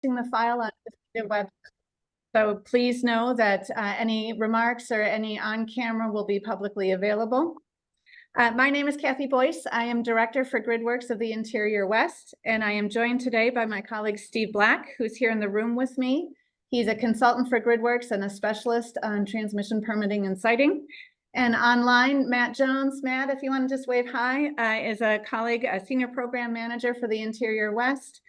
the file on the web. So please know that any remarks or any on camera will be publicly available. My name is Kathy Boyce. I am Director for GridWorks of the Interior West, and I am joined today by my colleague Steve Black, who's here in the room with me. He's a consultant for GridWorks and a specialist on transmission permitting and siting. And online, Matt Jones. Matt, if you want to just wave hi, is a colleague, a senior program manager for the Interior West.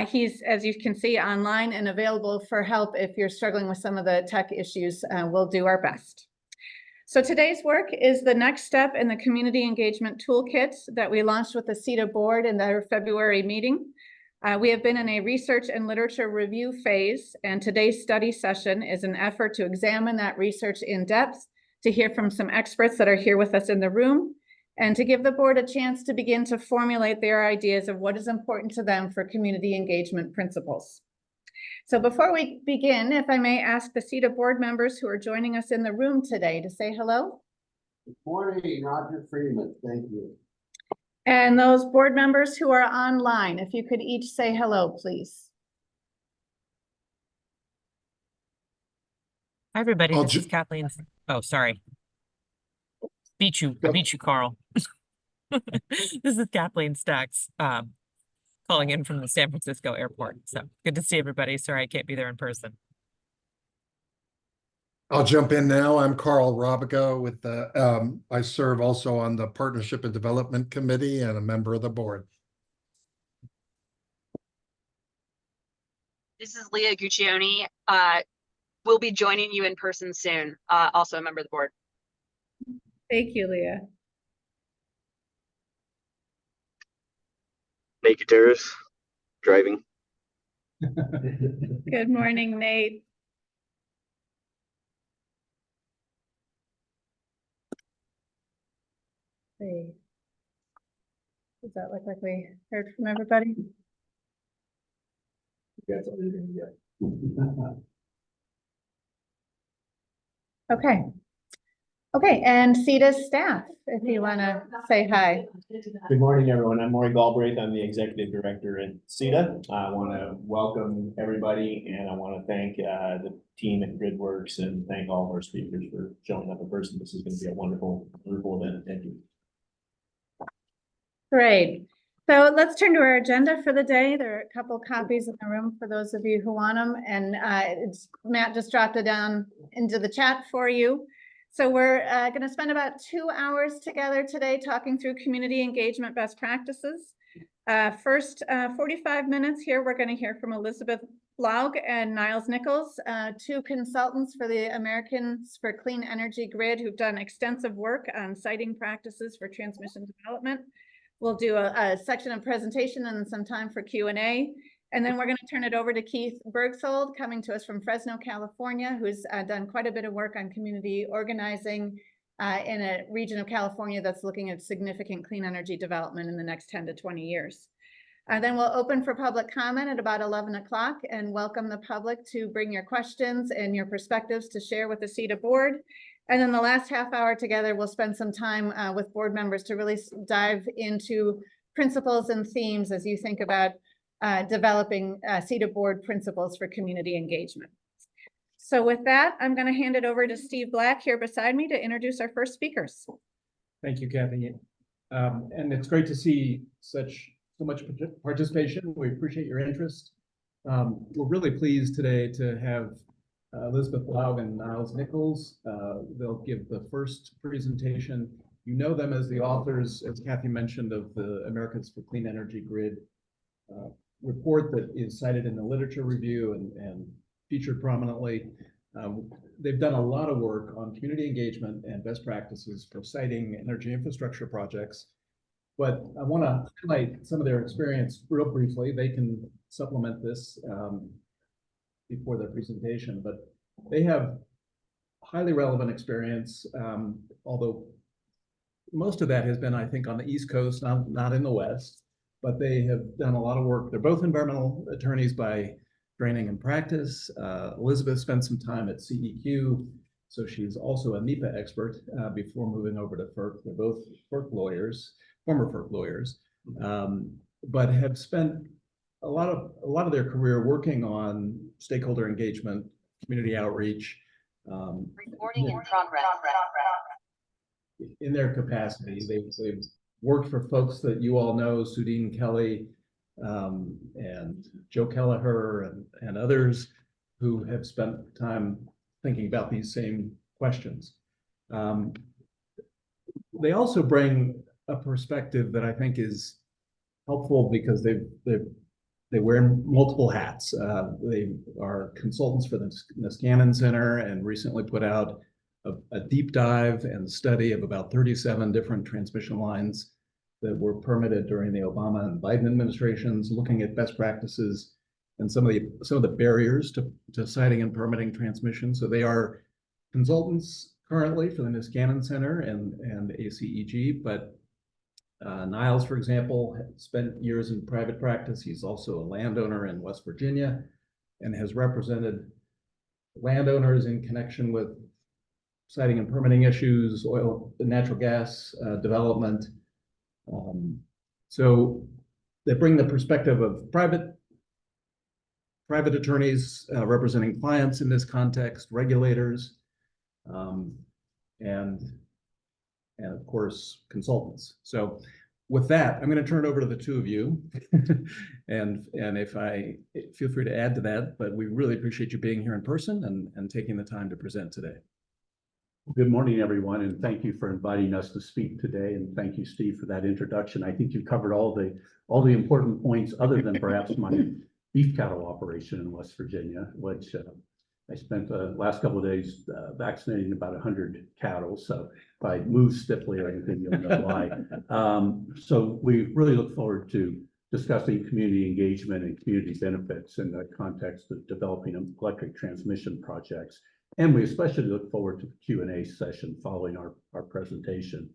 He's, as you can see, online and available for help if you're struggling with some of the tech issues. We'll do our best. So today's work is the next step in the community engagement toolkit that we launched with the CETA board in their February meeting. We have been in a research and literature review phase, and today's study session is an effort to examine that research in depth, to hear from some experts that are here with us in the room, and to give the board a chance to begin to formulate their ideas of what is important to them for community engagement principles. So before we begin, if I may ask the CETA board members who are joining us in the room today to say hello. Good morning, Roger Freeman. Thank you. And those board members who are online, if you could each say hello, please. Hi, everybody. This is Kathleen. Oh, sorry. I beat you, Carl. This is Kathleen Stacks, calling in from the San Francisco airport. So good to see everybody. Sorry, I can't be there in person. I'll jump in now. I'm Carl Robigo with the, I serve also on the Partnership and Development Committee and a member of the board. This is Leah Guccione. We'll be joining you in person soon. Also a member of the board. Thank you, Leah. Nate Gutierrez, driving. Good morning, Nate. Does that look like we heard from everybody? Okay. Okay, and CETA staff, if you want to say hi. Good morning, everyone. I'm Maury Galbraith. I'm the executive director at CETA. I want to welcome everybody, and I want to thank the team at GridWorks and thank all of our speakers for showing up in person. This is going to be a wonderful event. Thank you. Great. So let's turn to our agenda for the day. There are a couple copies in the room for those of you who want them, and Matt just dropped it down into the chat for you. So we're going to spend about 2 hours together today talking through community engagement best practices. First 45 minutes here, we're going to hear from Elizabeth Laug and Niles Nichols, two consultants for the Americans for Clean Energy Grid who've done extensive work on siting practices for transmission development. We'll do a section of presentation and then some time for Q&A. And then we're going to turn it over to Keith Bergsold, coming to us from Fresno, California, who's done quite a bit of work on community organizing in a region of California that's looking at significant clean energy development in the next 10 to 20 years. Then we'll open for public comment at about 11 o'clock and welcome the public to bring your questions and your perspectives to share with the CETA board. And then the last half hour together, we'll spend some time with board members to really dive into principles and themes as you think about developing CETA board principles for community engagement. So with that, I'm going to hand it over to Steve Black here beside me to introduce our first speakers. Thank you, Kathy. And it's great to see so much participation. We appreciate your interest. We're really pleased today to have Elizabeth Laug and Niles Nichols. They'll give the first presentation. You know them as the authors, as Kathy mentioned, of the Americans for Clean Energy Grid report that is cited in the literature review and featured prominently. They've done a lot of work on community engagement and best practices for siting energy infrastructure projects. But I want to highlight some of their experience real briefly. They can supplement this before their presentation, but they have highly relevant experience, although most of that has been, I think, on the East Coast, not in the West. But they have done a lot of work. They're both environmental attorneys by training and practice. Elizabeth spent some time at CEQ, so she's also a NEPA expert before moving over to FERC. They're both FERC lawyers, former FERC lawyers, but have spent a lot of their career working on stakeholder engagement, community outreach. Recording in progress. In their capacity. They've worked for folks that you all know, Sudine Kelly, and Joe Kelleher and others who have spent time thinking about these same questions. They also bring a perspective that I think is helpful because they wear multiple hats. They are consultants for the Niskanen Center and recently put out a deep dive and study of about 37 different transmission lines that were permitted during the Obama and Biden administrations, looking at best practices and some of the barriers to siting and permitting transmission. So they are consultants currently for the Niskanen Center and ACEG, but Niles, for example, spent years in private practice. He's also a landowner in West Virginia and has represented landowners in connection with siting and permitting issues, oil and natural gas development. So they bring the perspective of private attorneys representing clients in this context, regulators, and of course, consultants. So with that, I'm going to turn it over to the two of you. and feel free to add to that, but we really appreciate you being here in person and taking the time to present today. Good morning, everyone, and thank you for inviting us to speak today. And thank you, Steve, for that introduction. I think you covered all the important points, other than perhaps my beef cattle operation in West Virginia, which I spent the last couple of days vaccinating about 100 cattle. So if I move stiffly or anything, you'll know why. So we really look forward to discussing community engagement and community benefits in the context of developing electric transmission projects. And we especially look forward to the Q&A session following our presentation.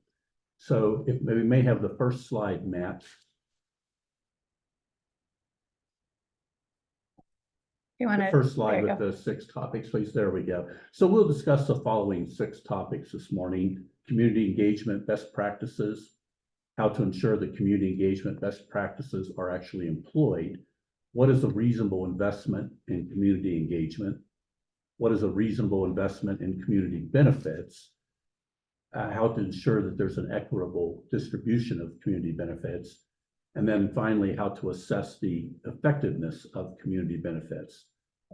So if we may have the first slide, Matt. You want The to? first slide with the 6 topics, please. There we go. So we'll discuss the following 6 topics this morning: community engagement best practices, how to ensure that community engagement best practices are actually employed, what is a reasonable investment in community engagement, what is a reasonable investment in community benefits, how to ensure that there's an equitable distribution of community benefits, and then finally, how to assess the effectiveness of community benefits.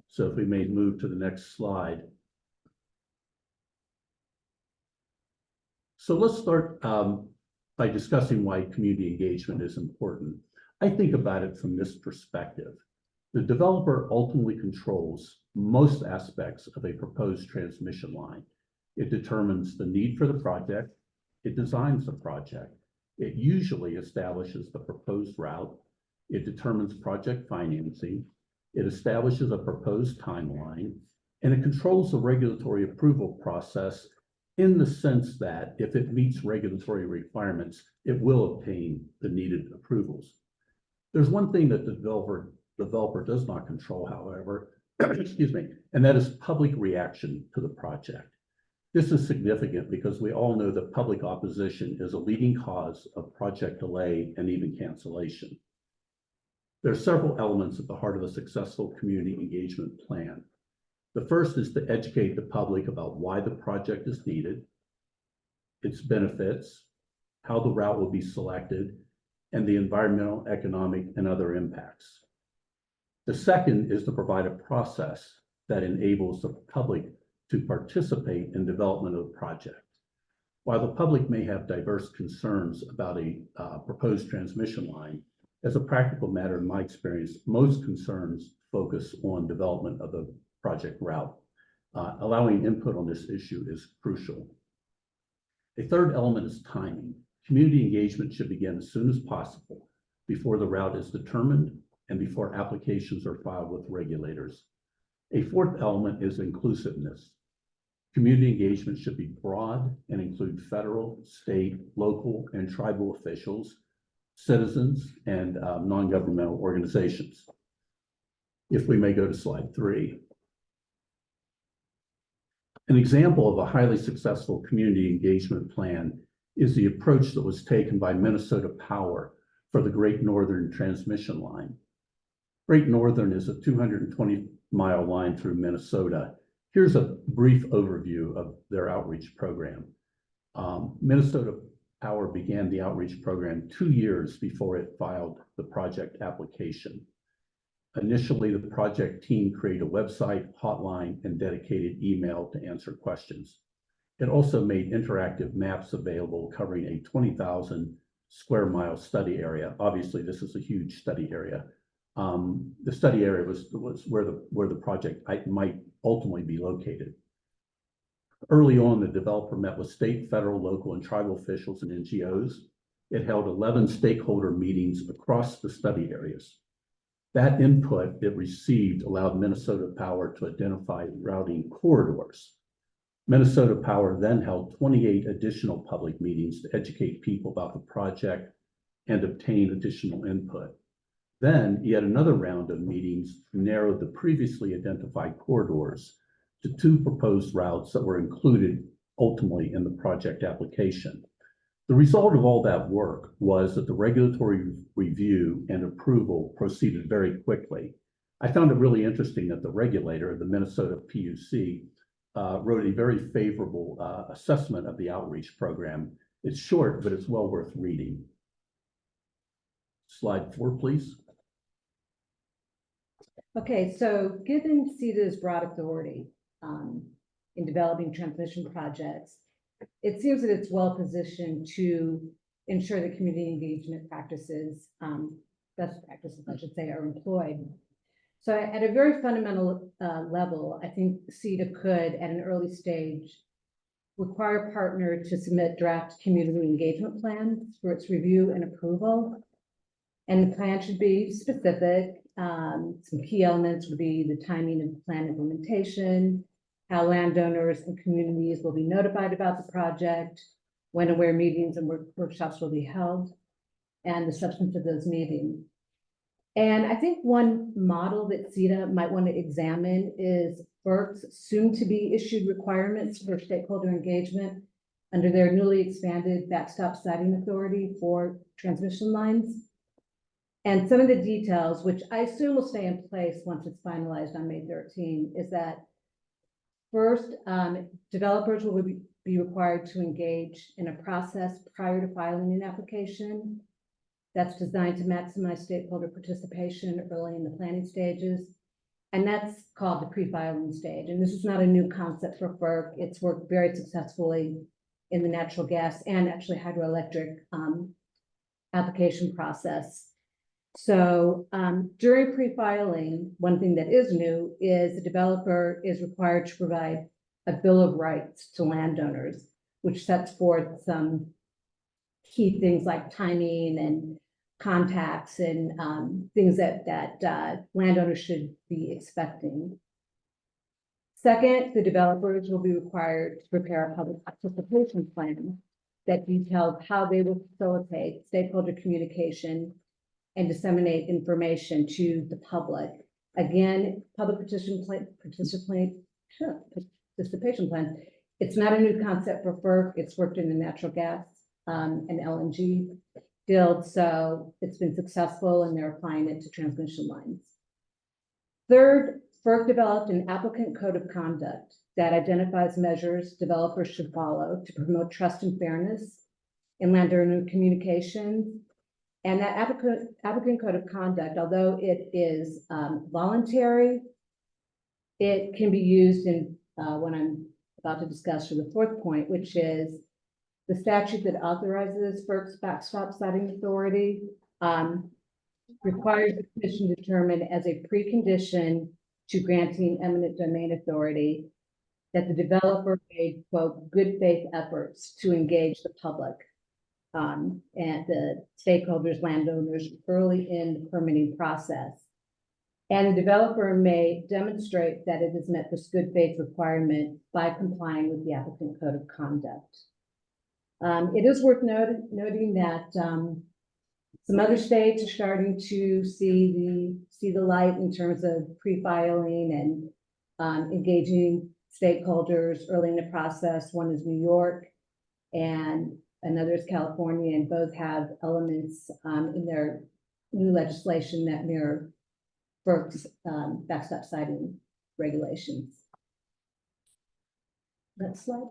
So if we may move to the next slide. So let's start by discussing why community engagement is important. I think about it from this perspective. The developer ultimately controls most aspects of a proposed transmission line. It determines the need for the project. It designs the project. It usually establishes the proposed route. It determines project financing. It establishes a proposed timeline, and it controls the regulatory approval process in the sense that if it meets regulatory requirements, it will obtain the needed approvals. There's one thing that the developer does not control, however, excuse me, and that is public reaction to the project. This is significant because we all know that public opposition is a leading cause of project delay and even cancellation. There are several elements at the heart of a successful community engagement plan. The first is to educate the public about why the project is needed, its benefits, how the route will be selected, and the environmental, economic, and other impacts. The second is to provide a process that enables the public to participate in development of the project. While the public may have diverse concerns about a proposed transmission line, as a practical matter, in my experience, most concerns focus on development of the project route. Allowing input on this issue is crucial. A third element is timing. Community engagement should begin as soon as possible, before the route is determined and before applications are filed with regulators. A fourth element is inclusiveness. Community engagement should be broad and include federal, state, local, and tribal officials, citizens, and non-governmental organizations. If we may go to slide 3. An example of a highly successful community engagement plan is the approach that was taken by Minnesota Power for the Great Northern Transmission Line. Great Northern is a 220-mile line through Minnesota. Here's a brief overview of their outreach program. Minnesota Power began the outreach program 2 years before it filed the project application. Initially, the project team created a website, hotline, and dedicated email to answer questions. It also made interactive maps available covering a 20,000 square mile study area. Obviously, this is a huge study area. The study area was where the project might ultimately be located. Early on, the developer met with state, federal, local, and tribal officials and NGOs. It held 11 stakeholder meetings across the study areas. That input it received allowed Minnesota Power to identify routing corridors. Minnesota Power then held 28 additional public meetings to educate people about the project and obtain additional input. Then yet another round of meetings narrowed the previously identified corridors to 2 proposed routes that were included ultimately in the project application. The result of all that work was that the regulatory review and approval proceeded very quickly. I found it really interesting that the regulator, the Minnesota PUC, wrote a very favorable assessment of the outreach program. It's short, but it's well worth reading. Slide 4, please. Okay, so given CETA's broad authority in developing transmission projects, it seems that it's well positioned to ensure that community engagement practices, best practices, I should say, are employed. So at a very fundamental level, I think CETA could, at an early stage, require a partner to submit draft community engagement plans for its review and approval. And the plan should be specific. Some key elements would be the timing of the plan implementation, how landowners and communities will be notified about the project, when and where meetings and workshops will be held, and the substance of those meetings. And I think one model that CETA might want to examine is FERC's soon-to-be issued requirements for stakeholder engagement under their newly expanded backstop siting authority for transmission lines. And some of the details, which I assume will stay in place once it's finalized on May 13, is that first, developers will be required to engage in a process prior to filing an application that's designed to maximize stakeholder participation early in the planning stages. And that's called the pre-filing stage. And this is not a new concept for FERC. It's worked very successfully in the natural gas and actually hydroelectric application process. So during pre-filing, one thing that is new is the developer is required to provide a bill of rights to landowners, which sets forth some key things like timing and contacts and things that landowners should be expecting. Second, the developers will be required to prepare a public participation plan that details how they will facilitate stakeholder communication and disseminate information to the public. Again, public participation plan. It's not a new concept for FERC. It's worked in the natural gas and LNG field, so it's been successful and they're applying it to transmission lines. Third, FERC developed an applicant code of conduct that identifies measures developers should follow to promote trust and fairness in landowner communication. And that applicant code of conduct, although it is voluntary, it can be used in what I'm about to discuss for the 4th point, which is the statute that authorizes FERC's backstop siting authority requires the commission to determine as a precondition to granting eminent domain authority that the developer made, quote, good faith efforts to engage the public and the stakeholders, landowners early in the permitting process. And the developer may demonstrate that it has met this good faith requirement by complying with the applicant code of conduct. It is worth noting that some other states are starting to see the light in terms of pre-filing and engaging stakeholders early in the process. One is New York and another is California, and both have elements in their new legislation that mirror FERC's backstop siting regulations. Next slide.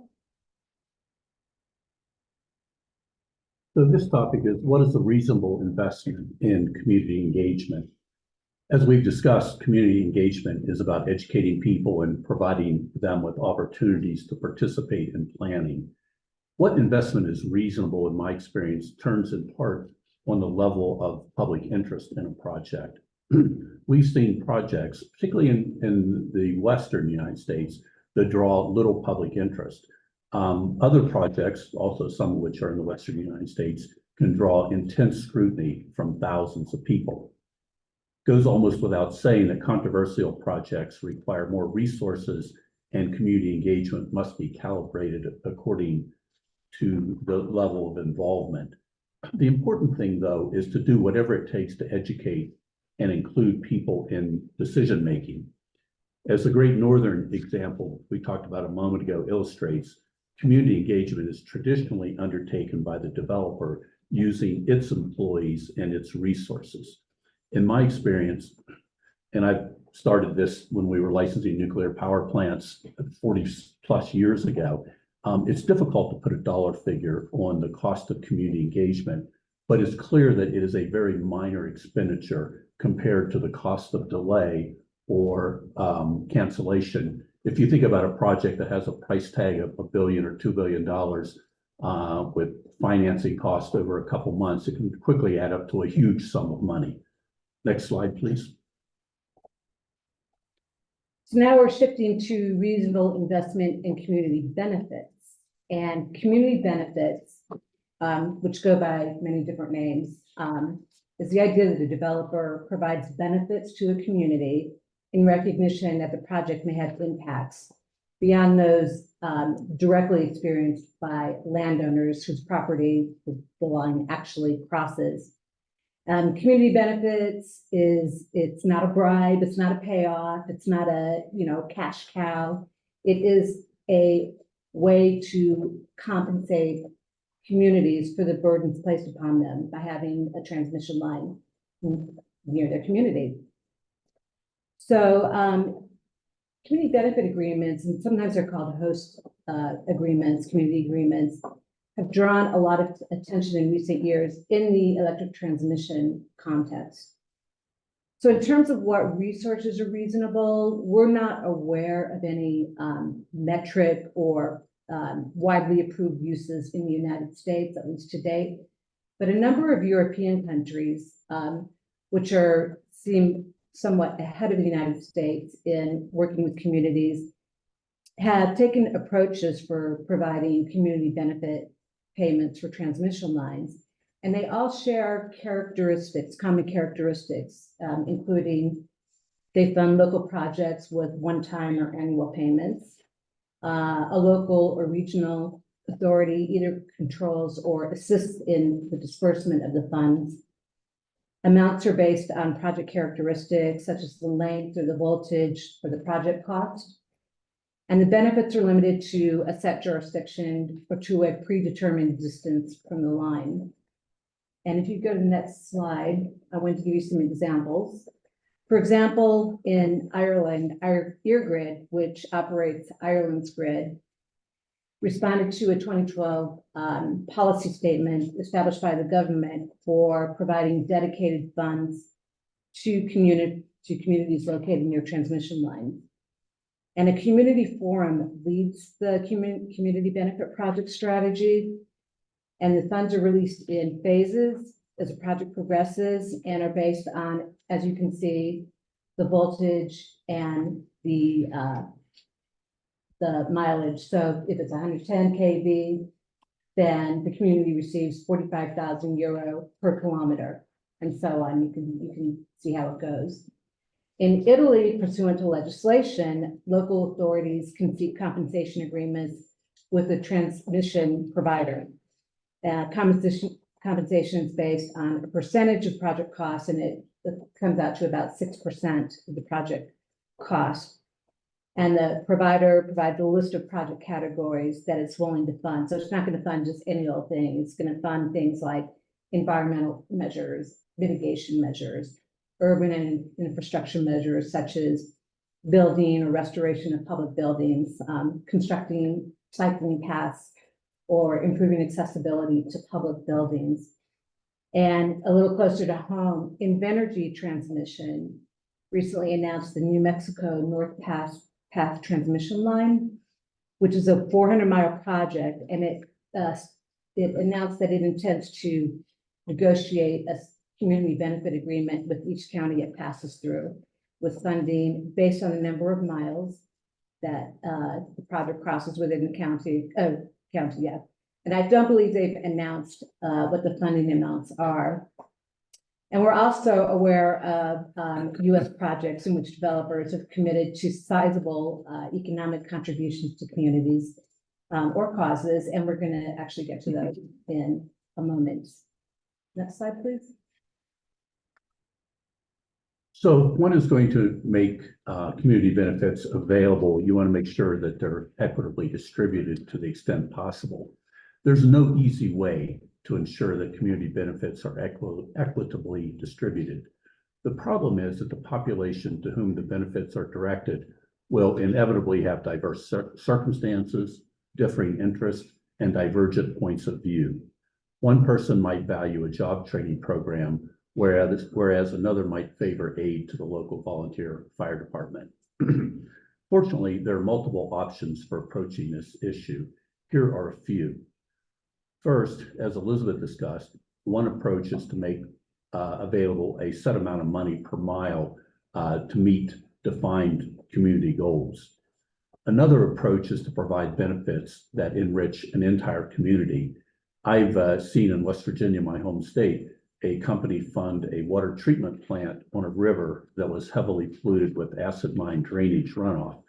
So this topic is, what is a reasonable investment in community engagement? As we've discussed, community engagement is about educating people and providing them with opportunities to participate in planning. What investment is reasonable, in my experience, turns in part on the level of public interest in a project. We've seen projects, particularly in the Western United States, that draw little public interest. Other projects, also some of which are in the Western United States, can draw intense scrutiny from thousands of people. Goes almost without saying that controversial projects require more resources, and community engagement must be calibrated according to the level of involvement. The important thing, though, is to do whatever it takes to educate and include people in decision-making. As the Great Northern example we talked about a moment ago illustrates, community engagement is traditionally undertaken by the developer using its employees and its resources. In my experience, and I started this when we were licensing nuclear power plants 40 plus years ago, it's difficult to put a dollar figure on the cost of community engagement, but it's clear that it is a very minor expenditure compared to the cost of delay or cancellation. If you think about a project that has a price tag of $1 billion or $2 billion with financing costs over a couple months, it can quickly add up to a huge sum of money. Next slide, please. So now we're shifting to reasonable investment in community benefits. And community benefits, which go by many different names, is the idea that a developer provides benefits to a community in recognition that the project may have impacts beyond those directly experienced by landowners whose property the line actually crosses. Community benefits it's not a bribe, it's not a payoff, it's not a cash cow. It is a way to compensate communities for the burdens placed upon them by having a transmission line near their community. So community benefit agreements, and sometimes they're called host agreements, community agreements, have drawn a lot of attention in recent years in the electric transmission context. So in terms of what resources are reasonable, we're not aware of any metric or widely approved uses in the United States, at least to date. But a number of European countries, which seem somewhat ahead of the United States in working with communities, have taken approaches for providing community benefit payments for transmission lines. And they all share characteristics, common characteristics, including they fund local projects with one-time or annual payments. A local or regional authority either controls or assists in the disbursement of the funds. Amounts are based on project characteristics such as the length or the voltage or the project cost. And the benefits are limited to a set jurisdiction or to a predetermined distance from the line. And if you go to the next slide, I want to give you some examples. For example, in Ireland, Eirgrid, which operates Ireland's grid, responded to a 2012 policy statement established by the government for providing dedicated funds to communities located near transmission lines. And a community forum leads the community benefit project strategy. And the funds are released in phases as a project progresses and are based on, as you can see, the voltage and the mileage. So if it's 110 kV, then the community receives 45,000 euro per kilometer, and so on. You can see how it goes. In Italy, pursuant to legislation, local authorities can seek compensation agreements with the transmission provider. Compensation is based on a percentage of project costs, and it comes out to about 6% of the project cost. And the provider provides a list of project categories that it's willing to fund. So it's not going to fund just any old thing. It's going to fund things like environmental measures, mitigation measures, urban and infrastructure measures such as building or restoration of public buildings, constructing cycling paths, or improving accessibility to public buildings. And a little closer to home, Invenergy Transmission recently announced the New Mexico North Path Transmission Line, which is a 400-mile project, and it announced that it intends to negotiate a community benefit agreement with each county it passes through, with funding based on the number of miles that the project crosses within the county. Yeah. And I don't believe they've announced what the funding amounts are. And we're also aware of U.S. projects in which developers have committed to sizable economic contributions to communities or causes, and we're going to actually get to those in a moment. Next slide, please. So if one is going to make community benefits available, you want to make sure that they're equitably distributed to the extent possible. There's no easy way to ensure that community benefits are equitably distributed. The problem is that the population to whom the benefits are directed will inevitably have diverse circumstances, differing interests, and divergent points of view. One person might value a job training program, whereas another might favor aid to the local volunteer fire department. Fortunately, there are multiple options for approaching this issue. Here are a few. First, as Elizabeth discussed, one approach is to make available a set amount of money per mile to meet defined community goals. Another approach is to provide benefits that enrich an entire community. I've seen in West Virginia, my home state, a company fund a water treatment plant on a river that was heavily polluted with acid mine drainage runoff.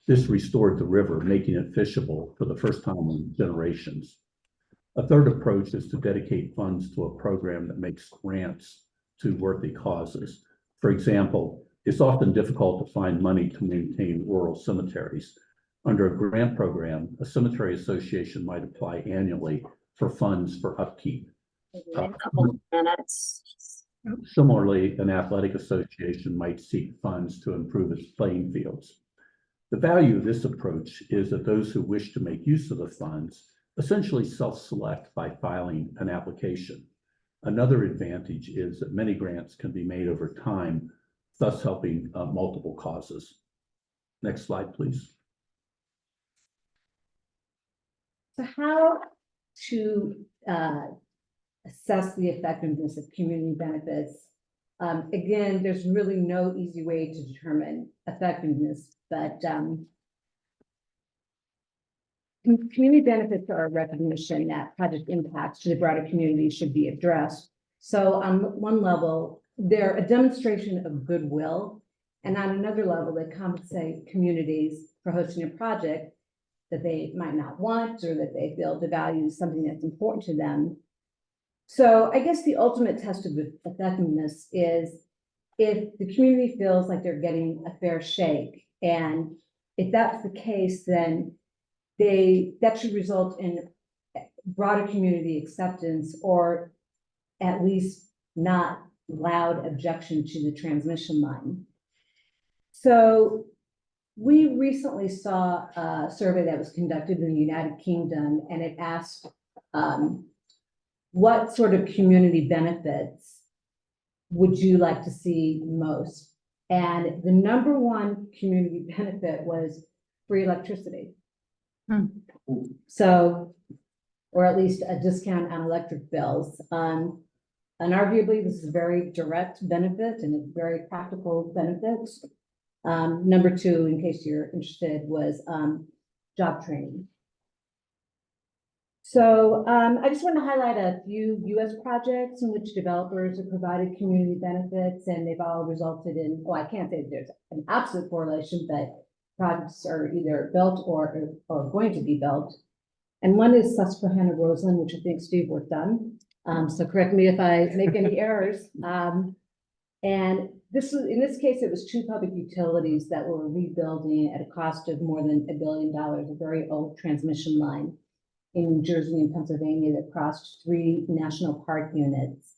This restored the river, making it fishable for the first time in generations. A third approach is to dedicate funds to a program that makes grants to worthy causes. For example, it's often difficult to find money to maintain rural cemeteries. Under a grant program, a cemetery association might apply annually for funds for upkeep. A couple of minutes. Similarly, an athletic association might seek funds to improve its playing fields. The value of this approach is that those who wish to make use of the funds essentially self-select by filing an application. Another advantage is that many grants can be made over time, thus helping multiple causes. Next slide, please. So how to assess the effectiveness of community benefits? Again, there's really no easy way to determine effectiveness, but community benefits are a recognition that project impacts to the broader community should be addressed. So on one level, they're a demonstration of goodwill, and on another level, they compensate communities for hosting a project that they might not want or that they feel devalues something that's important to them. So I guess the ultimate test of effectiveness is if the community feels like they're getting a fair shake, and if that's the case, then that should result in broader community acceptance, or at least not loud objection to the transmission line. So we recently saw a survey that was conducted in the United Kingdom, and it asked what sort of community benefits would you like to see most? And the number one community benefit was free electricity. So, or at least a discount on electric bills. And arguably, this is a very direct benefit and a very practical benefit. Number two, in case you're interested, was job training. So I just want to highlight a few U.S. projects in which developers have provided community benefits, and they've all resulted in, well, I can't say there's an absolute correlation, but projects are either built or going to be built. And one is Susquehanna Roseland, which I think Steve worked on. So correct me if I make any errors. And in this case, it was two public utilities that were rebuilding at a cost of more than $1 billion, a very old transmission line in New Jersey and Pennsylvania that crossed 3 national park units.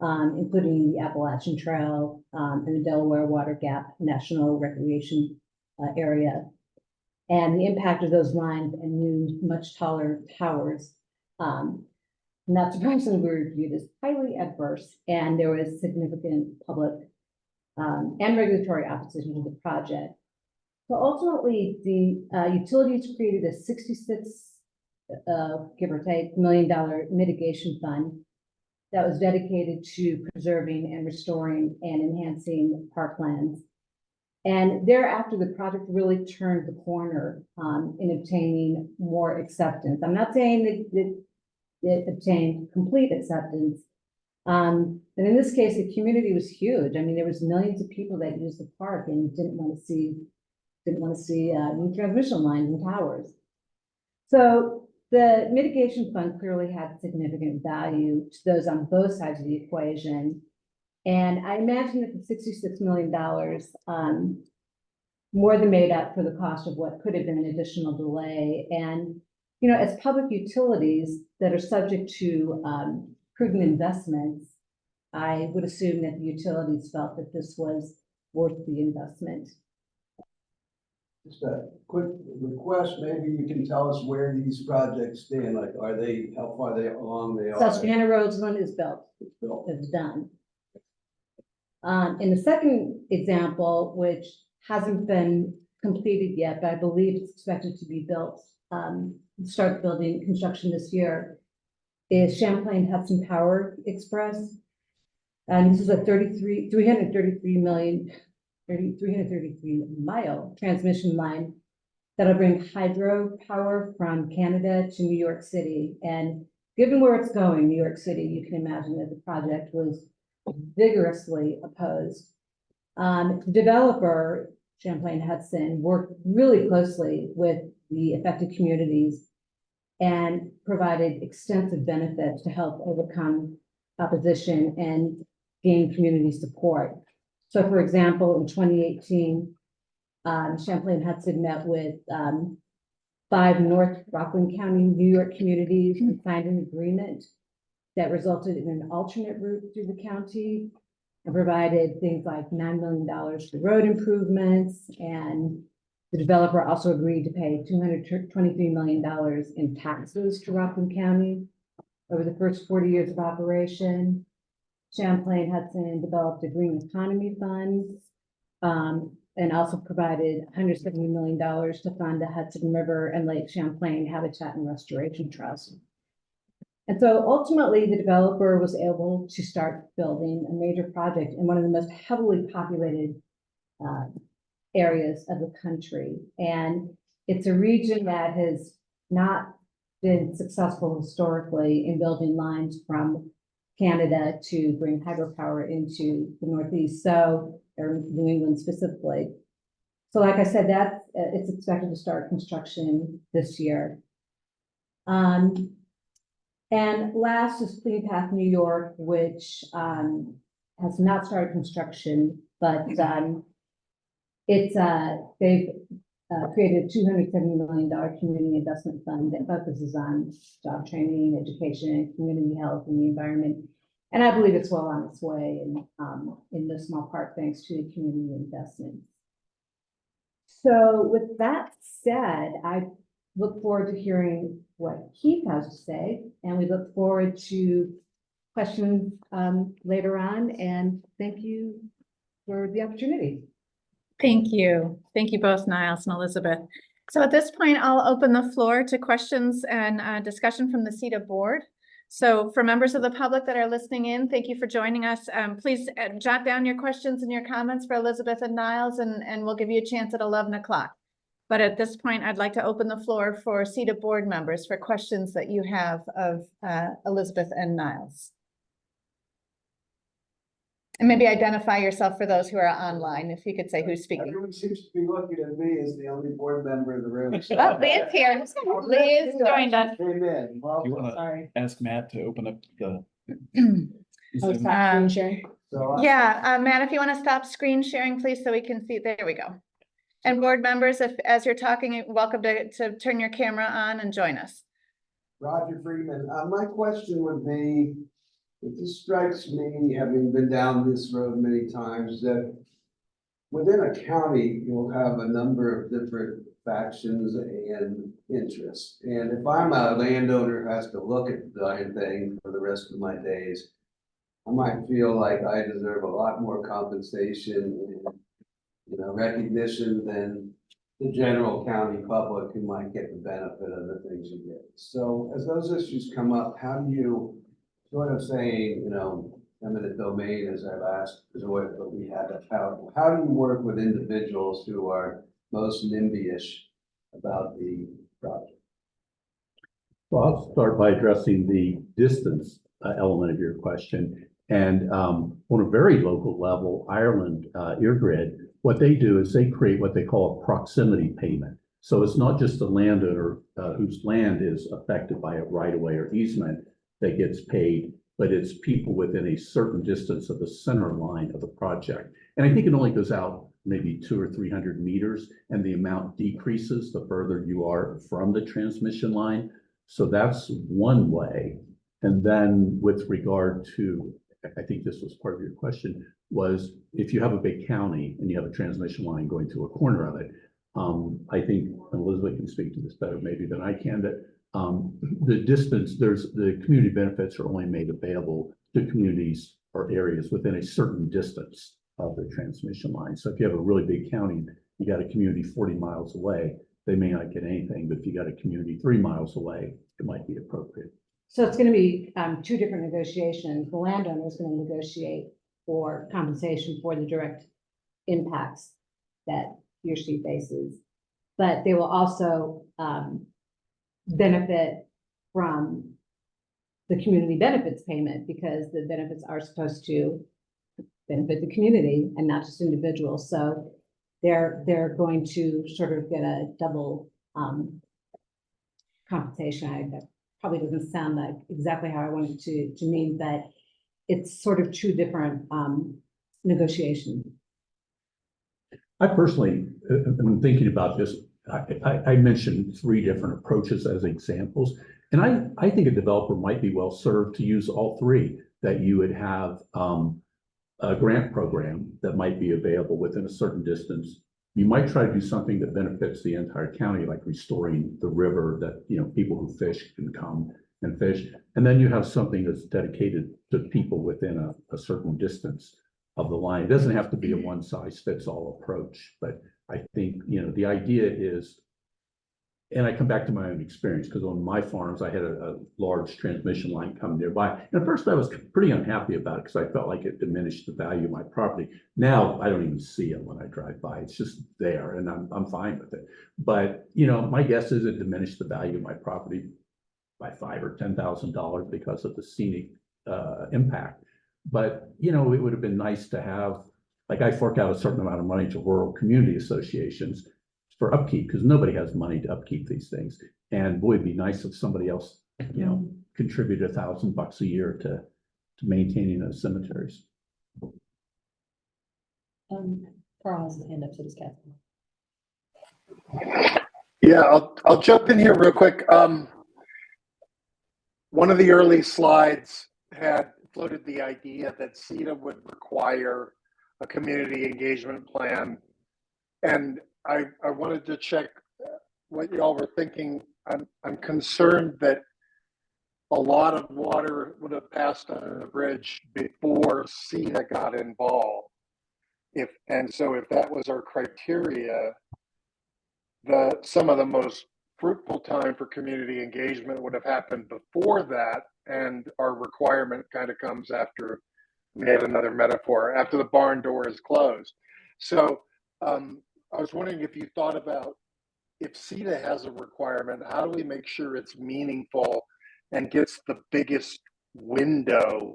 including the Appalachian Trail, and the Delaware Water Gap National Recreation Area. And the impact of those lines and new, much taller towers, not surprisingly, were viewed as highly adverse, and there was significant public and regulatory opposition to the project. So ultimately, the utilities created a 66, give or take, $1 million mitigation fund that was dedicated to preserving and restoring and enhancing parklands. And thereafter, the project really turned the corner in obtaining more acceptance. I'm not saying that it obtained complete acceptance. And in this case, the community was huge. I mean, there was millions of people that used the park and didn't want to see new transmission lines and towers. So the mitigation fund clearly had significant value to those on both sides of the equation. And I imagine that the $66 million more than made up for the cost of what could have been an additional delay. And, you know, as public utilities that are subject to prudent investments, I would assume that the utilities felt that this was worth the investment. Just a quick request, maybe you can tell us where these projects stand, like, how far along they are? Susquehanna Roads one is built, it's done. In the second example, which hasn't been completed yet, but I believe it's expected to be built, start building construction this year, is Champlain Hudson Power Express. And this is a 333 mile transmission line that'll bring hydro power from Canada to New York City. And given where it's going, New York City, you can imagine that the project was vigorously opposed. The developer, Champlain Hudson, worked really closely with the affected communities and provided extensive benefits to help overcome opposition and gain community support. So, for example, in 2018, Champlain Hudson met with 5 North Rockland County, New York communities and signed an agreement that resulted in an alternate route through the county and provided things like $9 million for road improvements. And the developer also agreed to pay $223 million in taxes to Rockland County over the first 40 years of operation. Champlain Hudson developed a green economy fund and also provided $170 million to fund the Hudson River and Lake Champlain Habitat and Restoration Trust. And so ultimately, the developer was able to start building a major project in one of the most heavily populated areas of the country. And it's a region that has not been successful historically in building lines from Canada to bring hydropower into the Northeast, or New England specifically. So like I said, it's expected to start construction this year. And last is Clean Path New York, which has not started construction, but they've created a $270 million community investment fund that focuses on job training, education, community health, and the environment. And I believe it's well on its way, and in no small part thanks to the community investment. So with that said, I look forward to hearing what Keith has to say, and we look forward to questions later on. And thank you for the opportunity. Thank you. Thank you both, Niles and Elizabeth. So at this point, I'll open the floor to questions and discussion from the CETA board. So for members of the public that are listening in, thank you for joining us. Please jot down your questions and your comments for Elizabeth and Niles, and we'll give you a chance at 11 o'clock. But at this point, I'd like to open the floor for CETA board members for questions that you have of Elizabeth and Niles. And maybe identify yourself for those who are online, if you could say who's speaking. Everyone seems to be looking at me as the only board member in the room. Oh, Liz here. Liz joined us. Came in. Welcome. You want Sorry. to ask Matt to open up the? Stop Um, screen sharing. So Yeah, Matt, if you want to stop screen sharing, please, so we can see. There we go. And board members, if as you're talking, you're welcome to turn your camera on and join us. Roger Freeman, my question would be, it just strikes me, having been down this road many times, that within a county, you'll have a number of different factions and interests. And if I'm a landowner who has to look at the darn thing for the rest of my days, I might feel like I deserve a lot more compensation and, recognition than the general county public who might get the benefit of the things you get. So as those issues come up, how do you sort of saying, eminent domain is our last resort, but we have that power. How do you work with individuals who are most NIMBY-ish about the project? Well, I'll start by addressing the distance element of your question. And on a very local level, Ireland, Eargrid, what they do is they create what they call a proximity payment. So it's not just the landowner whose land is affected by a right-of-way or easement that gets paid, but it's people within a certain distance of the center line of the project. And I think it only goes out maybe 200 or 300 meters, and the amount decreases the further you are from the transmission line. So that's one way. And then with regard to, I think this was part of your question, was if you have a big county and you have a transmission line going to a corner of it, I think Elizabeth can speak to this better maybe than I can, that the distance, the community benefits are only made available to communities or areas within a certain distance of the transmission line. So if you have a really big county, you got a community 40 miles away, they may not get anything, but if you got a community 3 miles away, it might be appropriate. So it's going to be two different negotiations. The landowner is going to negotiate for compensation for the direct impacts that he or she faces, but they will also benefit from the community benefits payment, because the benefits are supposed to benefit the community and not just individuals. So they're going to sort of get a double compensation. That probably doesn't sound like exactly how I wanted to mean, but it's sort of two different negotiations. I personally, when thinking about this, I mentioned 3 different approaches as examples, and I think a developer might be well served to use all 3. That you would have a grant program that might be available within a certain distance. You might try to do something that benefits the entire county, like restoring the river that, people who fish can come and fish. And then you have something that's dedicated to people within a certain distance of the line. It doesn't have to be a one-size-fits-all approach, but I think, the idea is, and I come back to my own experience, because on my farms, I had a large transmission line come nearby. And at first I was pretty unhappy about it because I felt like it diminished the value of my property. Now I don't even see it when I drive by. It's just there and I'm fine with it. But, my guess is it diminished the value of my property by $5,000 or $10,000 because of the scenic impact. But, it would have been nice to have, like, I fork out a certain amount of money to rural community associations for upkeep, because nobody has money to upkeep these things. And boy, it'd be nice if somebody else, contributed $1,000 a year to maintaining those cemeteries. Carl has his hand up, so does Catherine. Yeah, I'll jump in here real quick. One of the early slides had floated the idea that CETA would require a community engagement plan. And I wanted to check what y'all were thinking. I'm concerned that a lot of water would have passed under the bridge before CETA got involved. If that was our criteria, some of the most fruitful time for community engagement would have happened before that, and our requirement kind of comes after, we had another metaphor, after the barn door is closed. So I was wondering if you thought about, if CETA has a requirement, how do we make sure it's meaningful and gets the biggest window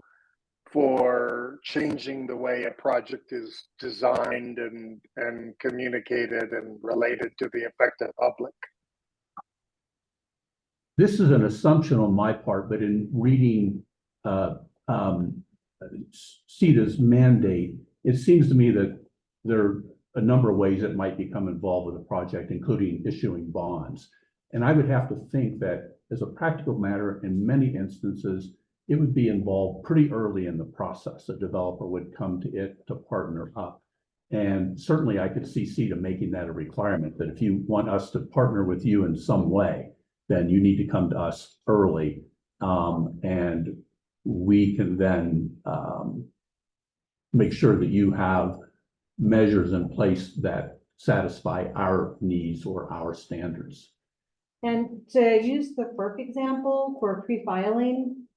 for changing the way a project is designed and communicated and related to the affected public? This is an assumption on my part, but in reading CETA's mandate, it seems to me that there are a number of ways it might become involved with a project, including issuing bonds. And I would have to think that, as a practical matter, in many instances, it would be involved pretty early in the process. A developer would come to it to partner up. And certainly I could see CETA making that a requirement, that if you want us to partner with you in some way, then you need to come to us early. And we can then make sure that you have measures in place that satisfy our needs or our standards. And to use the FERC example for pre-filing,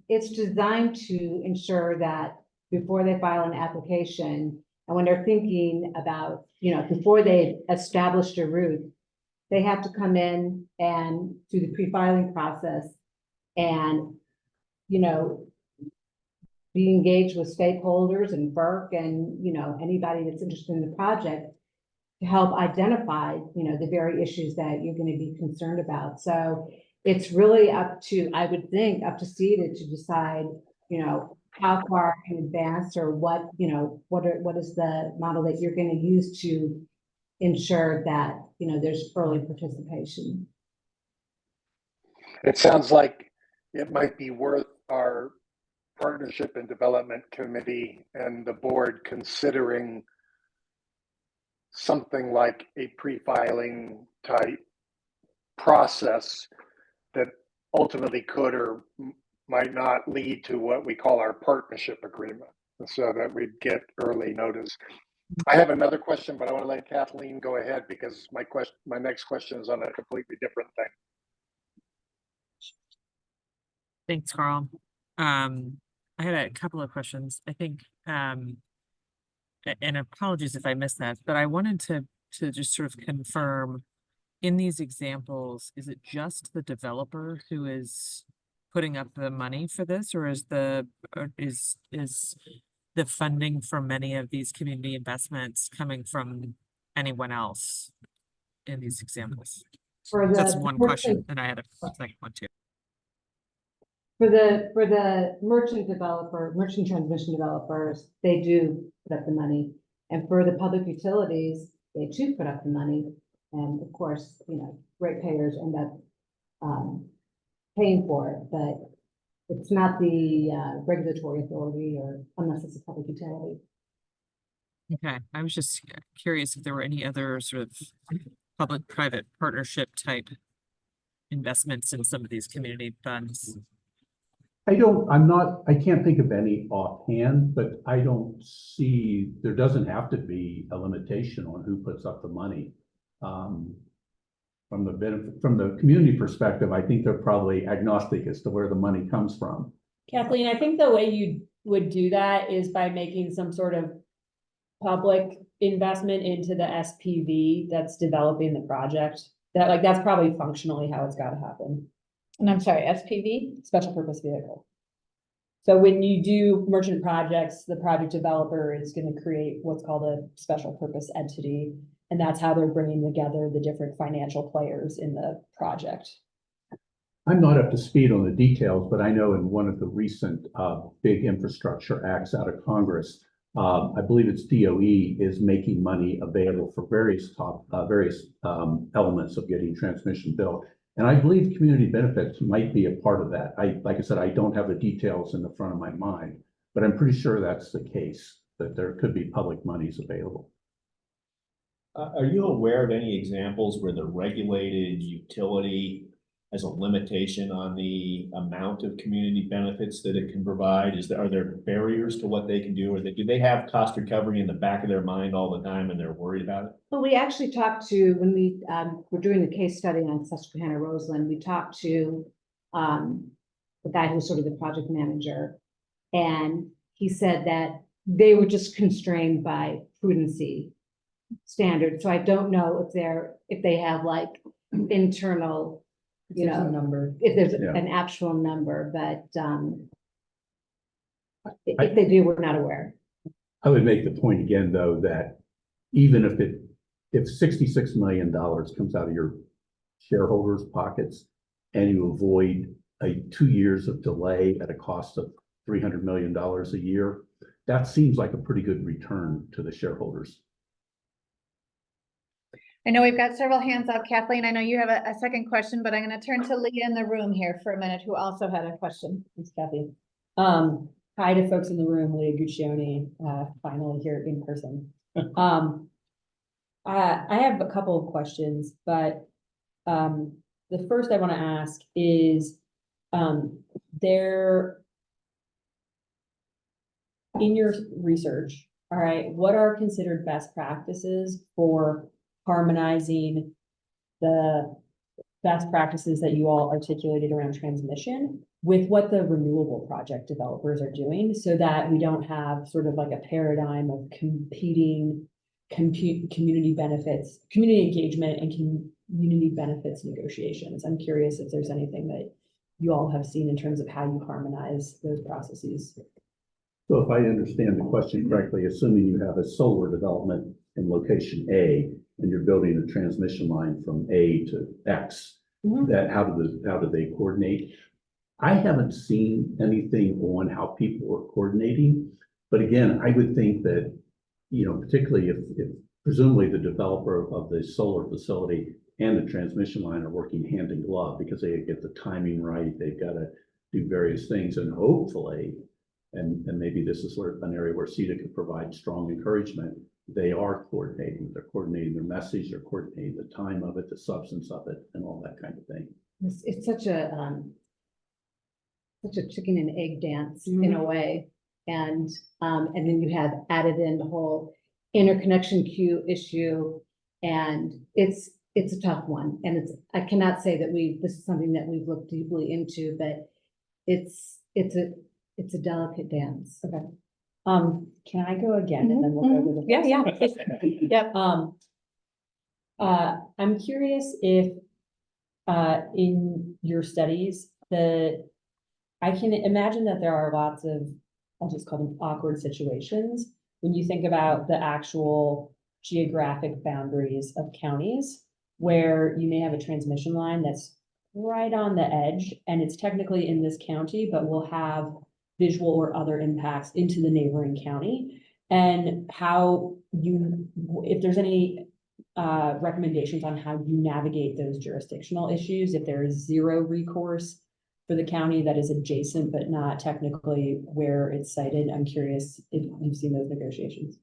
it's designed to ensure that before they file an application, and when they're thinking about, before they've established a route, they have to come in and do the pre-filing process and, be engaged with stakeholders and FERC and, anybody that's interested in the project to help identify, the very issues that you're going to be concerned about. So it's really up to, I would think, up to CETA to decide, how far in advance or what is the model that you're going to use to ensure that, there's early participation. It sounds like it might be worth our Partnership and Development Committee and the board considering something like a pre-filing type process that ultimately could or might not lead to what we call our partnership agreement, so that we'd get early notice. I have another question, but I want to let Kathleen go ahead because my next question is on a completely different thing. Thanks, Carl. I had a couple of questions. I think, and apologies if I missed that, but I wanted to just sort of confirm, in these examples, is it just the developer who is putting up the money for this, or is the funding for many of these community investments coming from anyone else in these examples? That's one question, and I had a second one too. For the merchant transmission developers, they do put up the money. And for the public utilities, they too put up the money. And of course, ratepayers end up paying for it, but it's not the regulatory authority, or unless it's a public utility. Okay, I was just curious if there were any other sort of public-private partnership type investments in some of these community funds. I can't think of any offhand, but I don't see, there doesn't have to be a limitation on who puts up the money. From the community perspective, I think they're probably agnostic as to where the money comes from. Kathleen, I think the way you would do that is by making some sort of public investment into the SPV that's developing the project. That's probably functionally how it's got to happen. And I'm sorry, SPV? Special purpose vehicle. So when you do merchant projects, the project developer is going to create what's called a special purpose entity. And that's how they're bringing together the different financial players in the project. I'm not up to speed on the details, but I know in one of the recent big infrastructure acts out of Congress, I believe it's DOE is making money available for various elements of getting transmission built. And I believe community benefits might be a part of that. Like I said, I don't have the details in the front of my mind, but I'm pretty sure that's the case, that there could be public monies available. Are you aware of any examples where the regulated utility has a limitation on the amount of community benefits that it can provide? Are there barriers to what they can do? Or do they have cost recovery in the back of their mind all the time and they're worried about it? Well, we actually talked to, when we were doing the case study on Susquehanna Roseland, we talked to the guy who's sort of the project manager, and he said that they were just constrained by prudency standards. So I don't know if they have like internal, number. if there's an actual number, but if they do, we're not aware. I would make the point again, though, that even if $66 million comes out of your shareholders' pockets and you avoid 2 years of delay at a cost of $300 million a year, that seems like a pretty good return to the shareholders. I know we've got several hands up. Kathleen, I know you have a second question, but I'm going to turn to Leah in the room here for a minute, who also had a question. Thanks, Kathy. Hi to folks in the room, Leah Guccione, finally here in person. I have a couple of questions, but the first I want to ask is there in your research, all right, what are considered best practices for harmonizing the best practices that you all articulated around transmission with what the renewable project developers are doing, so that we don't have sort of like a paradigm of competing community benefits, community engagement and community benefits negotiations? I'm curious if there's anything that you all have seen in terms of how you harmonize those processes. So if I understand the question correctly, assuming you have a solar development in location A and you're building a transmission line from A to X, that how do they coordinate? I haven't seen anything on how people are coordinating, but again, I would think that, you know, particularly if presumably the developer of the solar facility and the transmission line are working hand in glove, because they get the timing right, they've got to do various things, and hopefully, and maybe this is sort of an area where CETA could provide strong encouragement, they are coordinating. They're coordinating their message, they're coordinating the time of it, the substance of it, and all that kind of thing. It's such a chicken and egg dance in a way. And then you have added in the whole interconnection queue issue. And it's a tough one. And I cannot say that this is something that we've looked deeply into, but it's a delicate dance. Okay. Can I go again and then we'll go to the first? Yep. I'm curious if in your studies I can imagine that there are lots of, I'll just call them awkward situations when you think about the actual geographic boundaries of counties, where you may have a transmission line that's right on the edge and it's technically in this county, but will have visual or other impacts into the neighboring county, and how if there's any recommendations on how you navigate those jurisdictional issues, if there is zero recourse for the county that is adjacent but not technically where it's cited. I'm curious if you've seen those negotiations.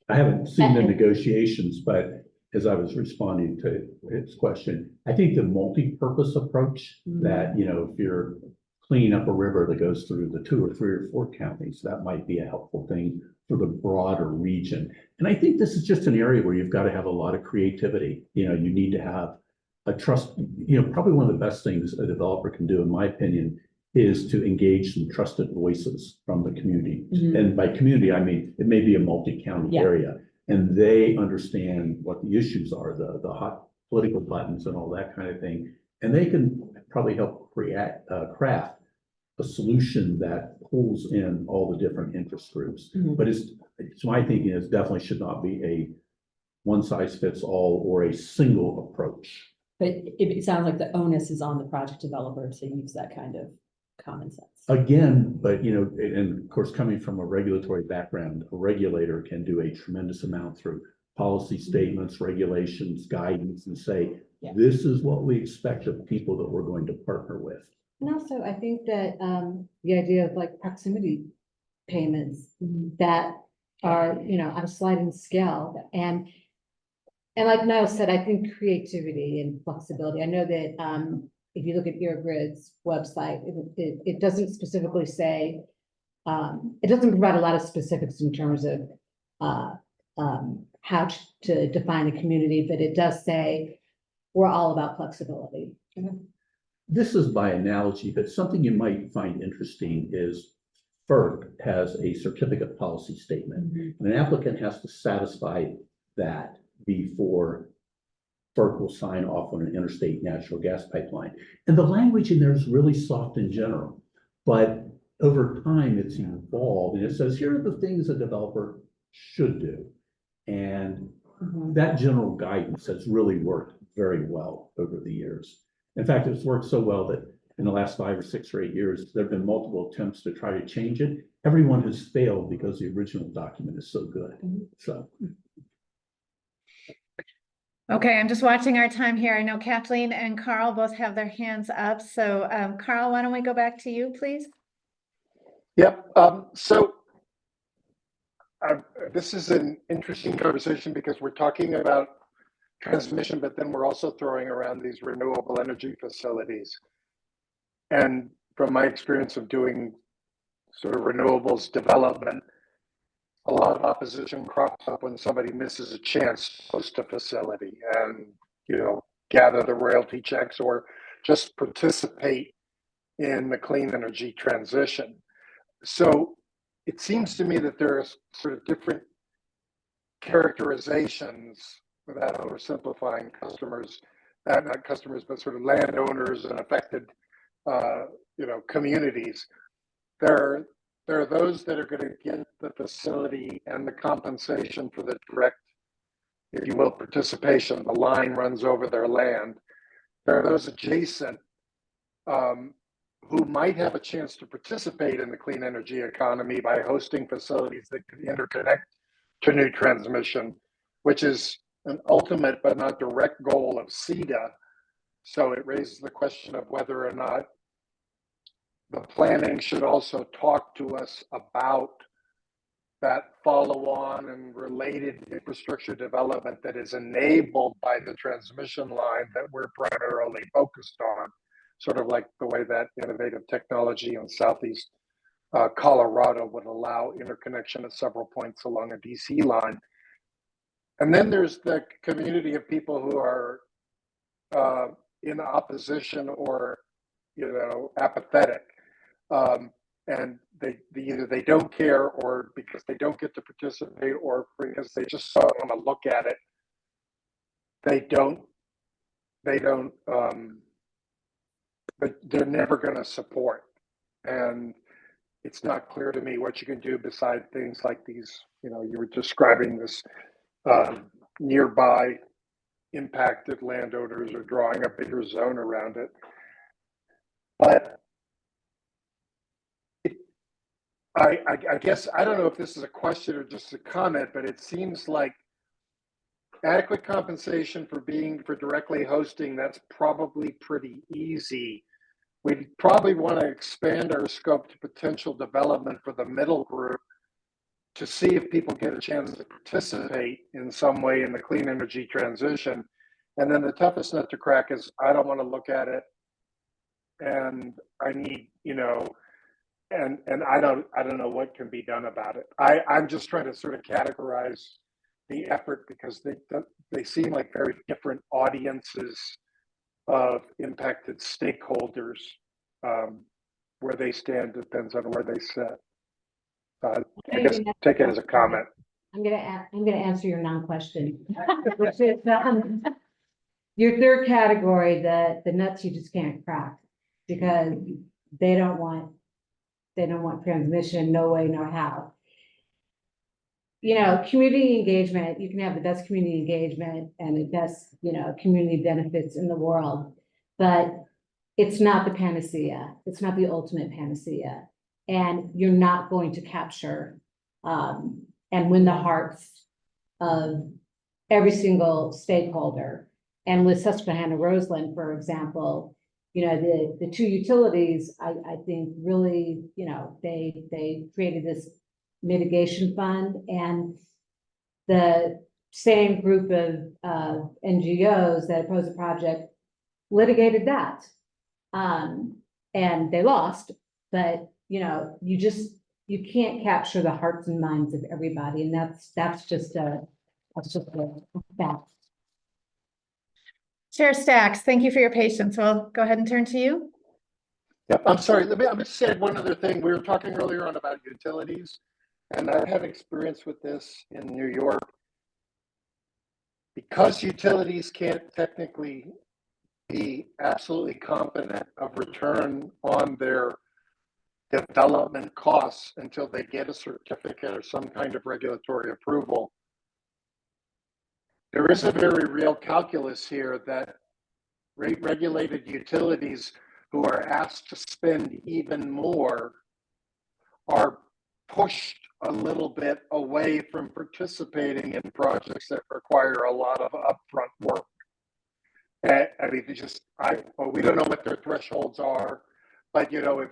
I haven't seen the negotiations, but as I was responding to its question, I think the multi-purpose approach that, you know, if you're cleaning up a river that goes through the 2 or 3 or 4 counties, that might be a helpful thing for the broader region. And I think this is just an area where you've got to have a lot of creativity. You know, you need to have a trust, you know, probably one of the best things a developer can do, in my opinion, is to engage some trusted voices from the community. And by community, I mean, it may be a multi-county area, and they understand what the issues are, the hot political buttons and all that kind of thing. And they can probably help craft a solution that pulls in all the different interest groups. But it's my thinking is definitely should not be a one size fits all or a single approach. But it sounds like the onus is on the project developer to use that kind of common sense. Again, but you know, and of course, coming from a regulatory background, a regulator can do a tremendous amount through policy statements, regulations, guidance, and say, this is what we expect of people that we're going to partner with. And also, I think that the idea of like proximity payments that are, you know, on a sliding scale, and like Niall said, I think creativity and flexibility. I know that if you look at Eurogrid's website, it doesn't specifically say, it doesn't provide a lot of specifics in terms of how to define a community, but it does say we're all about flexibility. This is by analogy, but something you might find interesting is FERC has a certificate policy statement, and an applicant has to satisfy that before FERC will sign off on an interstate natural gas pipeline. And the language in there is really soft in general, but over time it's evolved, and it says, here are the things a developer should do. And that general guidance has really worked very well over the years. In fact, it's worked so well that in the last 5 or 6 or 8 years, there have been multiple attempts to try to change it. Everyone has failed because the original document is so good. So. Okay, I'm just watching our time here. I know Kathleen and Carl both have their hands up. So Carl, why don't we go back to you, please? Yep. So this is an interesting conversation because we're talking about transmission, but then we're also throwing around these renewable energy facilities. And from my experience of doing sort of renewables development, a lot of opposition crops up when somebody misses a chance to host a facility and, you know, gather the royalty checks or just participate in the clean energy transition. So it seems to me that there are sort of different characterizations, without oversimplifying customers, not customers, but sort of landowners and affected, you know, communities. There are those that are going to get the facility and the compensation for the direct, if you will, participation. The line runs over their land. There are those adjacent who might have a chance to participate in the clean energy economy by hosting facilities that can interconnect to new transmission, which is an ultimate but not direct goal of CETA. So it raises the question of whether or not the planning should also talk to us about that follow-on and related infrastructure development that is enabled by the transmission line that we're primarily focused on, sort of like the way that innovative technology in Southeast Colorado would allow interconnection at several points along a DC line. And then there's the community of people who are in opposition or, you know, apathetic. And either they don't care, or because they don't get to participate, or because they just don't want to look at it, but they're never going to support. And it's not clear to me what you can do beside things like these, you know, you were describing this nearby impacted landowners are drawing a bigger zone around it. But I guess, I don't know if this is a question or just a comment, but it seems like adequate compensation for directly hosting, that's probably pretty easy. We'd probably want to expand our scope to potential development for the middle group to see if people get a chance to participate in some way in the clean energy transition. And then the toughest nut to crack is I don't want to look at it, and I need, you know, and I don't know what can be done about it. I'm just trying to sort of categorize the effort because they seem like very different audiences of impacted stakeholders. Where they stand depends on where they sit. I guess take it as a comment. I'm gonna answer your non-question, which is your third category, the nuts you just can't crack because they don't want transmission, no way, no how. You know, community engagement, you can have the best community engagement and the best, you know, community benefits in the world, but it's not the panacea. It's not the ultimate panacea. And you're not going to capture and win the hearts of every single stakeholder. And with Susquehanna-Roseland, for example, you know, the two utilities, I think really, you know, they created this mitigation fund, and the same group of NGOs that opposed the project litigated that. And they lost, but you know, you can't capture the hearts and minds of everybody, and that's just a fact. Chair Stacks, thank you for your patience. We'll go ahead and turn to you. Yep, I'm sorry. Let me just say one other thing. We were talking earlier on about utilities, and I have experience with this in New York. Because utilities can't technically be absolutely confident of return on their development costs until they get a certificate or some kind of regulatory approval. There is a very real calculus here that regulated utilities who are asked to spend even more are pushed a little bit away from participating in projects that require a lot of upfront work. I mean, we don't know what their thresholds are, but you know, if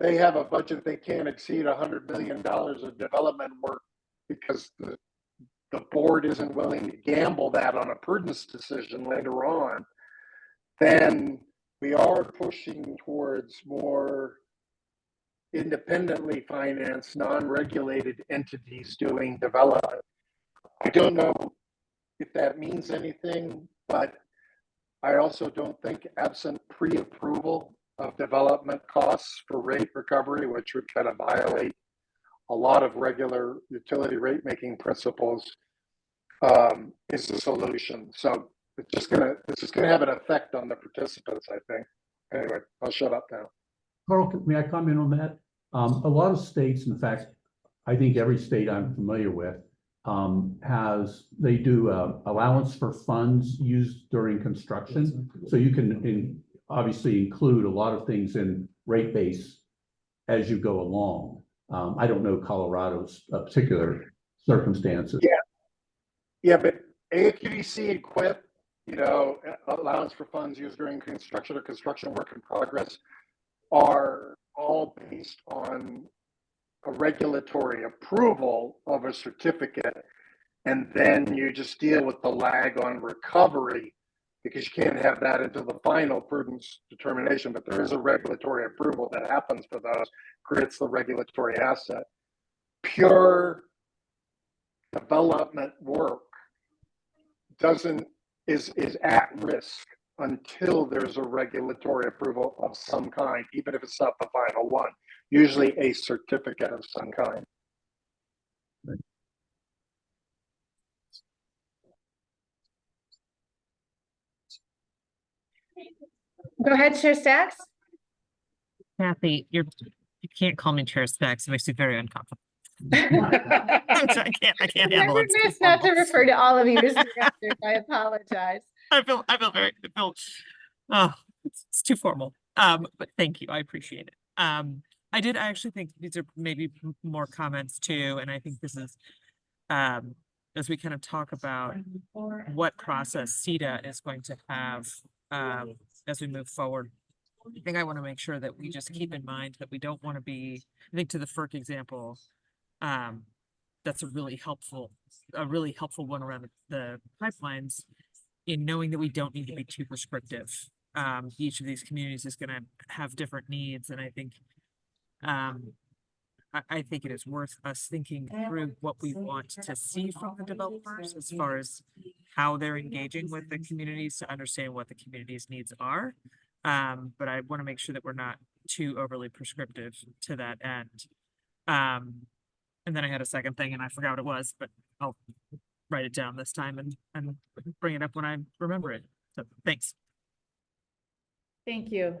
they have a budget, they can't exceed $100 million of development work because the board isn't willing to gamble that on a prudence decision later on, then we are pushing towards more independently financed, non-regulated entities doing development. I don't know if that means anything, but I also don't think absent pre-approval of development costs for rate recovery, which would kind of violate a lot of regular utility rate making principles, is the solution. So it's just gonna have an effect on the participants, I think. Anyway, I'll shut up now. Carl, may I comment on that? A lot of states, in fact, I think every state I'm familiar with, they do allowance for funds used during construction. So you can obviously include a lot of things in rate base as you go along. I don't know Colorado's particular circumstances. Yeah, but AQDC and QUIP, you know, allowance for funds used during construction or construction work in progress, are all based on a regulatory approval of a certificate, and then you just deal with the lag on recovery because you can't have that until the final prudence determination. But there is a regulatory approval that happens for those, creates the regulatory asset. Pure development work is at risk until there's a regulatory approval of some kind, even if it's not the final one, usually a certificate of some kind. Go ahead, Chair Stacks. Kathy, you can't call me Chair Stacks. It makes me very uncomfortable. I can't handle it. It's not to refer to all of you as directors. I apologize. It's too formal. But thank you. I appreciate it. I actually think these are maybe more comments too. And I think this is, as we kind of talk about what process CETA is going to have, as we move forward. I think I want to make sure that we just keep in mind that we don't want to be, I think to the FERC example, that's a really helpful one around the pipelines in knowing that we don't need to be too prescriptive. Each of these communities is going to have different needs. And I think, I think it is worth us thinking through what we want to see from the developers as far as how they're engaging with the communities to understand what the community's needs are. But I want to make sure that we're not too overly prescriptive to that end. And then I had a second thing and I forgot what it was, but I'll write it down this time and bring it up when I remember it. So thanks. Thank you.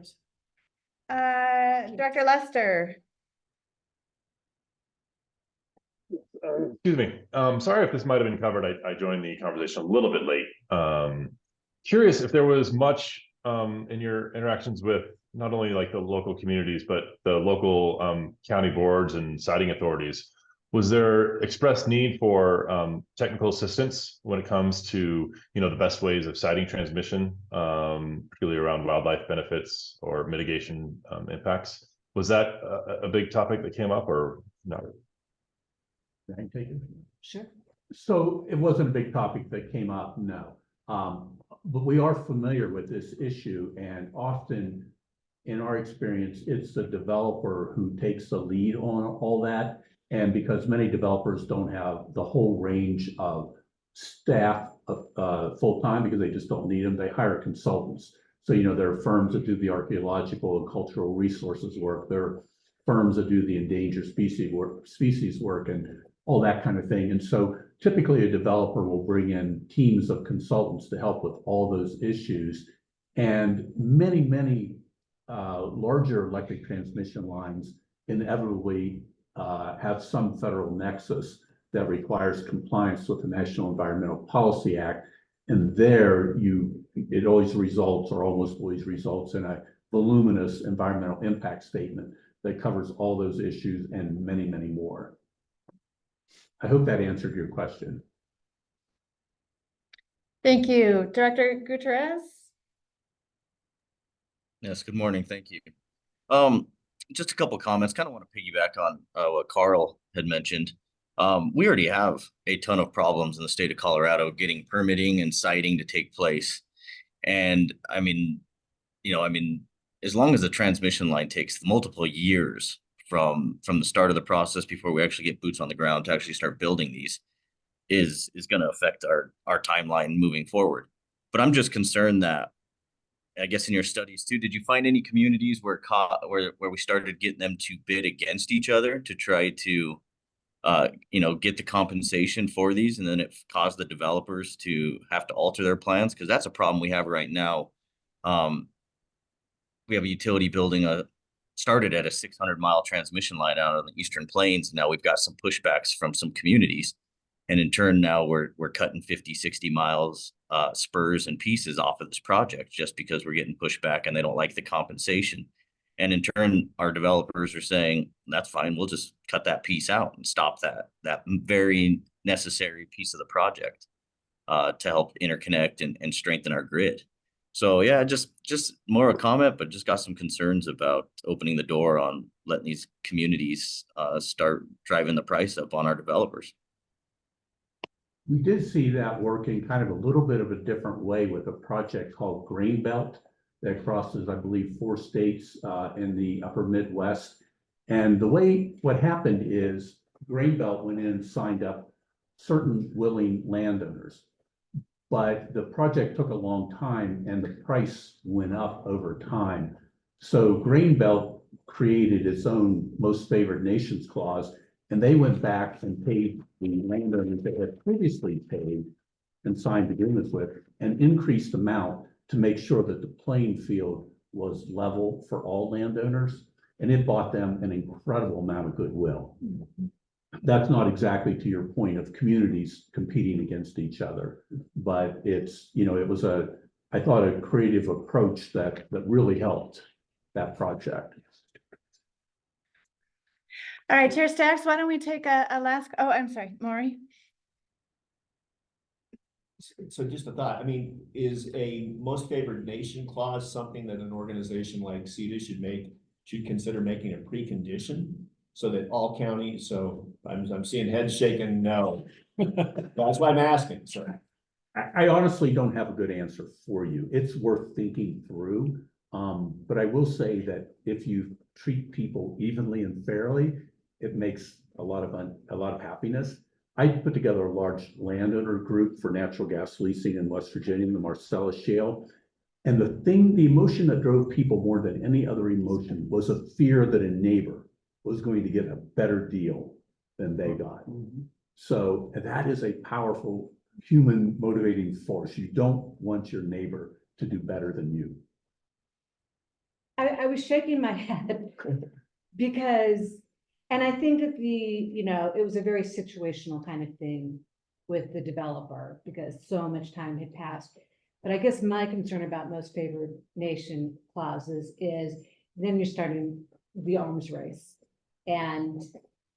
Dr. Lester. Excuse me. Sorry if this might have been covered. I joined the conversation a little bit late. Curious if there was much in your interactions with not only like the local communities, but the local county boards and siting authorities. Was there expressed need for technical assistance when it comes to, you know, the best ways of siting transmission, particularly around wildlife benefits or mitigation impacts? Was that a big topic that came up or not? Can I take it? Sure. So it wasn't a big topic that came up, no. But we are familiar with this issue, and often in our experience, it's the developer who takes the lead on all that. And because many developers don't have the whole range of staff full-time because they just don't need them, they hire consultants. So, you know, there are firms that do the archaeological and cultural resources work. There are firms that do the endangered species work and all that kind of thing. And so typically a developer will bring in teams of consultants to help with all those issues. And many larger electric transmission lines inevitably have some federal nexus that requires compliance with the National Environmental Policy Act. And there it always results or almost always results in a voluminous environmental impact statement. that covers all those issues and many, many more. I hope that answered your question. Thank you. Director Gutierrez? Yes, good morning. Thank you. Just a couple comments. Kind of want to piggyback on what Carl had mentioned. We already have a ton of problems in the state of Colorado getting permitting and siting to take place. And I mean, as long as the transmission line takes multiple years from the start of the process before we actually get boots on the ground to actually start building these, is going to affect our timeline moving forward. But I'm just concerned that, I guess in your studies too, did you find any communities where we started getting them to bid against each other to try to get the compensation for these, and then it caused the developers to have to alter their plans? Because that's a problem we have right now. We have a utility building started at a 600-mile transmission line out on the Eastern Plains. Now we've got some pushbacks from some communities. And in turn, now we're cutting 50, 60 miles spurs and pieces off of this project just because we're getting pushback and they don't like the compensation. And in turn, our developers are saying, that's fine, we'll just cut that piece out and stop that very necessary piece of the project to help interconnect and strengthen our grid. So yeah, just more a comment, but just got some concerns about opening the door on letting these communities start driving the price up on our developers. We did see that working kind of a little bit of a different way with a project called Greenbelt that crosses, I believe, 4 states in the upper Midwest. And what happened is Greenbelt went in and signed up certain willing landowners, but the project took a long time and the price went up over time. So Greenbelt created its own most favored nations clause, and they went back and paid the landowners that had previously paid and signed agreements with an increased amount to make sure that the playing field was level for all landowners. And it bought them an incredible amount of goodwill. That's not exactly to your point of communities competing against each other, but it was I thought, a creative approach that really helped that project. All right, Chair Stacks, why don't we take a last, oh, I'm sorry, Maury? So just a thought, I mean, is a most favored nation clause something that an organization like CETA should consider making a precondition so that all counties, so I'm seeing heads shaking no. That's why I'm asking, sir. I honestly don't have a good answer for you. It's worth thinking through. But I will say that if you treat people evenly and fairly, it makes a lot of happiness. I put together a large landowner group for natural gas leasing in West Virginia, the Marcellus Shale. And the emotion that drove people more than any other emotion was a fear that a neighbor was going to get a better deal than they got. So that is a powerful human motivating force. You don't want your neighbor to do better than you. I was shaking my head because, and I think that it was a very situational kind of thing with the developer because so much time had passed. But I guess my concern about most favored nation clauses is then you're starting the arms race. And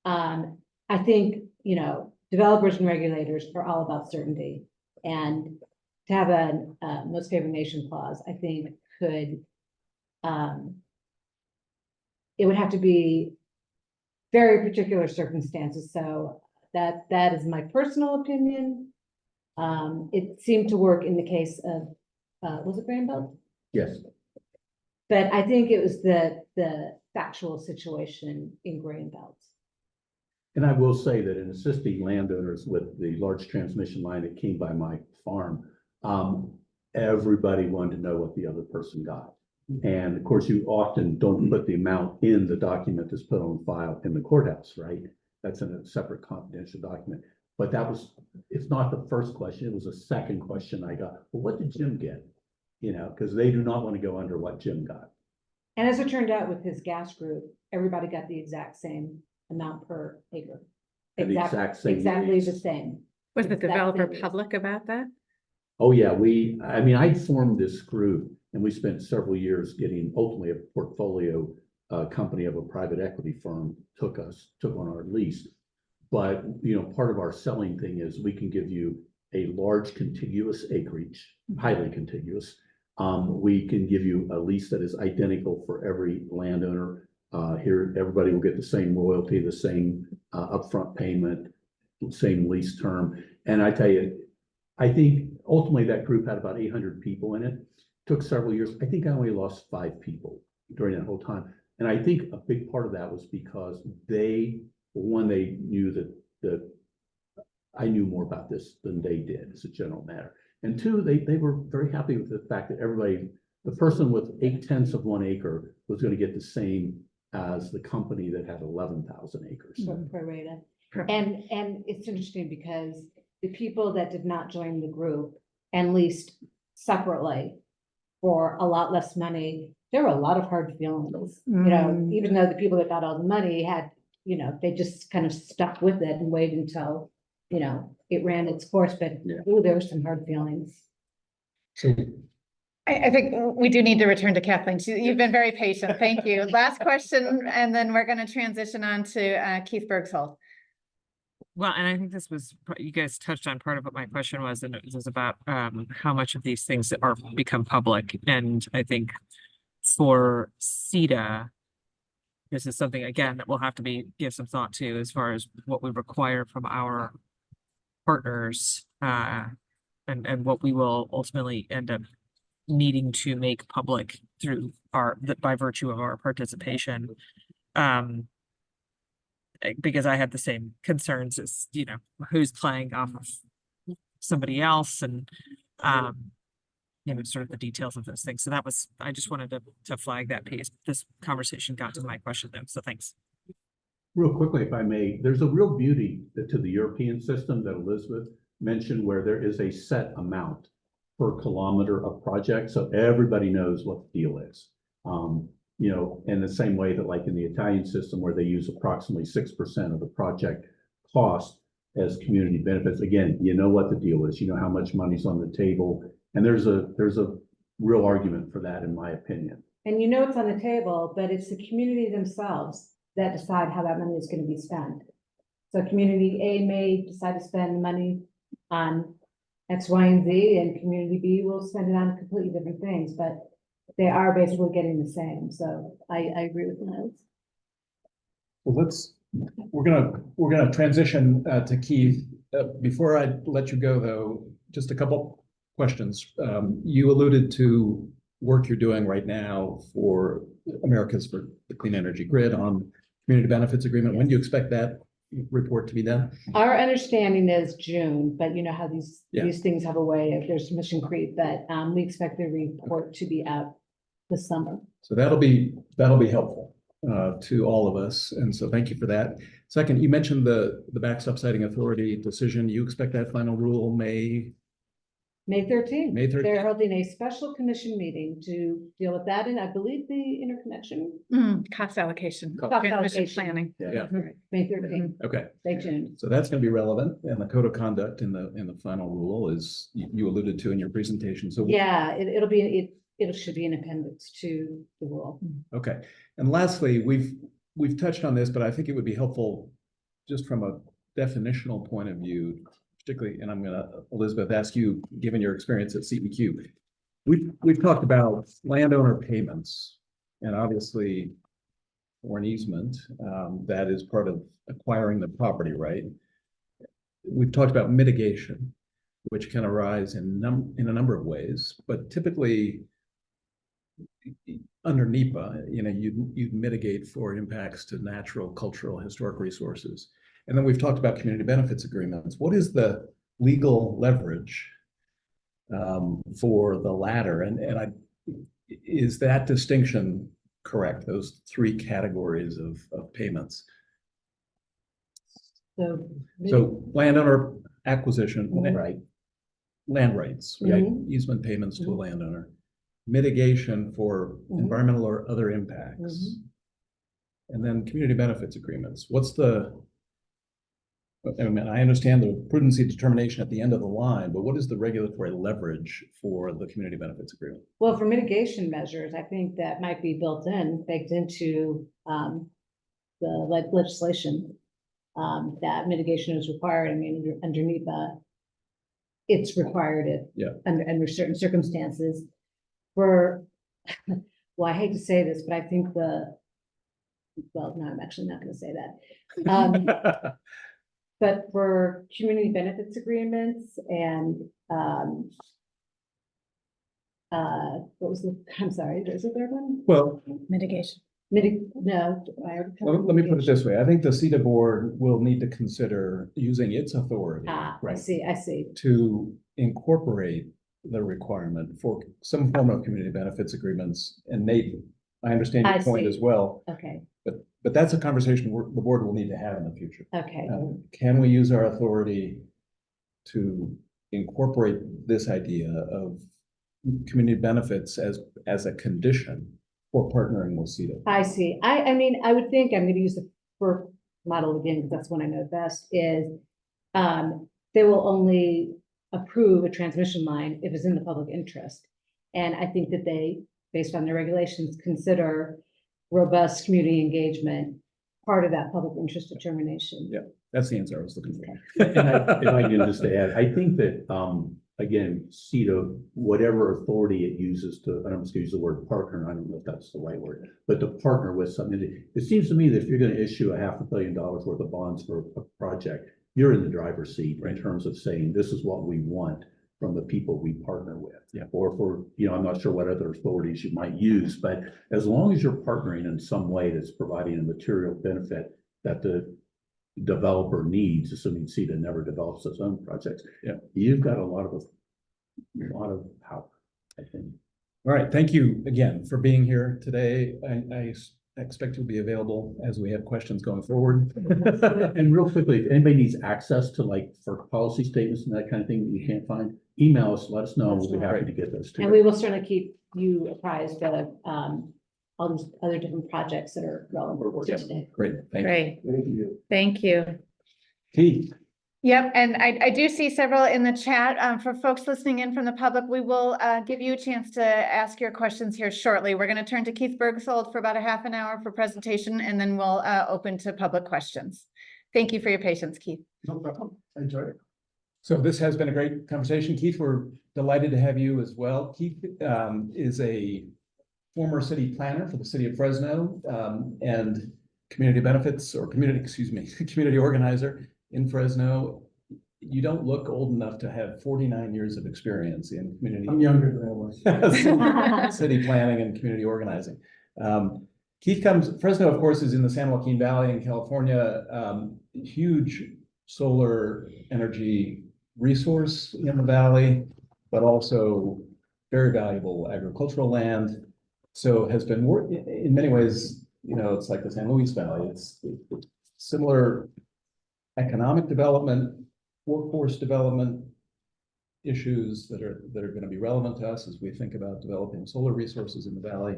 I think, developers and regulators are all about certainty. And to have a most favored nation clause, I think it would have to be very particular circumstances. So that is my personal opinion. It seemed to work in the case of, was it Greenbelt? Yes. But I think it was the factual situation in Greenbelt. And I will say that in assisting landowners with the large transmission line that came by my farm, everybody wanted to know what the other person got. And of course, you often don't put the amount in the document that's put on file in the courthouse, right? That's in a separate confidential document. But it's not the first question. It was a second question I got. Well, what did Jim get? Because they do not want to go under what Jim got. And as it turned out with his gas group, everybody got the exact same amount per acre. Exactly the same. Was the developer public about that? Oh yeah, I formed this group and we spent several years getting ultimately a portfolio company of a private equity firm took on our lease. But, you know, part of our selling thing is we can give you a large contiguous acreage, highly contiguous. We can give you a lease that is identical for every landowner. Here, everybody will get the same royalty, the same upfront payment, same lease term. And I tell you, I think ultimately that group had about 800 people in it. Took several years. I think I only lost 5 people during that whole time. And I think a big part of that was because they knew that I knew more about this than they did as a general matter. And 2, they were very happy with the fact that the person with 8/10 of 1 acre was going to get the same as the company that had 11,000 acres. Prorated. And it's interesting because the people that did not join the group and leased separately for a lot less money, there were a lot of hard feelings. You know, even though the people that got all the money had, you know, they just kind of stuck with it and waited until, you know, it ran its course, but ooh, there were some hard feelings. I think we do need to return to Kathleen. You've been very patient. Thank you. Last question, and then we're going to transition on to Keith Bergsholt. Well, and I think this was, you guys touched on part of what my question was, and it was about how much of these things are become public. And I think for CETA, this is something, again, that we'll have to give some thought to as far as what we require from our partners and what we will ultimately end up needing to make public through by virtue of our participation. Because I had the same concerns as, you know, who's playing off of somebody else and, you know, sort of the details of those things. So I just wanted to flag that piece. This conversation got to my question though, so thanks. Real quickly, if I may, there's a real beauty to the European system that Elizabeth mentioned where there is a set amount per kilometer of project. So everybody knows what the deal is. You know, in the same way that like in the Italian system where they use approximately 6% of the project cost as community benefits. Again, you know what the deal is, you know how much money's on the table. And there's a real argument for that, in my opinion. And you know it's on the table, but it's the community themselves that decide how that money is going to be spent. So community A may decide to spend money on X, Y, and Z, and community B will spend it on completely different things, but they are basically getting the same. So I agree with Liz. Well, we're gonna transition to Keith. Before I let you go, though, just a couple questions. You alluded to work you're doing right now for America's for the Clean Energy Grid on community benefits agreement. When do you expect that report to be done? Our understanding is June, but you know how these things have a way of there's mission creep, but we expect the report to be out this summer. So that'll be helpful to all of us. And so thank you for that. Second, you mentioned the backstop siting authority decision. You expect that final rule May 13th. May 13th. They're holding a special commission meeting to deal with that. And I believe the interconnection. Cost allocation, Cost transmission allocation. planning. Yeah. May 13th. Okay. Stay tuned. So that's going to be relevant. And the code of conduct in the final rule is you alluded to in your presentation. So yeah, it should be an appendix to the rule. Okay. And lastly, we've touched on this, but I think it would be helpful just from a definitional point of view, particularly, and I'm gonna, Elizabeth, ask you, given your experience at CEQ, we've talked about landowner payments and obviously for an easement, that is part of acquiring the property, right? We've talked about mitigation, which can arise in a number of ways, but typically under NEPA, you know, you'd mitigate for impacts to natural, cultural, historic resources. And then we've talked about community benefits agreements. What is the legal leverage for the latter? And is that distinction correct? Those 3 categories of payments. So landowner acquisition, right? Land rights, right? Easement payments to a landowner. Mitigation for environmental or other impacts. And then community benefits agreements. What's the I mean, I understand the prudency determination at the end of the line, but what is the regulatory leverage for the community benefits agreement? Well, for mitigation measures, I think that might be baked into the legislation. That mitigation is required. I mean, underneath it's required under certain circumstances. Well, I hate to say this, but I think well, no, I'm actually not going to say that. But for community benefits agreements and what was I'm sorry, there's a third one? Well, Mitigation. No. let me put it this way. I think the CETA board will need to consider using its authority. I see. To incorporate the requirement for some form of community benefits agreements. And Nate, I understand your point as well. Okay, But that's a conversation the board will need to have in the future. okay. Can we use our authority to incorporate this idea of community benefits as a condition for partnering with CETA? I see. I mean, I would think I'm going to use the FERC model again, because that's one I know best, is they will only approve a transmission line if it's in the public interest. And I think that they, based on their regulations, consider robust community engagement part of that public interest determination. Yeah, that's the answer I was looking for. And if I can just add, I think that, again, CETA, whatever authority it uses to, I'm just gonna use the word partner, I don't know if that's the right word, but to partner with something, it seems to me that if you're gonna issue $500 million worth of bonds for a project, you're in the driver's seat in terms of saying, this is what we want from the people we partner with. Yeah. Or for, I'm not sure what other authorities you might use, but as long as you're partnering in some way that's providing a material benefit that the developer needs, assuming CETA never develops its own projects, you've got a lot of power, I think. All right, thank you again for being here today. I expect you'll be available as we have questions going forward. And real quickly, if anybody needs access to for policy statements and that kind of thing that you can't find, email us, let us know. We'll be happy to get those to you. And we will certainly keep you apprised of all these other different projects that are relevant to today. Great, thank you. Great, Thank you. thank you. Keith, Yep, and I do see several in the chat. For folks listening in from the public, we will give you a chance to ask your questions here shortly. We're going to turn to Keith Bergsold for about a half an hour for presentation, and then we'll open to public questions. Thank you for your patience, Keith. No problem. I enjoyed it. so this has been a great conversation. Keith, we're delighted to have you as well. Keith is a former city planner for the city of Fresno and community benefits or community organizer in Fresno. You don't look old enough to have 49 years of experience in community. I'm younger than I was. City planning and community organizing. Fresno, of course, is in the San Joaquin Valley in California, huge solar energy resource in the valley, but also very valuable agricultural land. So has been in many ways, it's like the San Luis Valley. It's similar economic development, workforce development issues that are going to be relevant to us as we think about developing solar resources in the valley.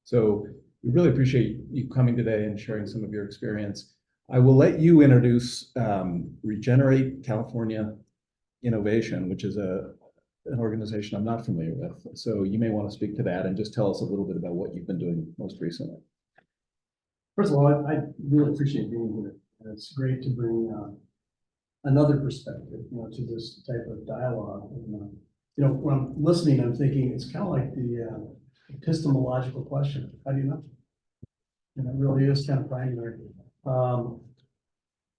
So we really appreciate you coming today and sharing some of your experience. I will let you introduce Regenerate California Innovation, which is an organization I'm not familiar with. So you may want to speak to that and just tell us a little bit about what you've been doing most recently. First of all, I really appreciate being here. And it's great to bring another perspective, to this type of dialogue. And, when I'm listening, I'm thinking it's kind of like the epistemological question. How do you know? And it really is kind of primary.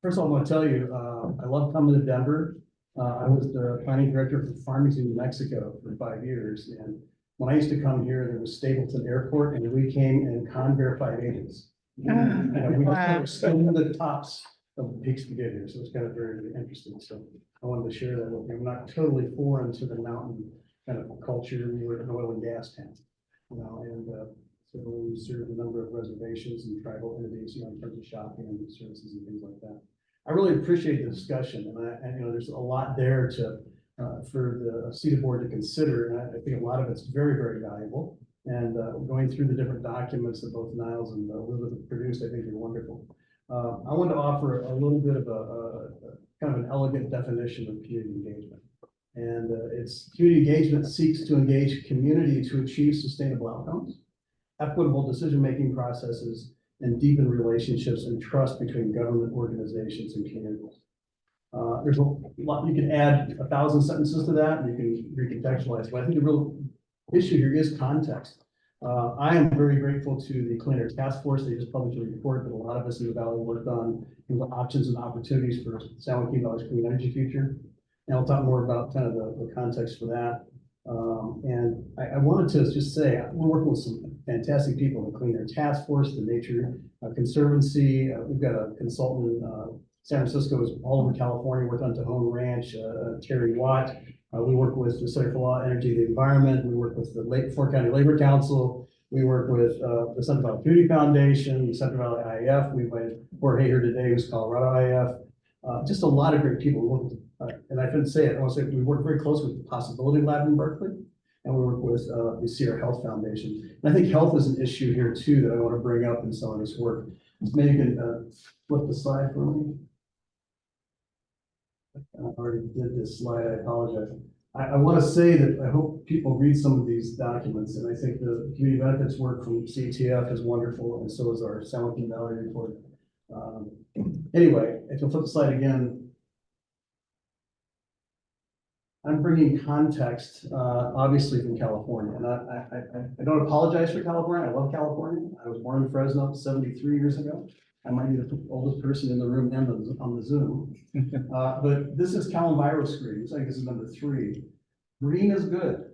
First of all, I'm going to tell you, I love coming to Denver. I was the planning director for Farmington, New Mexico for 5 years. And when I used to come here, there was Stapleton Airport, and we came in Convair 580s. And we were still in the tops of the peaks to get here. So it's kind of very, very interesting. So I wanted to share that with you. I'm not totally foreign to the mountain kind of culture. We were an oil and gas town, and so we served a number of reservations and tribal entities, in terms of shopping and services and things like that. I really appreciate the discussion, and there's a lot there for the CETA board to consider, and I think a lot of it's very, very valuable. And going through the different documents that both Niles and Elizabeth produced, I think they're wonderful. I want to offer a little bit of kind of an elegant definition of community engagement. And it's community engagement seeks to engage community to achieve sustainable outcomes, equitable decision-making processes, and deepen relationships and trust between government organizations and communities. There's a lot, you can add 1,000 sentences to that, and you can recontextualize, but I think the real issue here is context. I am very grateful to the Clean Air Task Force. They just published a report that a lot of us in the Valley worked on, the options and opportunities for San Joaquin Valley's clean energy future. And I'll talk more about kind of the context for that. And I wanted to just say, we're working with some fantastic people in the Clean Air Task Force, the Nature Conservancy. We've got a consultant in San Francisco, is all over California, worked on Tejon Ranch, Terry Watt. We work with the Center for Law, Energy, and the Environment. We work with the Fort County Labor Council. We work with the Central Valley Community Foundation, the Central Valley IAF. We invited Jorge here today, who's Colorado IAF. Just a lot of great people. We work with, and I couldn't say it, I want to say we work very closely with the Possibility Lab in Berkeley, and we work with the Sierra Health Foundation. And I think health is an issue here too that I want to bring up in some of this work. Maybe you can flip the slide for me. I already did this slide, I apologize. I want to say that I hope people read some of these documents, and I think the community benefits work from CETA is wonderful, and so is our San Joaquin Valley report. Anyway, if you'll flip the slide again, I'm bringing context, obviously from California, and I don't apologize for California. I love California. I was born in Fresno 73 years ago. I might be the oldest person in the room and on the Zoom. But this is Calamairo screens. I think this is number 3. Green is good.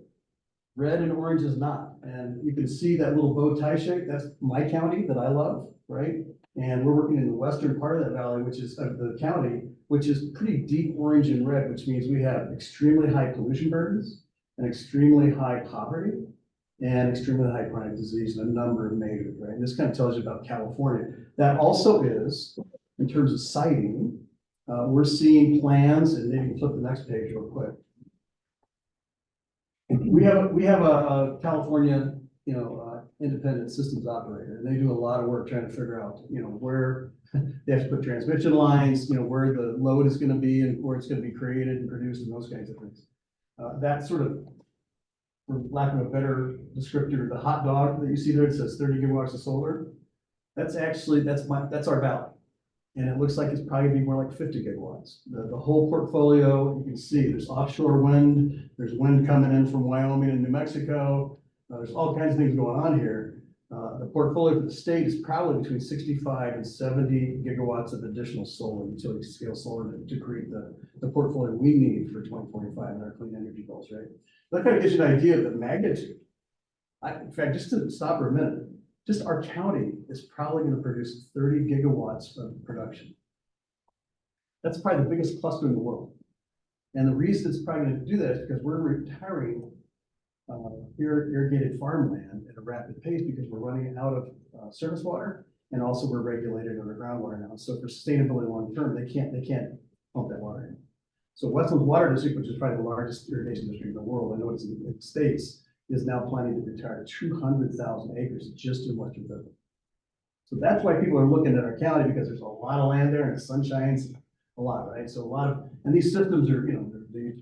Red and orange is not. And you can see that little bow tie shape. That's my county that I love, right? And we're working in the western part of that valley, which is the county, which is pretty deep orange and red, which means we have extremely high pollution burdens and extremely high poverty and extremely high chronic disease in a number of measures, right? And this kind of tells you about California. That also is, in terms of siting, we're seeing plans, and maybe flip the next page real quick. We have a California, independent systems operator, and they do a lot of work trying to figure out, where they have to put transmission lines, where the load is going to be and where it's going to be created and produced and those kinds of things. That sort of, for lack of a better descriptor, the hot dog that you see there, it says 30 gigawatts of solar. That's actually, that's our valley. And it looks like it's probably gonna be more like 50 gigawatts. The whole portfolio, you can see there's offshore wind, there's wind coming in from Wyoming and New Mexico. There's all kinds of things going on here. The portfolio for the state is probably between 65 and 70 gigawatts of additional solar, utility scale solar to create the portfolio we need for 2045 and our clean energy goals, right? That kind of gives you an idea of the magnitude. In fact, just to stop for a minute, just our county is probably going to produce 30 gigawatts of production. That's probably the biggest cluster in the world. And the reason it's probably going to do that is because we're retiring irrigated farmland at a rapid pace because we're running out of surface water, and also we're regulated under groundwater now. So for sustainability long term, they can't pump that water in. So Westland's Water District, which is probably the largest irrigation district in the world, I know it's in the States, is now planning to retire 200,000 acres just in Western Philly. So that's why people are looking at our county, because there's a lot of land there and the sun shines a lot, right? So a lot of, and these systems are,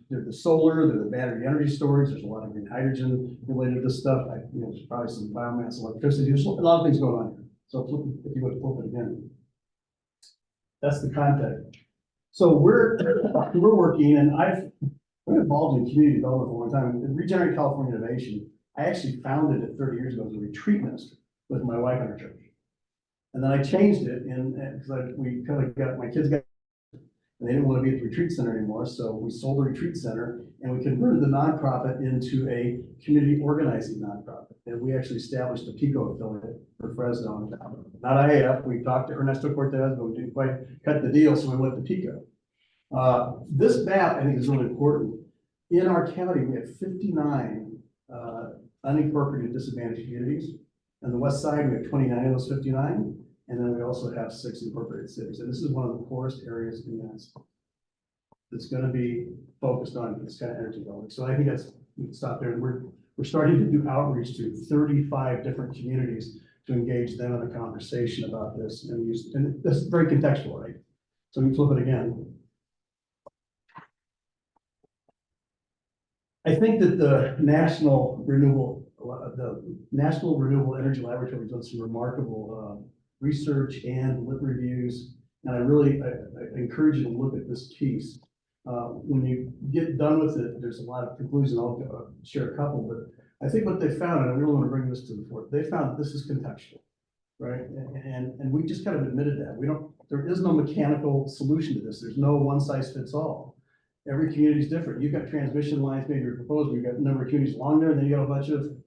they're the solar, they're the battery energy storage, there's a lot of green hydrogen related to this stuff. There's probably some biomass electricity, there's a lot of things going on here. So if you would flip it again, that's the context. So we're working, and I've been involved in community development for a long time. In Regenerate California Innovation, I actually founded it 30 years ago as a retreat minister with my wife and our church. And then I changed it because we kind of got, my kids got, and they didn't want to be at the retreat center anymore. So we sold the retreat center and we converted the nonprofit into a community organizing nonprofit. And we actually established a PICO affiliate for Fresno. Not IAF, we talked to Ernesto Cortez, but we didn't quite cut the deal, so we went to PICO. This map, I think, is really important. In our county, we have 59 unincorporated disadvantaged communities. On the west side, we have 29 of those 59. And then we also have 6 incorporated cities. And this is one of the poorest areas in the United States that's going to be focused on this kind of energy development. So I think we can stop there. And we're starting to do outreach to 35 different communities to engage them in a conversation about this. And this is very contextual, right? So we flip it again. I think that the National Renewable Energy Laboratory has done some remarkable research and lit reviews. And I encourage you to look at this piece. When you get done with it, there's a lot of conclusions. I'll share a couple, but I think what they found, and I really want to bring this to the fore, they found this is contextual, right? And we just kind of admitted that. There is no mechanical solution to this. There's no one size fits all. Every community is different. You've got transmission lines maybe you're proposing, you've got a number of communities along there, and then you got a bunch of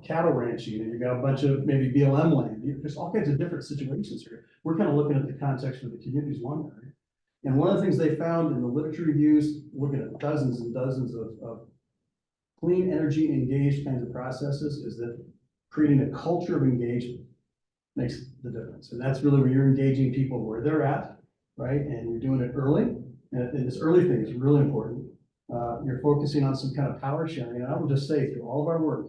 cattle ranching, and you've got a bunch of maybe BLM land. There's all kinds of different situations here. We're kind of looking at the context of the communities along there. And one of the things they found in the literature reviews, looking at dozens and dozens of clean energy engaged kinds of processes, is that creating a culture of engagement makes the difference. And that's really where you're engaging people where they're at, right? And you're doing it early. And this early thing is really important. You're focusing on some kind of power sharing. And I will just say, through all of our work,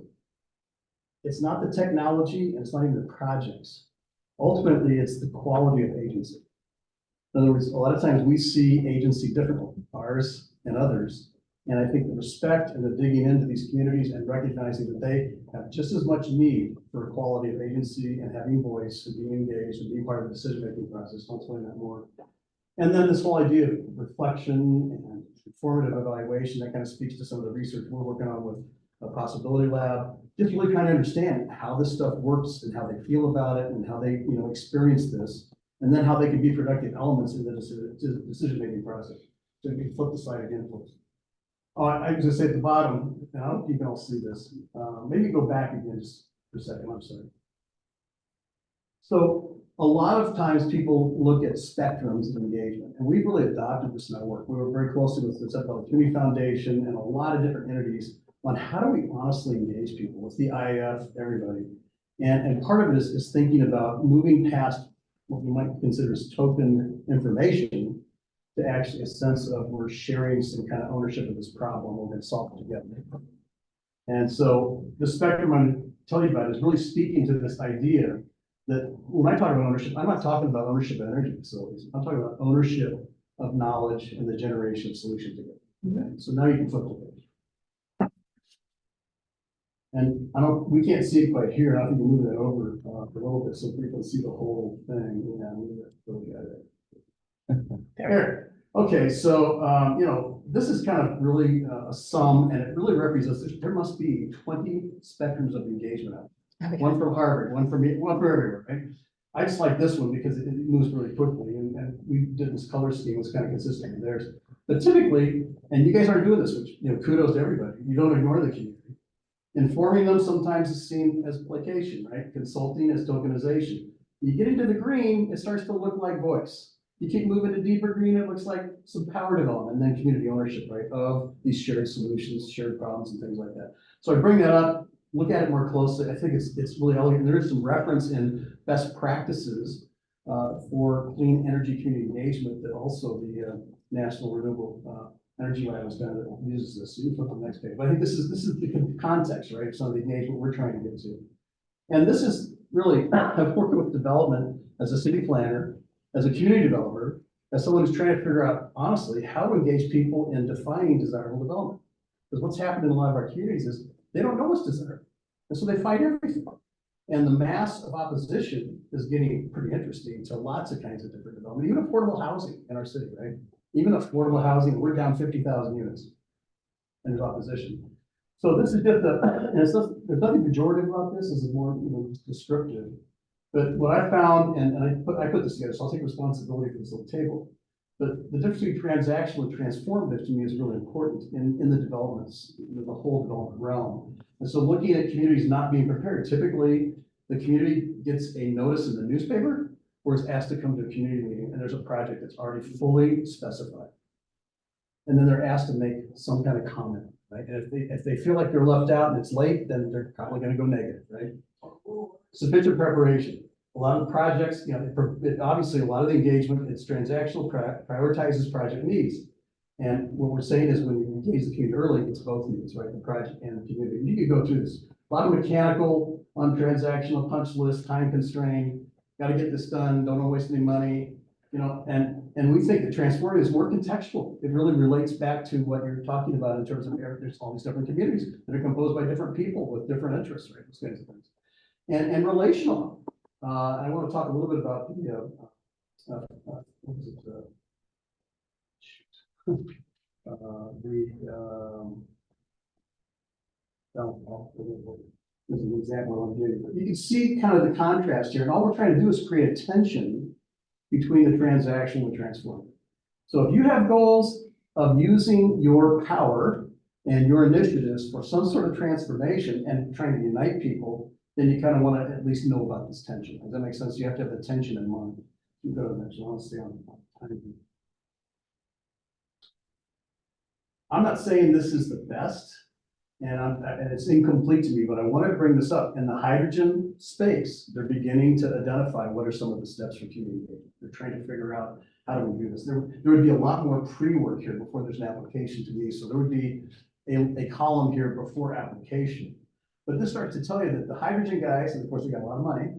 it's not the technology and it's not even the projects. Ultimately, it's the quality of agency. In other words, a lot of times we see agency differently, ours and others. And I think the respect and the digging into these communities and recognizing that they have just as much need for equality of agency and having voice and being engaged and being part of the decision-making process. I'll explain that more. And then this whole idea of reflection and formative evaluation, that kind of speaks to some of the research we're working on with a possibility lab, just really trying to understand how this stuff works and how they feel about it and how they, experience this, and then how they can be productive elements in the decision-making process. So if you flip the slide again, please. I was gonna say at the bottom, and I don't know if you can all see this. Maybe go back again just for a second, I'm sorry. So a lot of times people look at spectrums of engagement, and we've really adopted this in our work. We work very closely with the Community Foundation and a lot of different entities on how do we honestly engage people with the IAF, everybody. And part of it is thinking about moving past what we might consider as token information to actually a sense of we're sharing some kind of ownership of this problem, we're going to solve it together. And so the spectrum I'm telling you about is really speaking to this idea that when I talk about ownership, I'm not talking about ownership of energy facilities. I'm talking about ownership of knowledge and the generation of solutions together. Okay? So now you can flip the page. And we can't see it quite here. I think we'll move that over a little bit so people can see the whole thing. There. Okay, so this is kind of really a sum, and it really represents there must be 20 spectrums of engagement out there. Okay. One from Harvard, one from everywhere, right? I just like this one because it moves really quickly, and we did this color scheme was kind of consistent with theirs. But typically, and you guys aren't doing this, which kudos to everybody. You don't ignore the community. Informing them sometimes is seen as placation, right? Consulting as tokenization. You get into the green, it starts to look like voice. You keep moving to deeper green, it looks like some power development, and then community ownership, right? Of these shared solutions, shared problems, and things like that. So I bring that up, look at it more closely. I think it's really elegant. There is some reference in best practices for clean energy community engagement that also the National Renewable Energy Lab has done that uses this. So you can flip to the next page. But I think this is the context, right? Some of the engagement we're trying to get to. And this is really, I've worked with development as a city planner, as a community developer, as someone who's trying to figure out, honestly, how to engage people in defining desirable development. Because what's happened in a lot of our communities is they don't know what's desirable. And so they fight everything. And the mass of opposition is getting pretty interesting to lots of kinds of different development, even affordable housing in our city, right? Even affordable housing, we're down 50,000 units and there's opposition. So this is just there's nothing pejorative about this. This is more descriptive. But what I found, and I put this together, so I'll take responsibility for this little table. But the difference between transactional and transformative to me is really important in the developments, the whole development realm. And so looking at communities not being prepared, typically the community gets a notice in the newspaper or is asked to come to a community meeting and there's a project that's already fully specified. And then they're asked to make some kind of comment, right? And if they feel like they're left out and it's late, then they're probably going to go negative, right? Sufficient preparation. A lot of the projects, obviously a lot of the engagement, it's transactional, prioritizes project needs. And what we're saying is when you engage the community early, it's both needs, right? The project and the community. You can go through this. A lot of mechanical, untransactional, punch list, time constrained, got to get this done, don't want to waste any money, and And we think that transformative is more contextual. It really relates back to what you're talking about in terms of there's all these different communities that are composed by different people with different interests, right? Those kinds of things. And relational. I want to talk a little bit about the, what was it? There's an example I'm giving, but you can see kind of the contrast here. And all we're trying to do is create a tension between the transaction and the transformative. So if you have goals of using your power and your initiatives for some sort of transformation and trying to unite people, then you kind of want to at least know about this tension. Does that make sense? You have to have the tension in mind. You go to the next one. I want to stay on time. I'm not saying this is the best, and it's incomplete to me, but I want to bring this up. In the hydrogen space, they're beginning to identify what are some of the steps for community engagement. They're trying to figure out how do we do this. There would be a lot more pre-work here before there's an application to me. So there would be a column here before application. But this starts to tell you that the hydrogen guys, and of course they got a lot of money,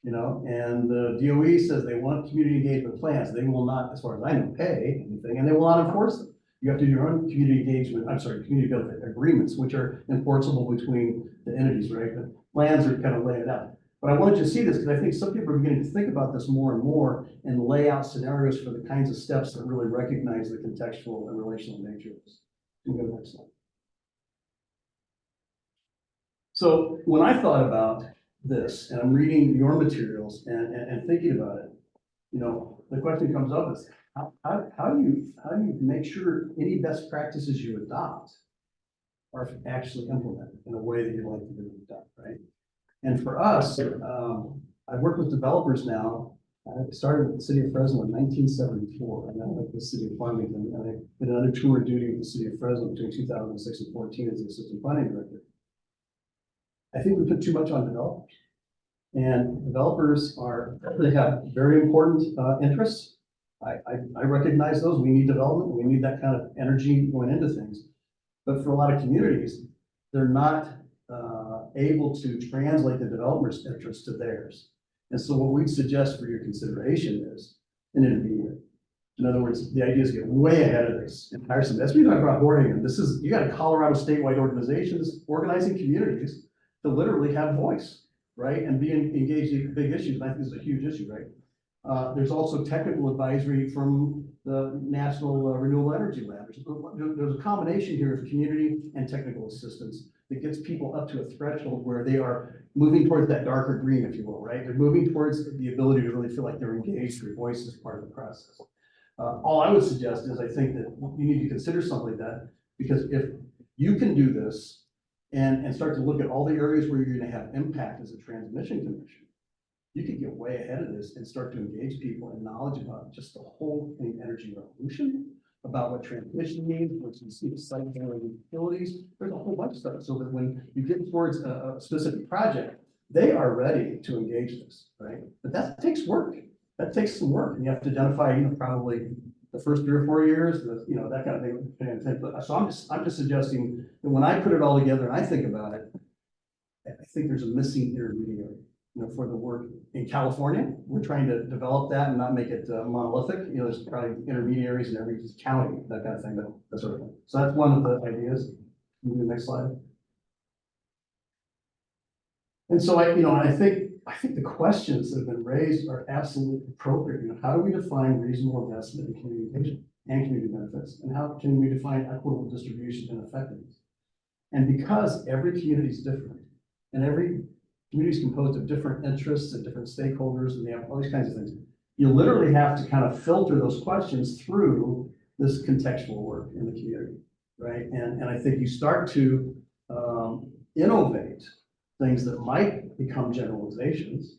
you know, and the DOE says they want community engagement plans. They will not, as far as I know, pay anything, and they will not enforce them. You have to do your own community engagement, community benefit agreements, which are enforceable between the entities, right? But plans are kind of laying it out. But I wanted you to see this because I think some people are beginning to think about this more and more and lay out scenarios for the kinds of steps that really recognize the contextual and relational nature of this. You can go to the next slide. So when I thought about this, and I'm reading your materials and thinking about it, you know, the question comes up is, how do you make sure any best practices you adopt are actually implemented in a way that you like to be done, right? And for us, I've worked with developers now. I started with the city of Fresno in 1974, and I went to the city of Farmington, and I did another tour of duty with the city of Fresno between 2006 and 2014 as the assistant planning director. I think we put too much on developers, and developers they have very important interests. I recognize those. We need development. We need that kind of energy going into things. But for a lot of communities, they're not able to translate the developer's interest to theirs. And so what we'd suggest for your consideration is an intermediary. In other words, the idea is to get way ahead of this and hire some. That's the reason I brought Oregon. You got a Colorado statewide organizations organizing communities to literally have voice, right? And be engaged in big issues. And I think this is a huge issue, right? There's also technical advisory from the National Renewable Energy Lab. There's a combination here of community and technical assistance that gets people up to a threshold where they are moving towards that darker green, if you will, right? They're moving towards the ability to really feel like they're engaged, their voice is part of the process. All I would suggest is I think that you need to consider something like that, because if you can do this and start to look at all the areas where you're going to have impact as a transmission commission, you could get way ahead of this and start to engage people in knowledge about just the whole clean energy revolution, about what transmission means, what you see the site generating utilities. There's a whole bunch of stuff, so that when you get towards a specific project, they are ready to engage this, right? But that takes work. That takes some work, and you have to identify, you know, probably the first 3 or 4 years, that kind of thing. So I'm just suggesting that when I put it all together and I think about it, I think there's a missing intermediary. You know, for the work in California, we're trying to develop that and not make it monolithic. You know, there's probably intermediaries in every county, that kind of thing, but that sort of thing. So that's one of the ideas. Move to the next slide. And so I think the questions that have been raised are absolutely appropriate. You know, how do we define reasonable investment in community engagement and community benefits, and how can we define equitable distribution and effectiveness? And because every community is different, and every community is composed of different interests and different stakeholders, and they have all these kinds of things. You literally have to kind of filter those questions through this contextual work in the community, right? And I think you start to innovate things that might become generalizations.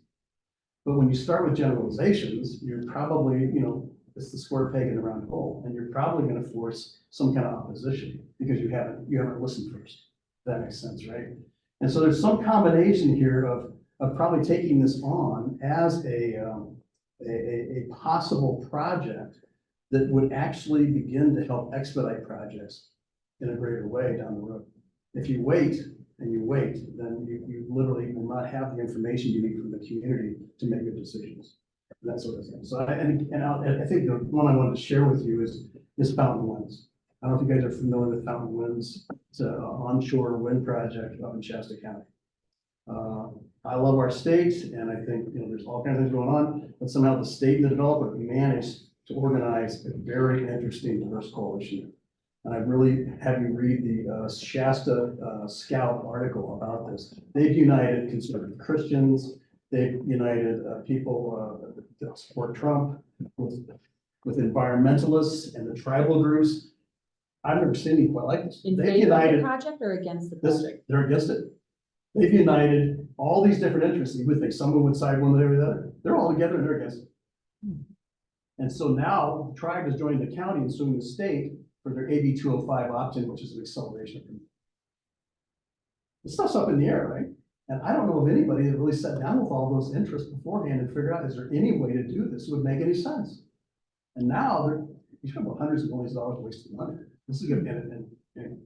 But when you start with generalizations, you're probably, you know, it's the square peg in the round hole, and you're probably going to force some kind of opposition because you haven't listened first. If that makes sense, right? And so there's some combination here of probably taking this on as a possible project that would actually begin to help expedite projects in a greater way down the road. If you wait and you wait, then you literally will not have the information you need from the community to make good decisions. that sort of thing. So I think the one I wanted to share with you is Fountain Winds. I don't know if you guys are familiar with Fountain Winds. It's an onshore wind project up in Shasta County. I love our state, and I think, you know, there's all kinds of things going on, but somehow the state and the developer managed to organize a very interesting diverse coalition. And I really have you read the Shasta Scout article about this. They've united conservative Christians. They've united people that support Trump with environmentalists and the tribal groups. I've never seen anything quite like this. In They've favor of the united project or against the this, project? they're against it. They've united all these different interests. You would think someone would side one way or the other. They're all together and they're against it. And so now the tribe has joined the county and suing the state for their AB 205 opt-in, which is an acceleration. This stuff's up in the air, right? And I don't know of anybody that really sat down with all those interests beforehand and figured out, is there any way to do this that would make any sense? And now you're talking about hundreds of millions of dollars wasted money. This is gonna and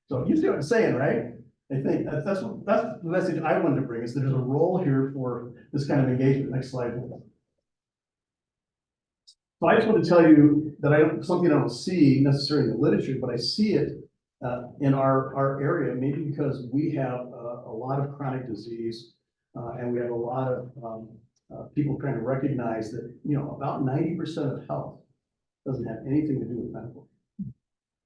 so you see what I'm saying, right? I think that's the message I wanted to bring, is there's a role here for this kind of engagement. Next slide. So I just want to tell you that something I don't see necessarily in the literature, but I see it in our area, maybe because we have a lot of chronic disease and we have a lot of people trying to recognize that, you know, about 90% of health doesn't have anything to do with medical.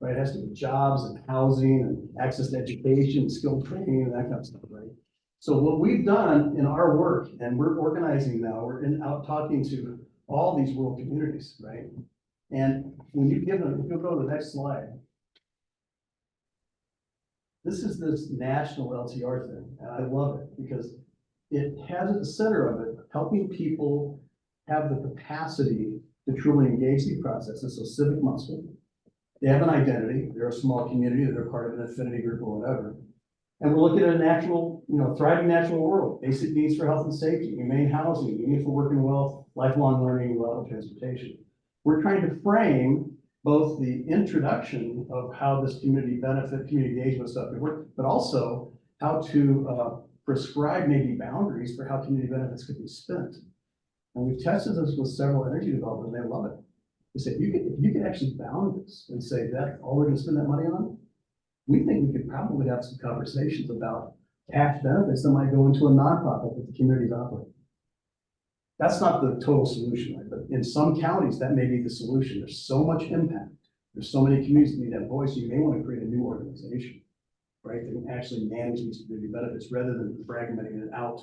Right, it has to do with jobs and housing and access to education, skilled training, and that kind of stuff, right? So what we've done in our work, and we're organizing now, we're out talking to all these rural communities, right? And when you give them, if you'll go to the next slide, this is this national LTR thing, and I love it because it has at the center of it helping people have the capacity to truly engage these processes, so civic muscle. They have an identity, they're a small community, they're part of an affinity group or whatever. And we're looking at a natural, you know, thriving natural world, basic needs for health and safety, humane housing, meaningful work and wealth, lifelong learning, and reliable transportation. We're trying to frame both the introduction of how this community engagement stuff could work, but also how to prescribe maybe boundaries for how community benefits could be spent. And we've tested this with several energy developers, and they love it. They said, if you could actually bound this and say that all we're gonna spend that money on, we think we could probably have some conversations about cash benefits that might go into a nonprofit that the communities operate. That's not the total solution, right? But in some counties, that may be the solution. There's so much impact. There's so many communities that need that voice. You may want to create a new organization, right? That can actually manage these community benefits rather than fragmenting it out.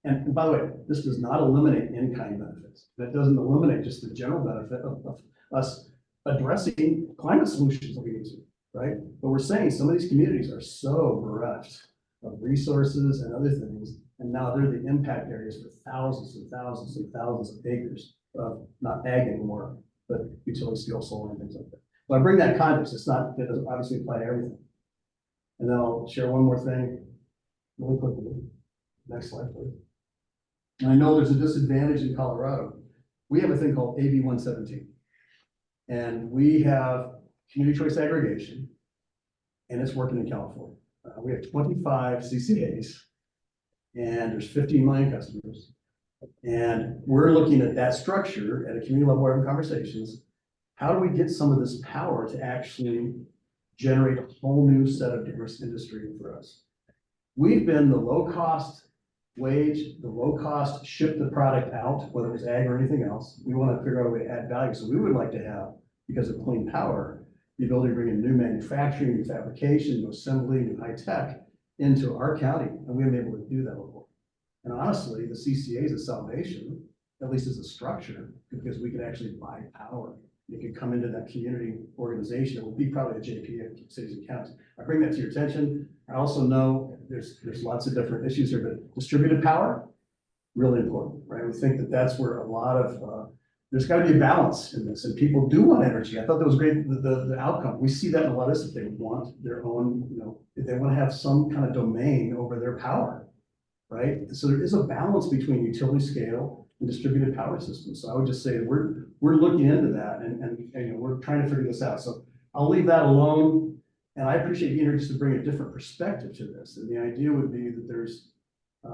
And by the way, this does not eliminate in-kind benefits. That doesn't eliminate just the general benefit of us addressing climate solutions that we need to, right? But we're saying some of these communities are so bereft of resources and other things, and now they're the impact areas for thousands and thousands and thousands of acres of not ag anymore, but utility scale solar and things like that. But I bring that context. It doesn't obviously apply to everything. And then I'll share one more thing really quickly. Next slide, please. And I know there's a disadvantage in Colorado. We have a thing called AB 117. And we have community choice aggregation, and it's working in California. We have 25 CCAs, and there's 15 million customers. And we're looking at that structure at a community level, having conversations. How do we get some of this power to actually generate a whole new set of diverse industry for us? We've been the low cost wage, the low cost ship the product out, whether it's ag or anything else. We want to figure out a way to add value. So we would like to have, because of clean power, the ability to bring in new manufacturing, new fabrication, new assembly, new high tech into our county. And we have been able to do that before. And honestly, the CCA is a salvation, at least as a structure, because we could actually buy power. It could come into that community organization. It would be probably a JP of cities and counties. I bring that to your attention. I also know there's lots of different issues here, but distributed power, really important, right? We think that that's where a lot of, there's got to be a balance in this, and people do want energy. I thought that was great, the outcome. We see that in a lot of this, if they want their own, you know, if they want to have some kind of domain over their power, right? So there is a balance between utility scale and distributed power systems. So I would just say that we're looking into that, and you know, we're trying to figure this out. So I'll leave that alone. And I appreciate being here just to bring a different perspective to this. And the idea would be that there's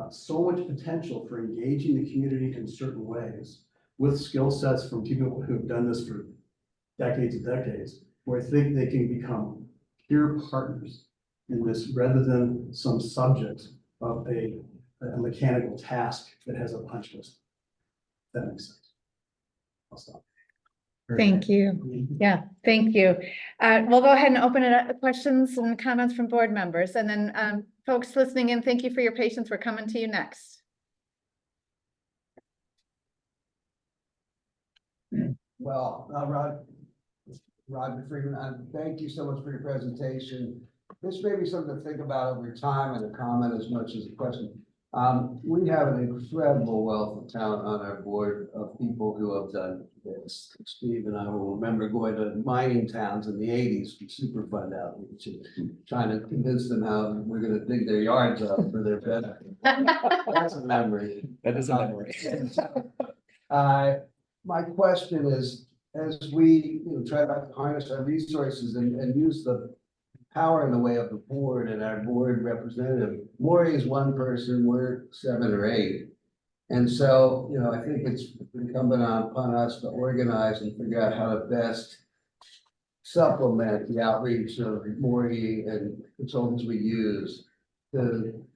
so much potential for engaging the community in certain ways with skill sets from people who've done this for decades and decades, where I think they can become peer partners in this rather than some subject of a mechanical task that has a punch list. That makes sense. I'll stop. Thank you. Yeah, thank you. We'll go ahead and open it up to questions and comments from board members. And then folks listening in, thank you for your patience. We're coming to you next. Well, Roger Freeman, thank you so much for your presentation. This may be something to think about over time and a comment as much as a question. We have an incredible wealth of talent on our board of people who have done this. Steve and I will remember going to mining towns in the 80s for Superfund outreach and trying to convince them how we're going to dig their yards up for their benefit. That's a memory. That is a memory. My question is, as we try to harness our resources and use the power in the way of the board and our board representative, Maury is one person, we're 7 or 8. And so, I think it's incumbent upon us to organize and figure out how to best supplement the outreach of Maury and consultants we use to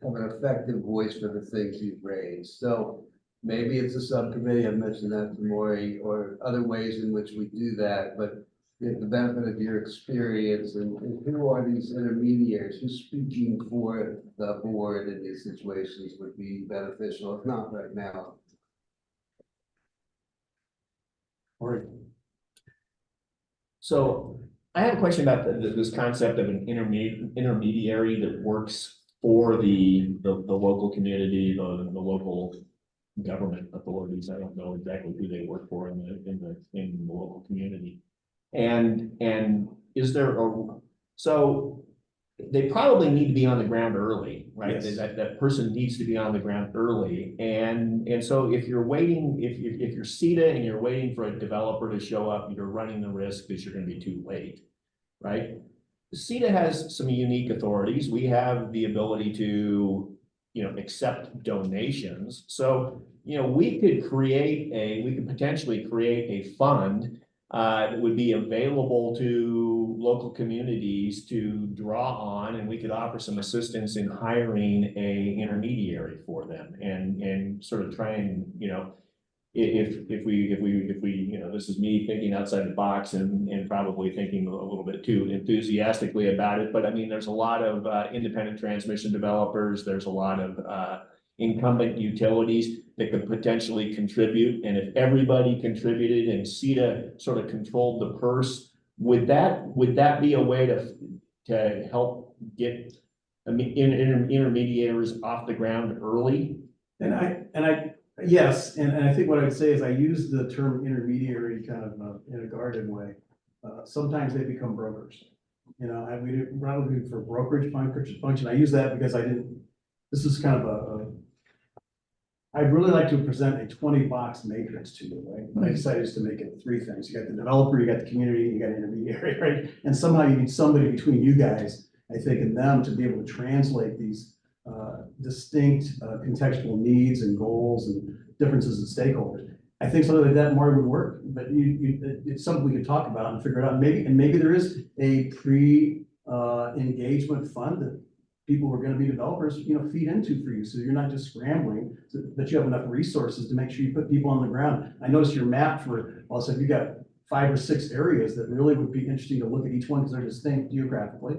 have an effective voice for the things you've raised. So maybe it's a subcommittee, I mentioned that to Maury, or other ways in which we do that, but the benefit of your experience and who are these intermediaries, who's speaking for the board in these situations would be beneficial, if not right now. So I have a question about this concept of an intermediary that works for the local community, the local government authorities. I don't know exactly who they work for in the local community. And is there so they probably need to be on the ground early, right? Yes. That person needs to be on the ground early. And so if you're waiting, if you're CETA and you're waiting for a developer to show up, you're running the risk that you're going to be too late, right? CETA has some unique authorities. We have the ability to, accept donations. So, we could potentially create a fund that would be available to local communities to draw on, and we could offer some assistance in hiring a intermediary for them and sort of try and, if we, this is me thinking outside the box and probably thinking a little bit too enthusiastically about it, but I mean, there's a lot of independent transmission developers, there's a lot of incumbent utilities that could potentially contribute. And if everybody contributed and CETA sort of controlled the purse, would that be a way to help get intermediaries off the ground early? Yes, and I think what I'd say is I use the term intermediary kind of in a guarded way. Sometimes they become brokers. We do probably for brokerage function. I use that because this is kind of I'd really like to present a 20-box matrix to you, right? I decided to make it 3 things. You got the developer, you got the community, you got intermediary, right? And somehow you need somebody between you guys, I think, and them to be able to translate these distinct contextual needs and goals and differences in stakeholders. I think something like that more would work, but it's something we could talk about and figure it out. Maybe there is a engagement fund that people who are going to be developers, feed into for you. So you're not just scrambling, that you have enough resources to make sure you put people on the ground. I noticed your map also you got 5 or 6 areas that really would be interesting to look at each one because they're distinct geographically.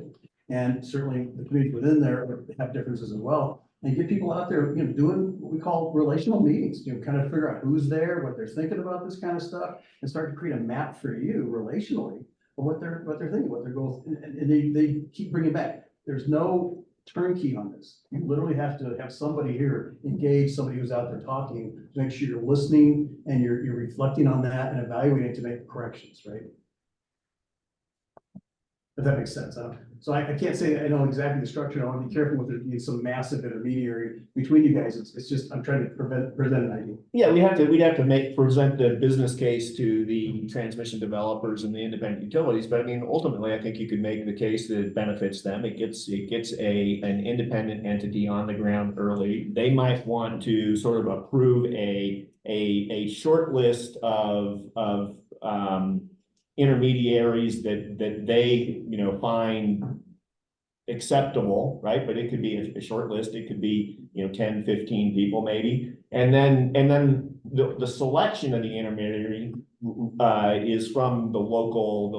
And certainly the communities within there have differences as well. And get people out there, doing what we call relational meetings, kind of figure out who's there, what they're thinking about this kind of stuff, and start to create a map for you relationally of what they're thinking, what their goals, and they keep bringing back. There's no turnkey on this. You literally have to have somebody here engage, somebody who's out there talking to make sure you're listening and you're reflecting on that and evaluating to make corrections, right? if that makes sense. So I can't say I know exactly the structure. I want to be careful with there being some massive intermediary between you guys. It's just, I'm trying to present an idea. Yeah, we'd have to present the business case to the transmission developers and the independent utilities, but I mean, ultimately, I think you could make the case that it benefits them. It gets an independent entity on the ground early. They might want to sort of approve a short list of intermediaries that they, find acceptable, right? But it could be a short list. It could be, 10, 15 people maybe. And then the selection of the intermediary is from the local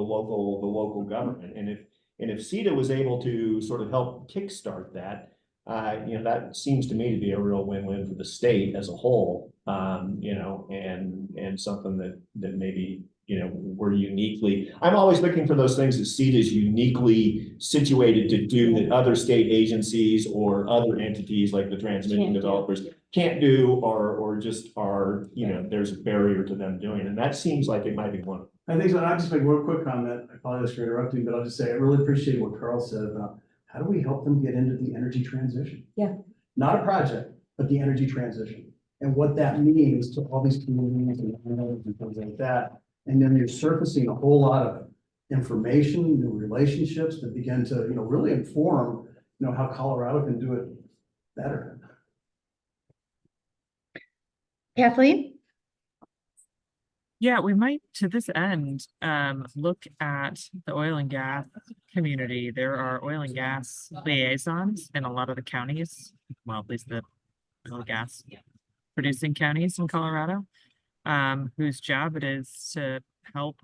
government. And if CETA was able to sort of help kickstart that, that seems to me to be a real win-win for the state as a whole. And something that maybe, we're uniquely, I'm always looking for those things that CETA is uniquely situated to do that other state agencies or other entities like the transmission developers can't do, or just are, there's a barrier to them doing. And that seems like it might be one. I think so. I'll just make one quick comment. I apologize for interrupting, but I'll just say I really appreciate what Carl said about how do we help them get into the energy transition? Yeah. Not a project, but the energy transition, and what that means to all these communities and things like that. And then you're surfacing a whole lot of information, new relationships that begin to, really inform, how Colorado can do it better. Kathleen? Yeah, we might, to this end, look at the oil and gas community. There are oil and gas liaisons in a lot of the counties, well, at least the oil and gas producing counties in Colorado, whose job it is to help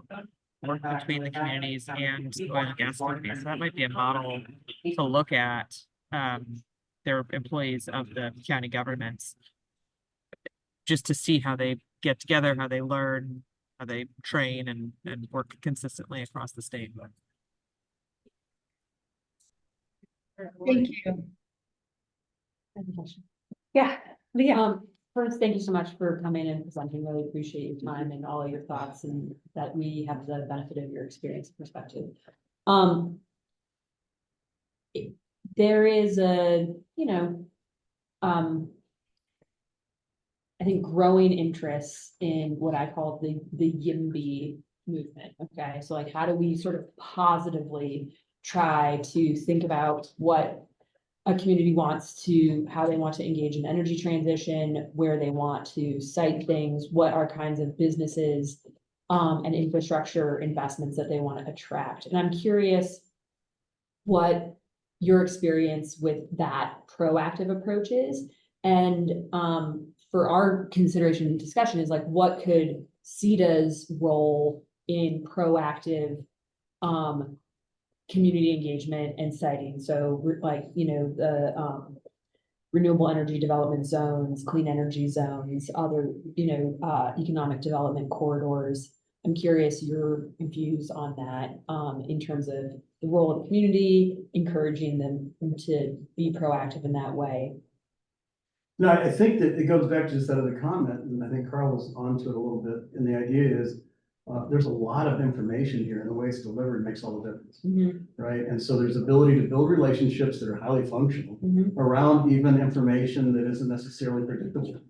work between the communities and oil and gas companies. So that might be a model to look at. They're employees of the county governments, just to see how they get together, how they learn, how they train and work consistently across the state. Thank you. Yeah, Leah. First, thank you so much for coming and presenting. Really appreciate your time and all your thoughts, and that we have the benefit of your experience and perspective. There is a, I think growing interest in what I call the YIMBY movement. Okay, so like, how do we sort of positively try to think about what a community wants to, how they want to engage in energy transition, where they want to site things, what are kinds of businesses and infrastructure investments that they want to attract. And I'm curious what your experience with that proactive approach is. And for our consideration and discussion is like, what could CETA's role in proactive community engagement and siting? So like, the renewable energy development zones, clean energy zones, other, economic development corridors. I'm curious your views on that in terms of the role of the community, encouraging them to be proactive in that way. No, I think that it goes back to just that other comment, and I think Carl was onto it a little bit. And the idea is there's a lot of information here, and the way it's delivered makes all the difference, right? And so there's ability to build relationships that are highly functional around even information that isn't necessarily predictable.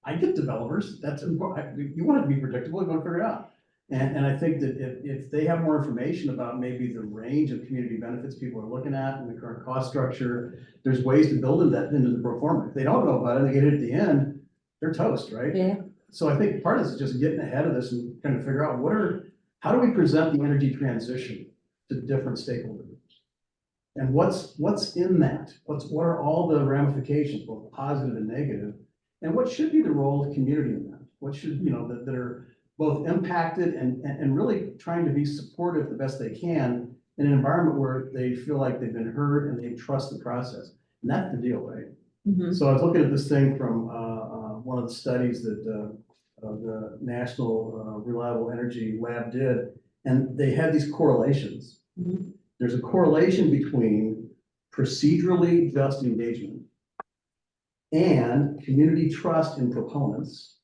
I get developers. That's important. You want it to be predictable. You want to figure it out. And I think that if they have more information about maybe the range of community benefits people are looking at and the current cost structure, there's ways to build that into the pro forma. If they don't know about it, they get it at the end, they're toast, right? Yeah. So I think part of this is just getting ahead of this and kind of figure out how do we present the energy transition to different stakeholders? And what's in that? What are all the ramifications, both positive and negative? And what should be the role of community in that? What should, that are both impacted and really trying to be supportive the best they can in an environment where they feel like they've been heard and they trust the process. And that's the deal, right? So I was looking at this thing from one of the studies that the National Reliable Energy Lab did, and they had these correlations. There's a correlation between procedurally just engagement and community trust in proponents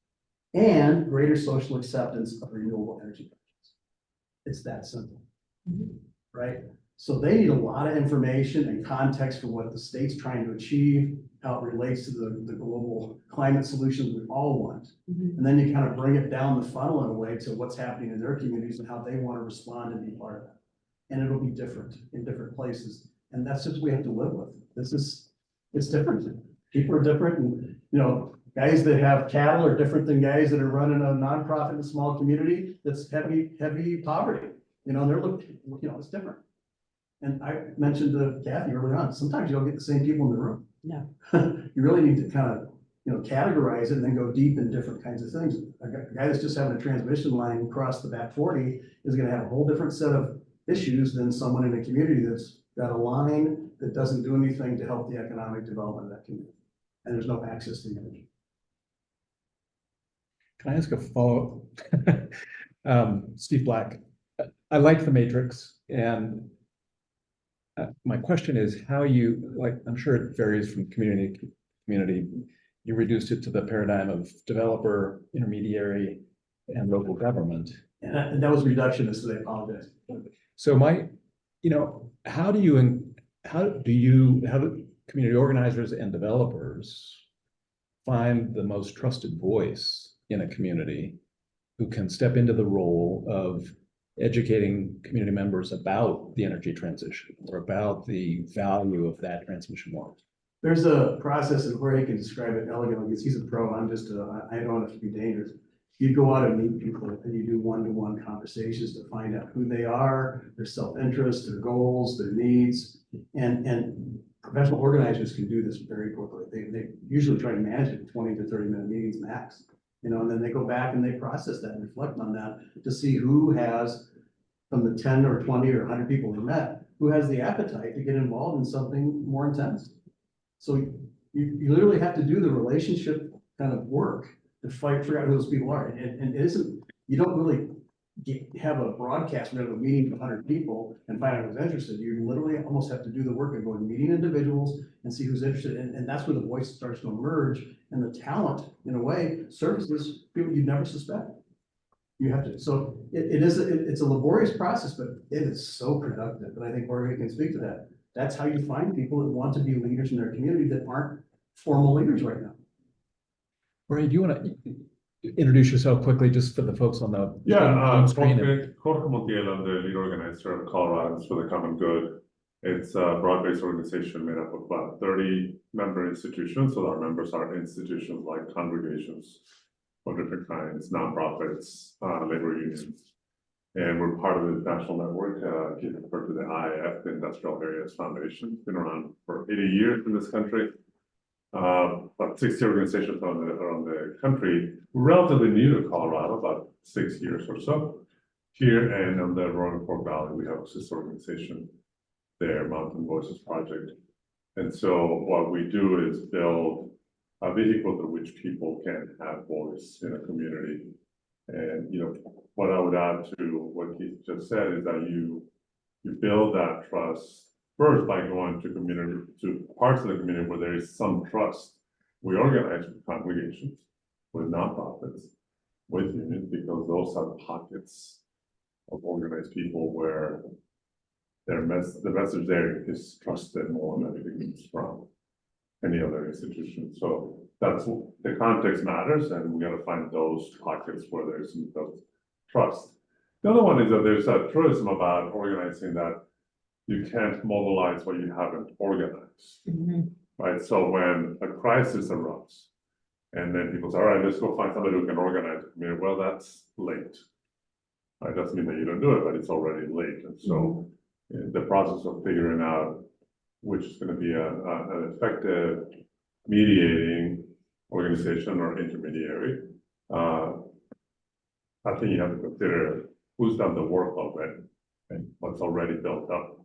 and greater social acceptance of renewable energy projects. It's that simple. right? So they need a lot of information and context for what the state's trying to achieve, how it relates to the global climate solutions we all want. And then you kind of bring it down the funnel in a way to what's happening in their communities and how they want to respond and be part of that. And it'll be different in different places. And that's just what we have to live with. It's different. People are different, and, you know, guys that have cattle are different than guys that are running a nonprofit in a small community that's heavy poverty. You know, they're looking, you know, it's different. And I mentioned to Kathy early on, sometimes you don't get the same people in the room. No. You really need to kind of, you know, categorize it and then go deep in different kinds of things. A guy that's just having a transmission line across the back 40 is gonna have a whole different set of issues than someone in a community that's got a line that doesn't do anything to help the economic development of that community. And there's no access to the energy. Can I ask a follow? Steve Black, I like the matrix, and my question is how you, like, I'm sure it varies from community to community. You reduced it to the paradigm of developer, intermediary, and local government. And that was reductionist, so I apologize. So how do community organizers and developers find the most trusted voice in a community who can step into the role of educating community members about the energy transition or about the value of that transmission line? There's a process and where he can describe it elegantly, because he's a pro. I don't have to be dangerous. You go out and meet people and you do one-to-one conversations to find out who they are, their self-interest, their goals, their needs. And professional organizers can do this very quickly. They usually try to manage it in 20 to 30-minute meetings max. You know, and then they go back and they process that and reflect on that to see who has, from the 10 or 20 or 100 people they met, who has the appetite to get involved in something more intense. So you literally have to do the relationship kind of work to figure out who those people are. And it isn't, you don't really have a broadcast, we have a meeting of 100 people and find out who's interested. You literally almost have to do the work of going meeting individuals and see who's interested. And that's where the voice starts to emerge, and the talent, in a way, surfaces people you'd never suspect. You have to, so it's a laborious process, but it is so productive. And I think Jorge can speak to that. That's how you find people that want to be leaders in their community that aren't formal leaders right now. Jorge, do you want to introduce yourself quickly, just for the folks on the screen? Jorge Montiel, I'm the lead organizer of Coloradans for the Common Good. It's a broad-based organization made up of about 30 member institutions. So our members are institutions like congregations of different kinds, nonprofits, labor unions. And we're part of the national network, referred to the IAF, the Industrial Areas Foundation. It's been around for 80 years in this country. About 60 organizations around the country. We're relatively new to Colorado, about 6 years or so. Here and on the Roaring Fork Valley, we have a sister organization there, Mountain Voices Project. And so what we do is build a vehicle through which people can have voice in a community. And what I would add to what Keith just said is that you build that trust first by going to parts of the community where there is some trust. We organize with congregations, with nonprofits, with unions, because those are pockets of organized people where the message there is trusted more than it comes from any other institution. So that's the context matters, and we got to find those pockets where there's some trust. The other one is that there's a truism about organizing that you can't mobilize what you haven't organized, right? So when a crisis erupts, and then people say, all right, let's go find somebody who can organize the community. Well, that's late. It doesn't mean that you don't do it, but it's already late. And so the process of figuring out which is going to be an effective mediating organization or intermediary, I think you have to consider who's done the work already and what's already built up,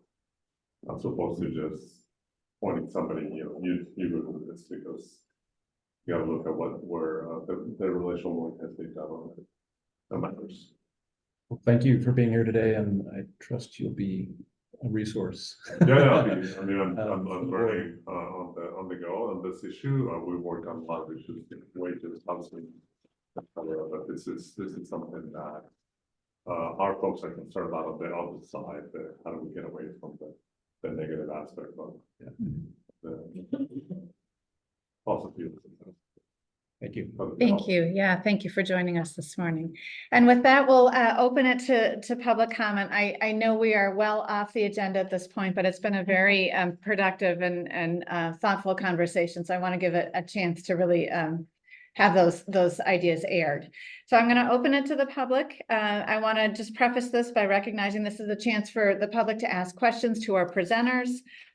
as opposed to just pointing somebody, you do this, because you got to look at where the relational work has been done on it. That matters. Well, thank you for being here today, and I trust you'll be a resource. Yeah, I'm learning on the go on this issue. We worked on a lot of issues, wages, housing, but this is something that our folks are concerned about on the other side, that how do we get away from the negative aspect of the fossil fuels. Thank you. Thank you. Yeah, thank you for joining us this morning. And with that, we'll open it to public comment. I know we are well off the agenda at this point, but it's been a very productive and thoughtful conversation. So I want to give it a chance to really have those ideas aired. So I'm going to open it to the public. I want to just preface this by recognizing this is a chance for the public to ask questions to our presenters.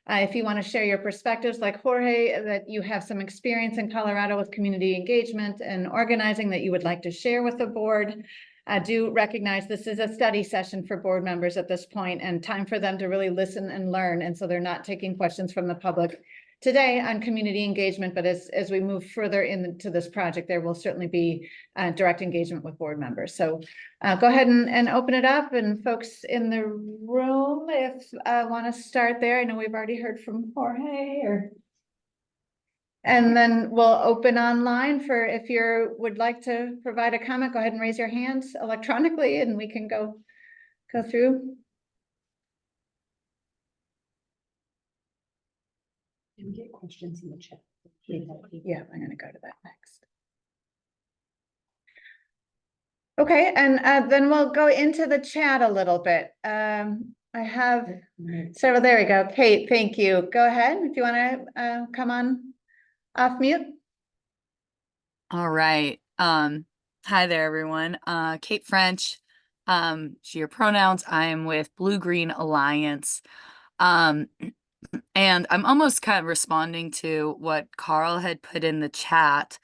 If you want to share your perspectives like Jorge, that you have some experience in Colorado with community engagement and organizing that you would like to share with the board, do recognize this is a study session for board members at this point and time for them to really listen and learn. And so they're not taking questions from the public today on community engagement, but as we move further into this project, there will certainly be direct engagement with board members. So go ahead and open it up, and folks in the room, if want to start there. I know we've already heard from Jorge, and then we'll open online for if you would like to provide a comment, go ahead and raise your hand electronically and we can go through. And get questions in the chat. Yeah, I'm gonna go to that next. Okay, and then we'll go into the chat a little bit. I have several, there we go. Kate, thank you. Go ahead if you wanna come on off mute. All right. Hi there, everyone. Kate French, she, her pronouns. I am with Blue Green Alliance. And I'm almost kind of responding to what Carl had put in the chat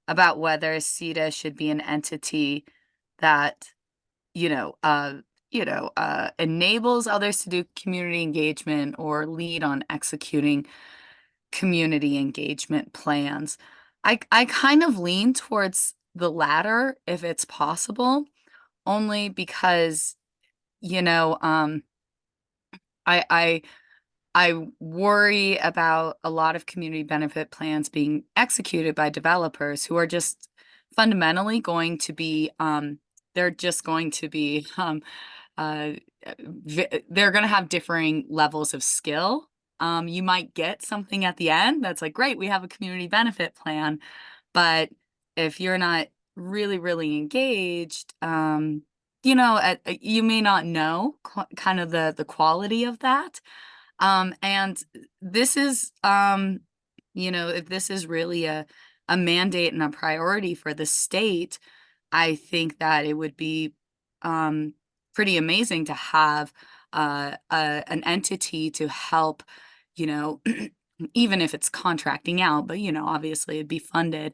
about whether CETA should be an entity that, enables others to do community engagement or lead on executing community engagement plans. I kind of lean towards the latter if it's possible, only because, I worry about a lot of community benefit plans being executed by developers who are just fundamentally going to be, they're just going to be, they're going to have differing levels of skill. You might get something at the end that's like, great, we have a community benefit plan. But if you're not really, really engaged, you may not know kind of the quality of that. And this is, if this is really a mandate and a priority for the state, I think that it would be pretty amazing to have an entity to help, even if it's contracting out, but, obviously it'd be funded,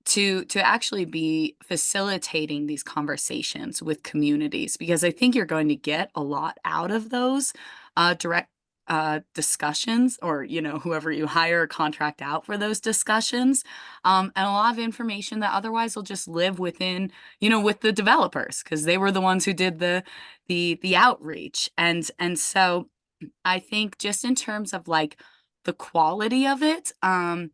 to actually be facilitating these conversations with communities, because I think you're going to get a lot out of those direct discussions, or whoever you hire or contract out for those discussions, and a lot of information that otherwise will just live within with the developers, because they were the ones who did the outreach. And so I think just in terms of like the quality of it, I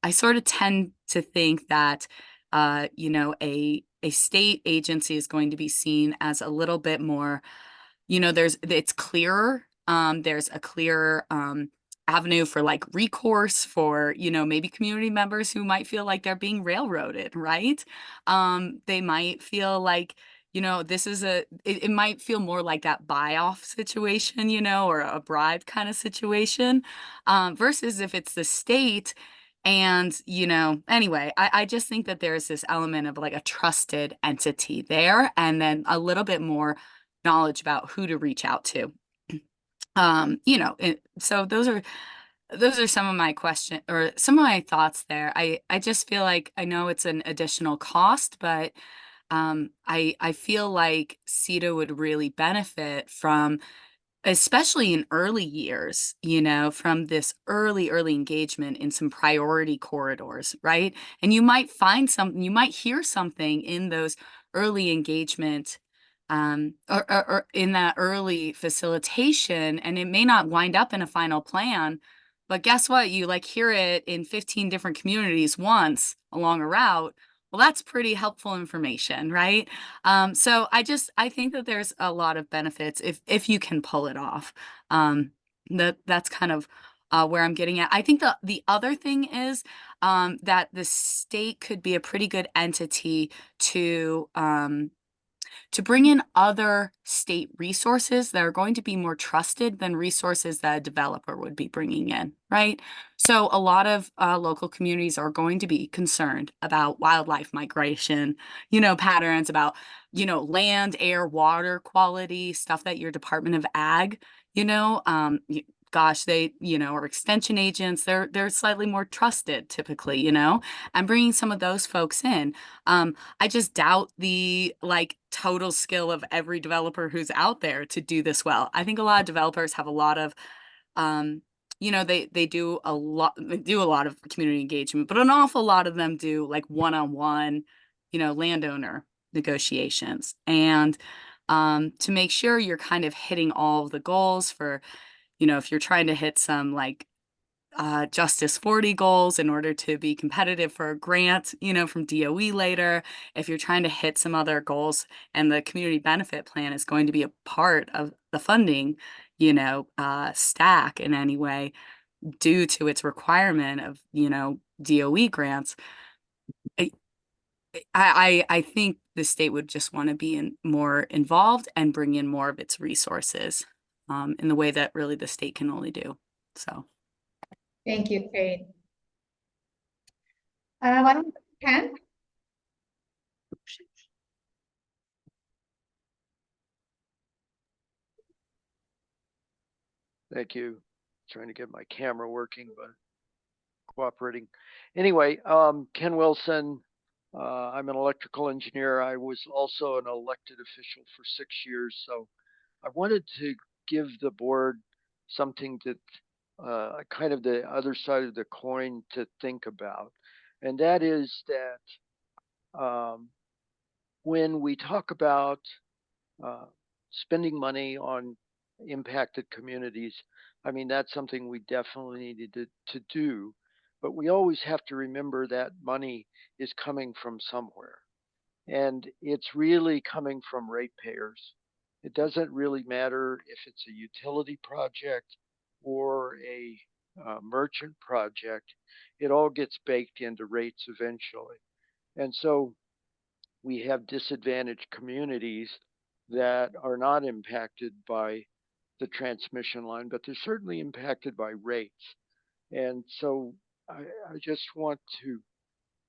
sort of tend to think that, a state agency is going to be seen as a little bit more, it's clearer. There's a clearer avenue for like recourse for, maybe community members who might feel like they're being railroaded, right? They might feel like, this is it might feel more like that buy-off situation, or a bribe kind of situation, versus if it's the state. And, anyway, I just think that there's this element of like a trusted entity there, and then a little bit more knowledge about who to reach out to. So those are some of my some of my thoughts there. I just feel like, I know it's an additional cost, but I feel like CETA would really benefit from, especially in early years, from this early engagement in some priority corridors, right? And you might hear something in those early engagement, or in that early facilitation, and it may not wind up in a final plan, but guess what? You like hear it in 15 different communities once along a route. well, that's pretty helpful information, right? So I think that there's a lot of benefits if you can pull it off. That's kind of where I'm getting at. I think the other thing is that the state could be a pretty good entity to bring in other state resources that are going to be more trusted than resources that a developer would be bringing in, right? So a lot of local communities are going to be concerned about wildlife migration, patterns, about, land, air, water quality, stuff that your Department of Ag, gosh, they, are extension agents. They're slightly more trusted typically, and bringing some of those folks in. I just doubt the total skill of every developer who's out there to do this well. I think a lot of developers have a lot of, they do a lot of community engagement, but an awful lot of them do one-on-one, landowner negotiations. And to make sure you're kind of hitting all of the goals for, if you're trying to hit some Justice 40 goals in order to be competitive for a grant, from DOE later, if you're trying to hit some other goals and the community benefit plan is going to be a part of the funding, stack in any way due to its requirement of, DOE grants, I think the state would just want to be more involved and bring in more of its resources in the way that really the state can only do. So. Thank you, Kate. Why don't Ken? Thank you. Trying to get my camera working, but cooperating. Anyway, Ken Wilson. I'm an electrical engineer. I was also an elected official for 6 years, so I wanted to give the board something that kind of the other side of the coin to think about, and that is that when we talk about spending money on impacted communities, I mean, that's something we definitely needed to do, but we always have to remember that money is coming from somewhere, and it's really coming from ratepayers. It doesn't really matter if it's a utility project or a merchant project. It all gets baked into rates eventually. And so we have disadvantaged communities that are not impacted by the transmission line, but they're certainly impacted by rates. And so I just want to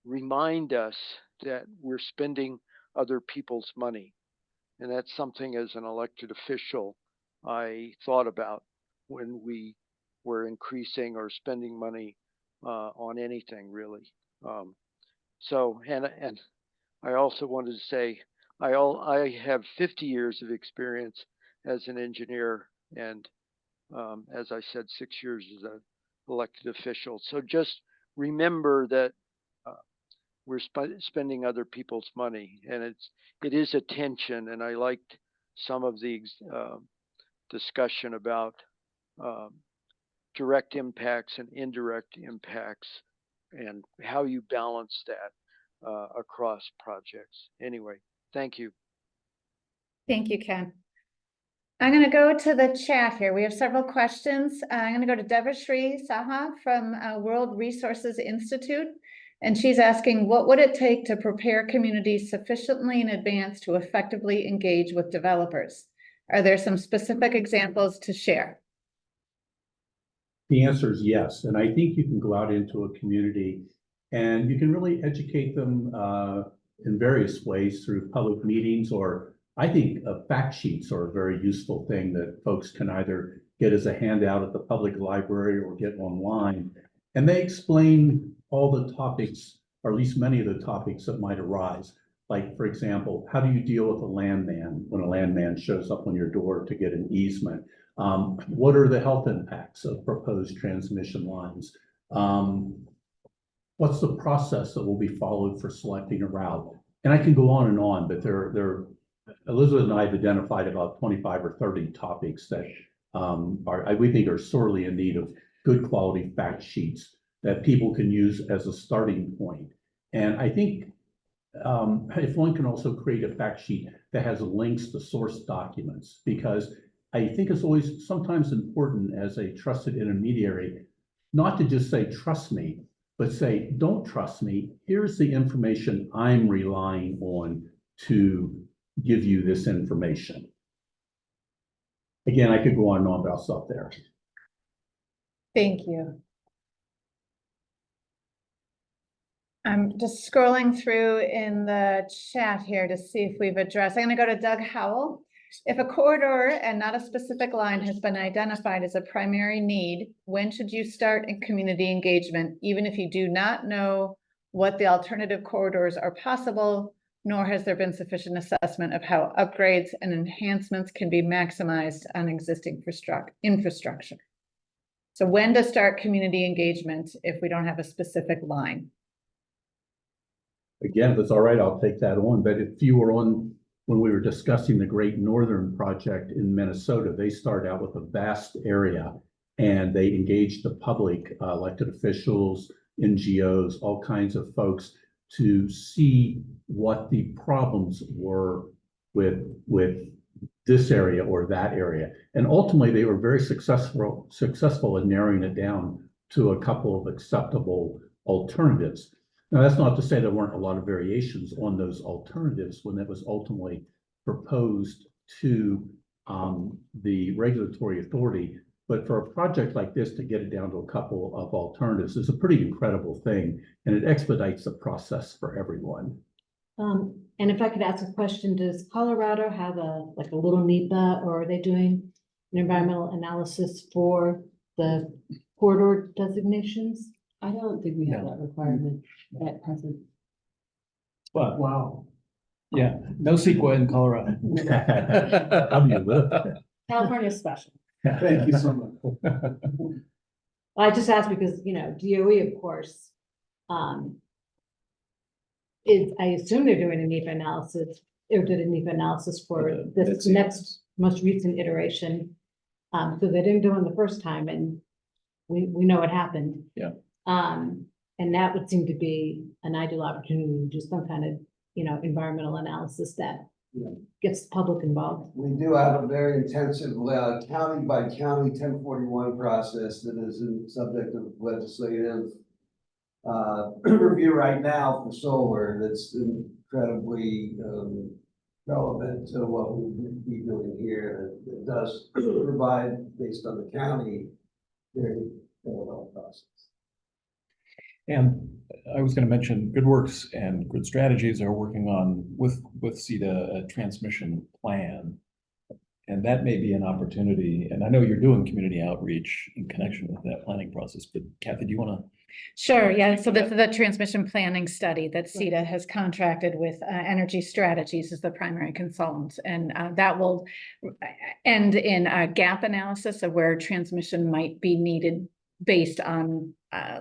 remind us that we're spending other people's money. And that's something as an elected official I thought about when we were increasing or spending money on anything really. And I also wanted to say I have 50 years of experience as an engineer, and as I said, 6 years as an elected official. So just remember that we're spending other people's money, and it is a tension. And I liked some of the discussion about direct impacts and indirect impacts and how you balance that across projects. Anyway, thank you. Thank you, Ken. I'm going to go to the chat here. We have several questions. I'm going to go to Devashree Saha from World Resources Institute. And she's asking, what would it take to prepare communities sufficiently in advance to effectively engage with developers? Are there some specific examples to share? The answer is yes. And I think you can go out into a community and you can really educate them in various ways through public meetings, or I think fact sheets are a very useful thing that folks can either get as a handout at the public library or get online. And they explain all the topics, or at least many of the topics that might arise. Like, for example, how do you deal with a landman when a landman shows up on your door to get an easement? What are the health impacts of proposed transmission lines? What's the process that will be followed for selecting a route? And I can go on, but Elizabeth and I have identified about 25 or 30 topics that we think are sorely in need of good quality fact sheets that people can use as a starting point. And I think if one can also create a fact sheet that has links to source documents, because I think it's always sometimes important as a trusted intermediary, not to just say, trust me, but say, don't trust me. Here's the information I'm relying on to give you this information. Again, I could go on and on, but I'll stop there. Thank you. I'm just scrolling through in the chat here to see if we've addressed. I'm going to go to Doug Howell. If a corridor and not a specific line has been identified as a primary need, when should you start in community engagement, even if you do not know what the alternative corridors are possible, nor has there been sufficient assessment of how upgrades and enhancements can be maximized on existing infrastructure? So when to start community engagement if we don't have a specific line? Again, if it's all right, I'll take that on. But if you were on, when we were discussing the Great Northern Project in Minnesota, they started out with a vast area and they engaged the public, elected officials, NGOs, all kinds of folks to see what the problems were with this area or that area. And ultimately, they were very successful in narrowing it down to a couple of acceptable alternatives. Now, that's not to say there weren't a lot of variations on those alternatives when it was ultimately proposed to the regulatory authority. But for a project like this to get it down to a couple of alternatives is a pretty incredible thing, and it expedites the process for everyone. And if I could ask a question, does Colorado have a little NEPA, or are they doing an environmental analysis for the corridor designations? I don't think we have that requirement at present. But wow. Yeah, no CETA in Colorado. How do you live? California is special. Thank you so much. I just asked because, DOE, of course, I assume they're doing a NEPA analysis, or did a NEPA analysis for this next most recent iteration. So they didn't do it the first time, and we know what happened. Yeah. And that would seem to be an ideal opportunity to do some kind of, environmental analysis that gets the public involved. We do have a very intensive county by county 1041 process that is in subject of legislative review right now for solar. That's incredibly relevant to what we would be doing here. It does provide, based on the county, very thorough process. And I was going to mention Good Works and Grid Strategies are working on with CETA a transmission plan. And that may be an opportunity. And I know you're doing community outreach in connection with that planning process, but Kathy, do you want to? Sure, yeah. So this is the transmission planning study that CETA has contracted with Energy Strategies as the primary consultant. And that will end in a gap analysis of where transmission might be needed based on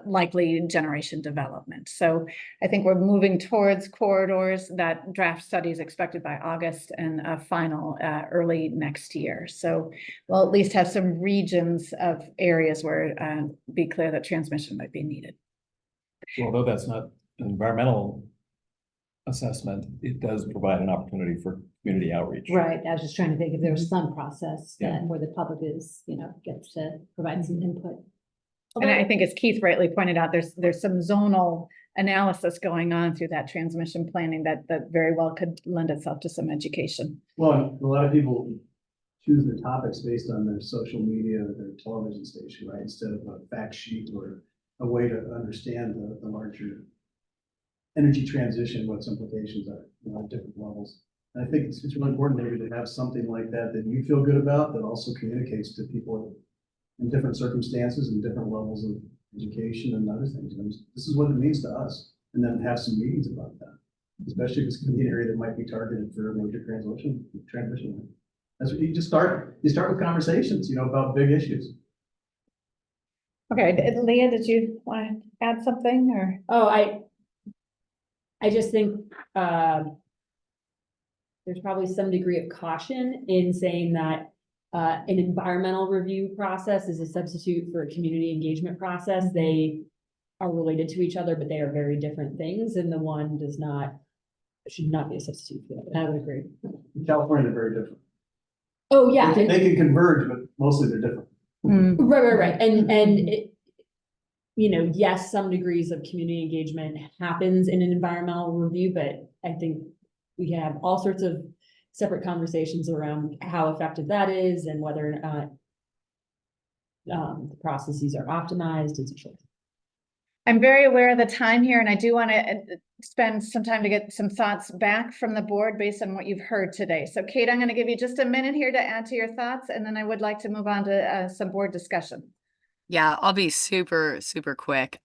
likely generation development. So I think we're moving towards corridors. That draft study is expected by August and a final early next year. So we'll at least have some regions of areas where be clear that transmission might be needed. So although that's not an environmental assessment, it does provide an opportunity for community outreach. Right. I was just trying to think if there was some process that where the public is, gets to provide some input. And I think as Keith rightly pointed out, there's some zonal analysis going on through that transmission planning that very well could lend itself to some education. Well, a lot of people choose the topics based on their social media or their television station, right? Instead of a fact sheet or a way to understand the larger energy transition, what its implications are, at different levels. And I think it's really important maybe to have something like that you feel good about, that also communicates to people in different circumstances and different levels of education and other things. This is what it means to us, and then have some meetings about that, especially if it's an area that might be targeted for a major transition. That's what you just start. You start with conversations, about big issues. Okay, Leah, did you want to add something or? Oh, I just think there's probably some degree of caution in saying that an environmental review process is a substitute for a community engagement process. They are related to each other, but they are very different things, and the one does not It should not be a substitute for that. I would agree. California, they're very different. Oh, yeah. They can converge, but mostly they're different. Right. And it, you know, yes, some degrees of community engagement happens in an environmental review, but I think we can have all sorts of separate conversations around how effective that is and whether or not the processes are optimized, it's a choice. I'm very aware of the time here, and I do want to spend some time to get some thoughts back from the board based on what you've heard today. So Kate, I'm going to give you just a minute here to add to your thoughts, and then I would like to move on to some board discussion. Yeah, I'll be super quick.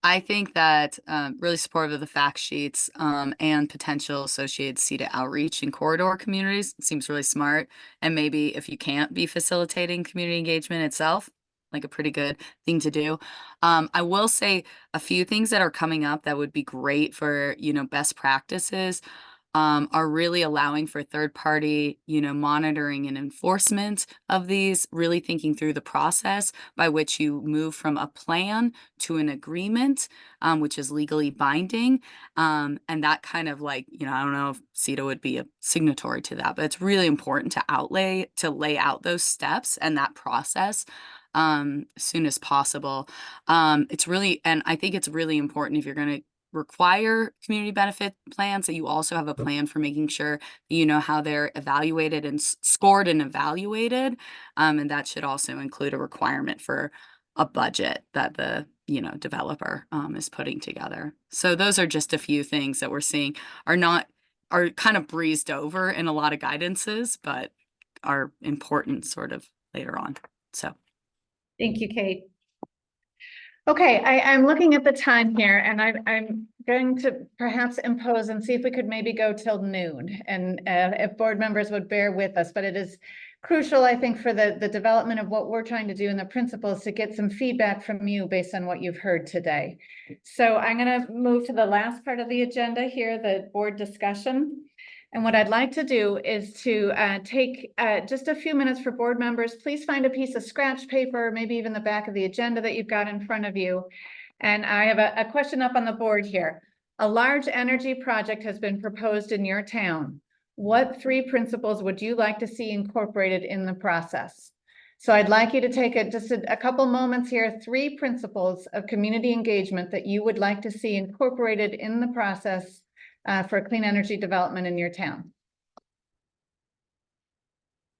I think that really supportive of the fact sheets and potential associated CETA outreach in corridor communities seems really smart. And maybe if you can't be facilitating community engagement itself, like a pretty good thing to do. I will say a few things that are coming up that would be great for, you know, best practices. Are really allowing for third party, you know, monitoring and enforcement of these, really thinking through the process by which you move from a plan to an agreement, which is legally binding. And that kind of like, you know, I don't know if CETA would be a signatory to that, but it's really important to lay out those steps and that process as soon as possible. It's really, and I think it's really important if you're going to require community benefit plans that you also have a plan for making sure you know how they're evaluated and scored and evaluated. And that should also include a requirement for a budget that the, you know, developer is putting together. So those are just a few things that we're seeing are kind of breezed over in a lot of guidances, but are important sort of later on. So Thank you, Kate. Okay, I'm looking at the time here, and I'm going to perhaps impose and see if we could maybe go till noon, and if board members would bear with us, but it is crucial, I think, for the development of what we're trying to do and the principles to get some feedback from you based on what you've heard today. So I'm going to move to the last part of the agenda here, the board discussion. And what I'd like to do is to take just a few minutes for board members. Please find a piece of scratch paper, maybe even the back of the agenda that you've got in front of you. And I have a question up on the board here. A large energy project has been proposed in your town. What 3 principles would you like to see incorporated in the process? So I'd like you to take just a couple moments here, 3 principles of community engagement that you would like to see incorporated in the process for clean energy development in your town.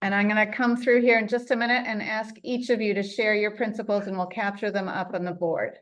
And I'm going to come through here in just a minute and ask each of you to share your principles, and we'll capture them up on the board.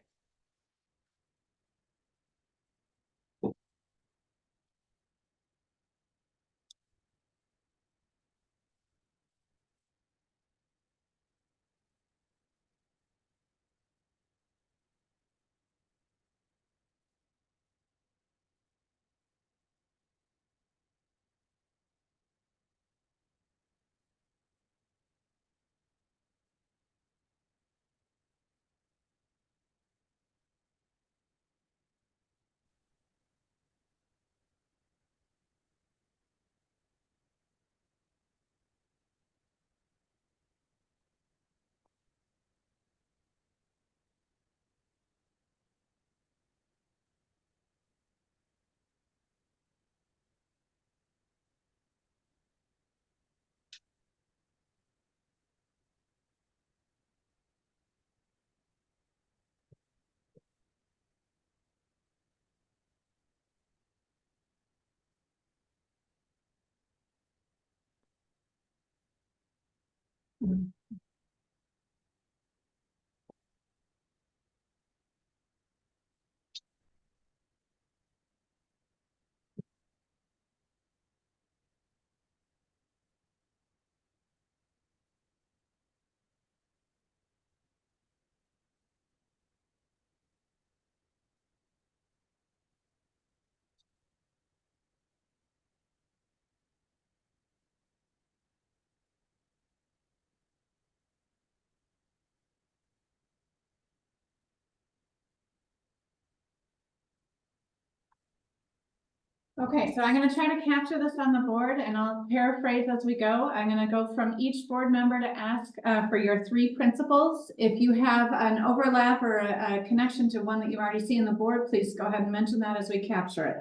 Okay, so I'm going to try to capture this on the board, and I'll paraphrase as we go. I'm going to go from each board member to ask for your 3 principles. If you have an overlap or a connection to one that you already see in the board, please go ahead and mention that as we capture it.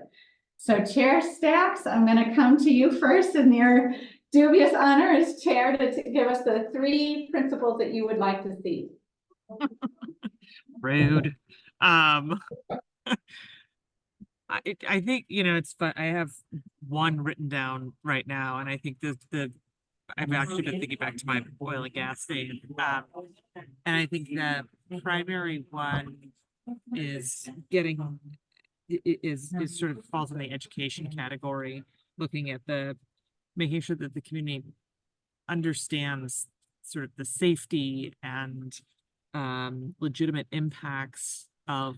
So Chair Stacks, I'm going to come to you first in your dubious honor as chair to give us the 3 principles that you would like to see. Rude. I think, you know, it's fun. I have one written down right now, and I think I've actually been thinking back to my oil and gas days. And I think the primary one is is sort of falls in the education category, looking at making sure that the community understands sort of the safety and legitimate impacts of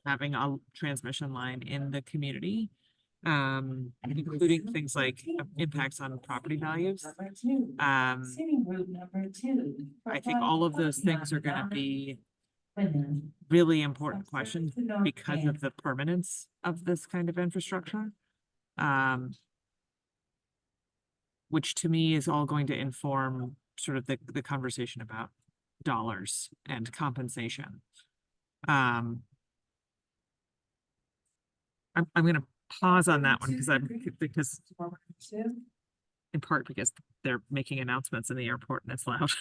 having a transmission line in the community, including things like impacts on property values. I think all of those things are going to be really important questions because of the permanence of this kind of infrastructure, which to me is all going to inform sort of the conversation about dollars and compensation. I'm going to pause on that one because in part because they're making announcements in the airport and it's loud.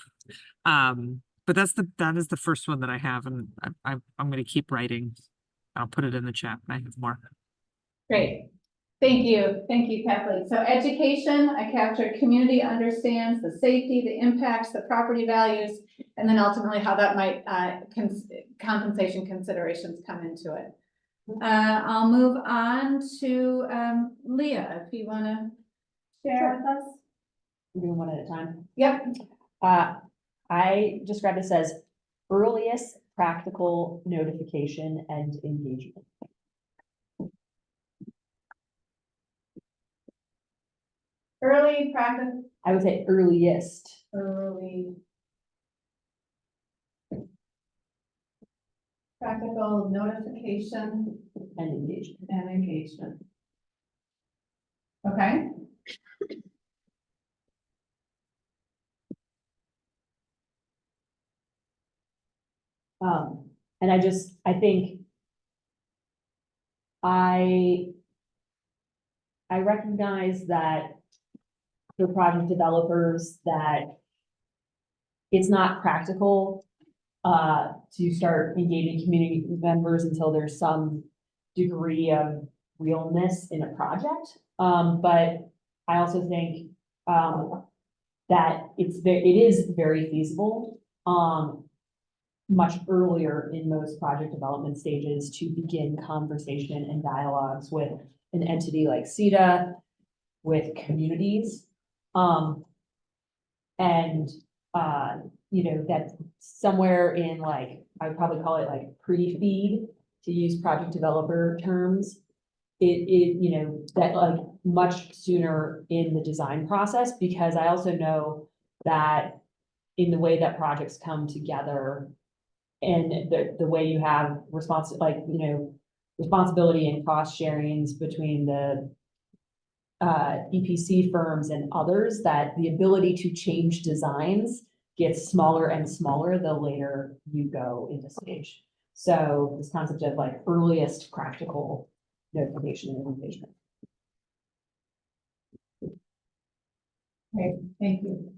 But that is the first one that I have, and I'm going to keep writing. I'll put it in the chat and I have more. Great. Thank you, Kathleen. So education, I captured community understands the safety, the impacts, the property values, and then ultimately how that might compensation considerations come into it. I'll move on to Leah, if you want to share with us. We're doing one at a time. Yep. I describe this as earliest practical notification and engagement. Early practice. I would say earliest. Early. Practical notification. And engagement. And engagement. Okay. And I think I recognize that for project developers that it's not practical to start engaging community members until there's some degree of realness in a project. But I also think that it is very feasible much earlier in most project development stages to begin conversation and dialogues with an entity like CETA, with communities. You know, that somewhere in like, I would probably call it like pre-feed, to use project developer terms. You know, that like much sooner in the design process, because I also know that in the way that projects come together and the way you have responsibility and cost sharings between the EPC firms and others, that the ability to change designs gets smaller and smaller the later you go into stage. So this concept of like earliest practical notification and engagement. Great, thank you.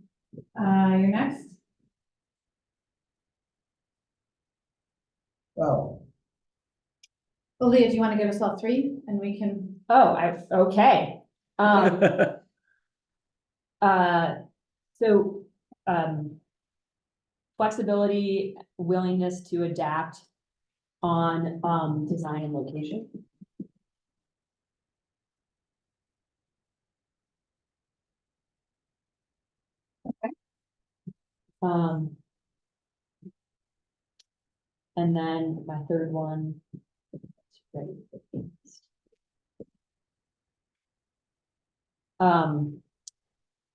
You're next. Oh. Well, Leah, do you want to give us all 3 and we can? Okay. Flexibility, willingness to adapt on design and location. Okay. And then my third one.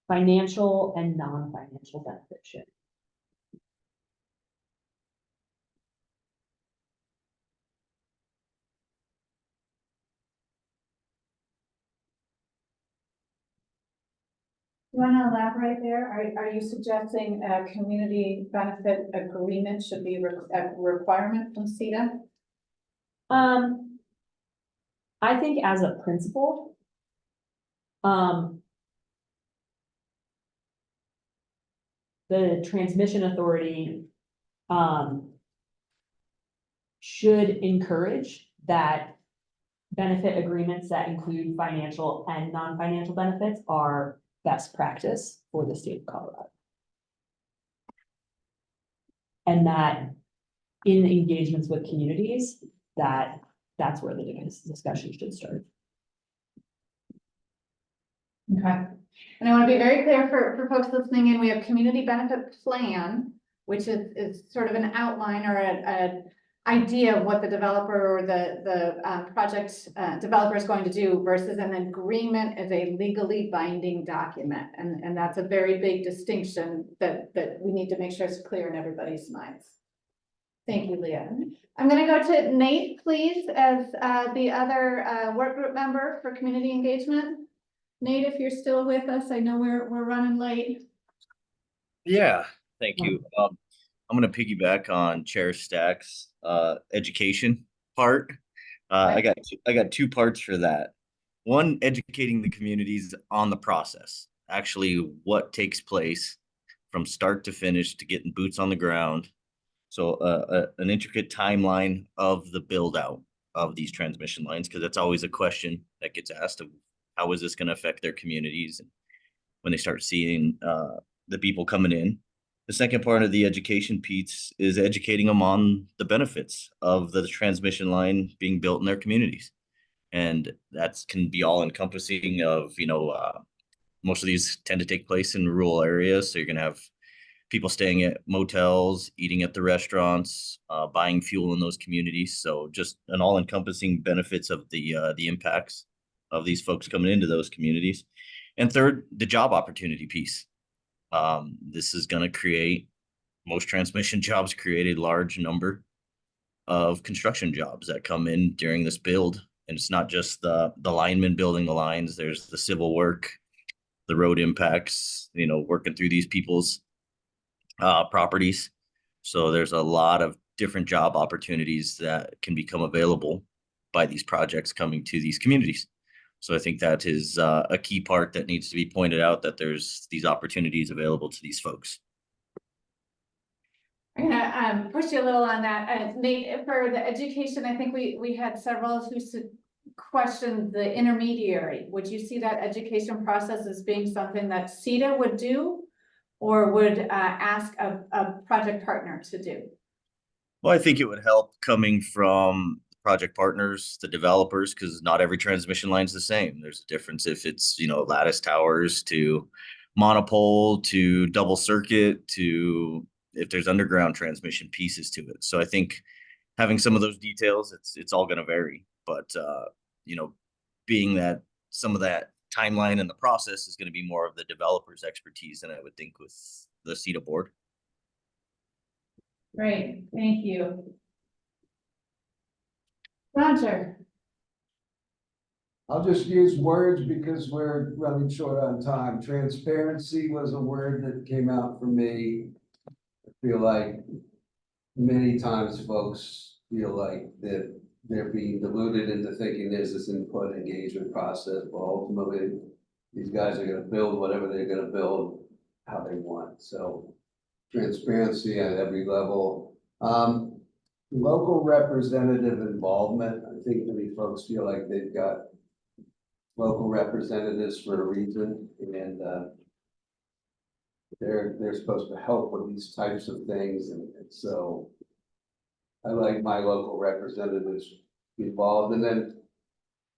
Financial and non-financial benefit sharing. You want to elaborate there? Are you suggesting a community benefit agreement should be a requirement from CETA? I think as a principle, the transmission authority, should encourage that benefit agreements that include financial and non-financial benefits are best practice for the state of Colorado. And that in engagements with communities, that's where the discussion should start. Okay. And I want to be very clear for folks listening in, we have community benefit plan, which is sort of an outline or a idea of what the developer or the project developer is going to do versus an agreement is a legally binding document. And that's a very big distinction that we need to make sure is clear in everybody's minds. Thank you, Leah. I'm going to go to Nate, please, as the other work group member for community engagement. Nate, if you're still with us, I know we're running late. Yeah, thank you. I'm going to piggyback on Chair Stack's education part. I got two parts for that. One, educating the communities on the process, actually what takes place from start to finish to getting boots on the ground. So an intricate timeline of the build out of these transmission lines, because that's always a question that gets asked of how is this going to affect their communities and when they start seeing the people coming in. The second part of the education piece is educating them on the benefits of the transmission line being built in their communities. And that can be all encompassing of, most of these tend to take place in rural areas. So you're going to have people staying at motels, eating at the restaurants, buying fuel in those communities. So just an all encompassing benefits of the impacts of these folks coming into those communities. And third, the job opportunity piece. This is going to create, most transmission jobs create a large number of construction jobs that come in during this build. And it's not just the linemen building the lines, there's the civil work, the road impacts, working through these people's properties. So there's a lot of different job opportunities that can become available by these projects coming to these communities. So I think that is a key part that needs to be pointed out, that there's these opportunities available to these folks. I'm gonna push you a little on that. Nate, for the education, I think we had several who questioned the intermediary. Would you see that education process as being something that CETA would do or would ask a project partner to do? Well, I think it would help coming from project partners, the developers, because not every transmission line is the same. There's a difference if it's, lattice towers to monopole to double circuit to if there's underground transmission pieces to it. So I think having some of those details, it's all going to vary. But, being that some of that timeline and the process is going to be more of the developer's expertise than I would think with the CETA board. Great, thank you. Roger. I'll just use words because we're running short on time. Transparency was a word that came out for me. I feel like many times folks feel like that they're being deluded into thinking there's this input engagement process, but ultimately these guys are going to build whatever they're going to build how they want. So transparency at every level. Local representative involvement. I think many folks feel like they've got local representatives for a reason, and they're supposed to help with these types of things, and so I like my local representatives involved. And then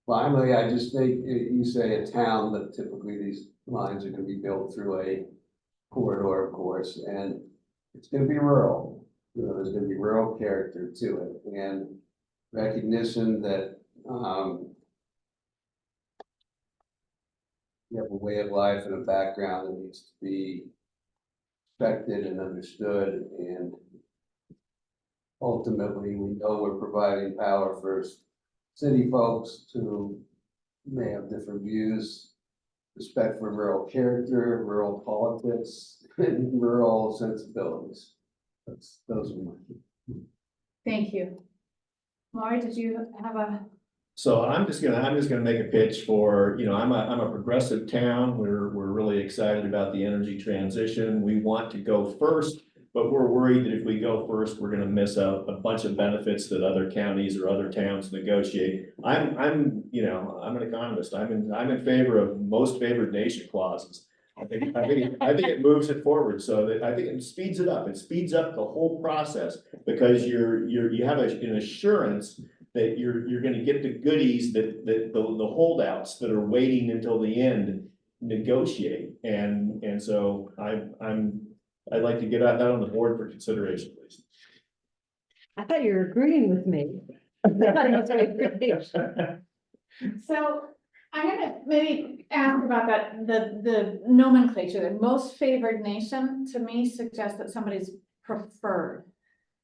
finally, I just think you say a town, but typically these lines are going to be built through a corridor, of course, and it's going to be rural. There's going to be rural character to it, and recognition that you have a way of life and a background that needs to be respected and understood. And ultimately, we know we're providing power for city folks who may have different views, respect for rural character, rural politics, and rural sensibilities. Those are my. Thank you. Lori, did you have a So I'm just gonna make a pitch for, I'm a progressive town. We're really excited about the energy transition. We want to go first, but we're worried that if we go first, we're gonna miss out a bunch of benefits that other counties or other towns negotiate. I'm an economist. I'm in favor of most favored nation clauses. I think it moves it forward, so that I think it speeds it up. It speeds up the whole process because you have an assurance that you're gonna get the goodies that the holdouts that are waiting until the end negotiate. And so I'd like to get that on the board for consideration, please. I thought you were agreeing with me. I thought it was great. So I'm gonna maybe ask about that, the nomenclature, the most favored nation, to me suggests that somebody's preferred.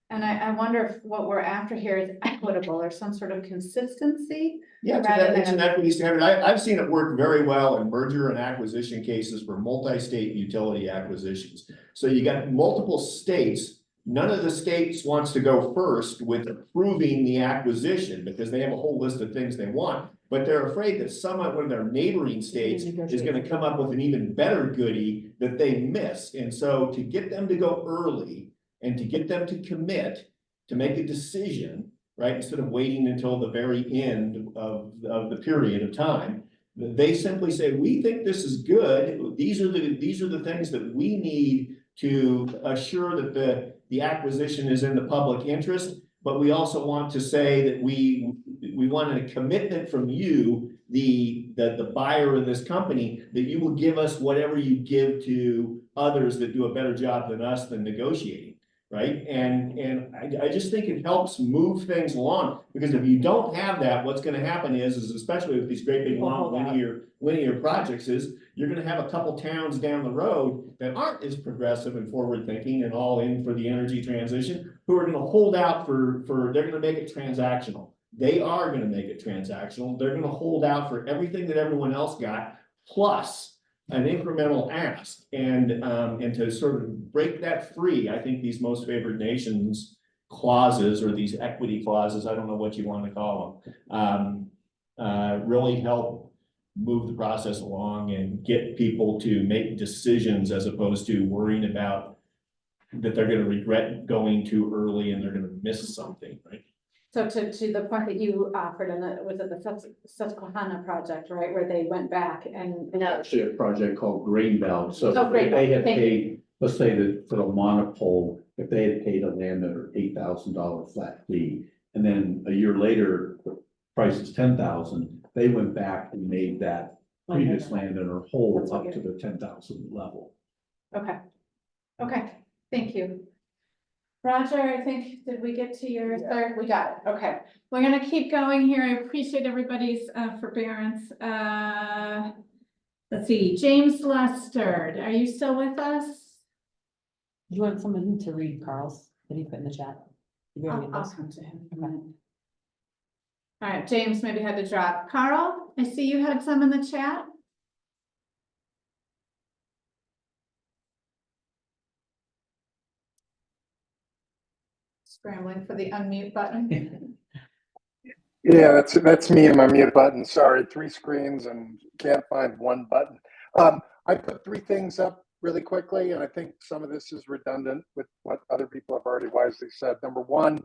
And I wonder if what we're after here is equitable or some sort of consistency. Yeah, it's an equity standard. I've seen it work very well in merger and acquisition cases for multi-state utility acquisitions. So you got multiple states. None of the states wants to go first with approving the acquisition because they have a whole list of things they want. But they're afraid that one of their neighboring states is going to come up with an even better goodie that they miss. And so to get them to go early and to get them to commit, to make a decision, right, instead of waiting until the very end of the period of time, they simply say, we think this is good. These are the things that we need to assure that the acquisition is in the public interest. But we also want to say that we want a commitment from you, the buyer of this company, that you will give us whatever you give to others that do a better job than us than negotiating. Right, and I just think it helps move things along, because if you don't have that, what's going to happen is especially with these great big long linear projects, is you're going to have a couple towns down the road that aren't as progressive and forward thinking and all in for the energy transition, who are going to hold out for they're going to make it transactional. They are going to make it transactional. They're going to hold out for everything that everyone else got, plus an incremental ask, and to sort of break that free. I think these most favored nations clauses, or these equity clauses, I don't know what you want to call them, really help move the process along and get people to make decisions as opposed to worrying about that they're going to regret going too early and they're going to miss something, right? So to the point that you offered, and that was it the Susquehanna project, right, where they went back and. Actually, a project called Greenbelt. So Oh, if they had Greenbelt. paid, let's say that for the monopole, if they had paid a landowner $8,000 flat fee, and then a year later, the price is $10,000, they went back and made that previous landowner whole up to the 10,000 level. Okay, thank you. Roger, I think, did we get to your third? We got it. Okay, we're gonna keep going here. I appreciate everybody's forbearance. Let's see, James Lustard, are you still with us? Do you want someone to read Carl's that he put in the chat? I'll come to him. Okay. All right, James maybe had to drop. Carl, I see you had some in the chat. Scrambling for the unmute button. Yeah, that's me and my mute button. Sorry, 3 screens and can't find one button. I put 3 things up really quickly, and I think some of this is redundant with what other people have already wisely said. Number 1,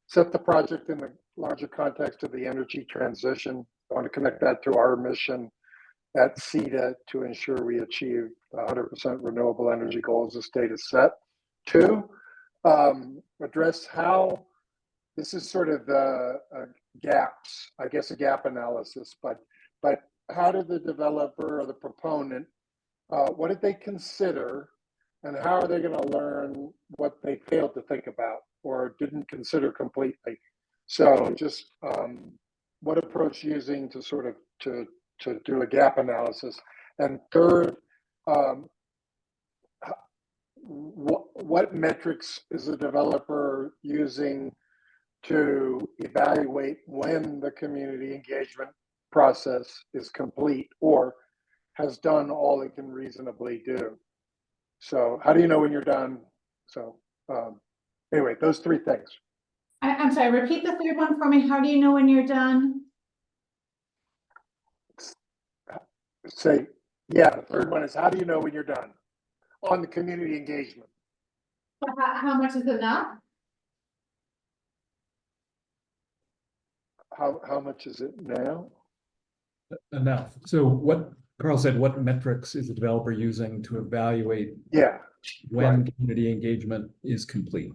set the project in the larger context of the energy transition. I want to connect that to our mission at CETA to ensure we achieve 100% renewable energy goals the state has set. 2, address how this is sort of gaps, I guess, a gap analysis, but how did the developer or the proponent, what did they consider, and how are they going to learn what they failed to think about or didn't consider completely? So just what approach using to sort of to do a gap analysis. And 3rd, what metrics is the developer using to evaluate when the community engagement process is complete or has done all it can reasonably do? So how do you know when you're done? So anyway, those 3 things. I'm sorry, repeat the third one for me. How do you know when you're done? say, yeah, the third one is, how do you know when you're done? On the community engagement. How much is enough? How much is it now? Enough. So what Carl said, what metrics is the developer using to evaluate Yeah, when right. community engagement is complete?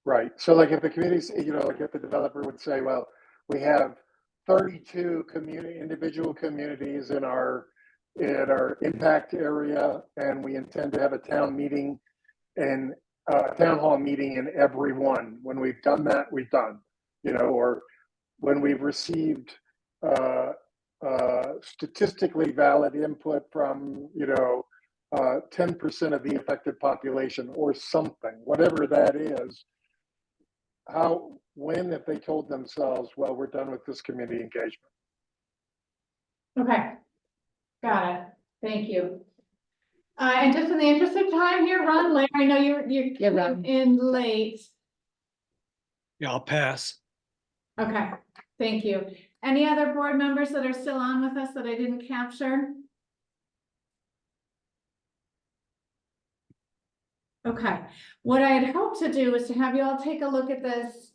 Right. So like if the communities, you know, like if the developer would say, well, we have 32 individual communities in our impact area, and we intend to have a town meeting and town hall meeting in every one. When we've done that, we've done, you know, or when we've received statistically valid input from, you know, 10% of the affected population or something, whatever that is. When if they told themselves, well, we're done with this community engagement. Okay, got it. Thank you. And just in the interest of time here, Ron, Larry, I know you came in late. Yeah, I'll pass. Okay, thank you. Any other board members that are still on with us that I didn't capture? Okay, what I had hoped to do is to have you all take a look at this,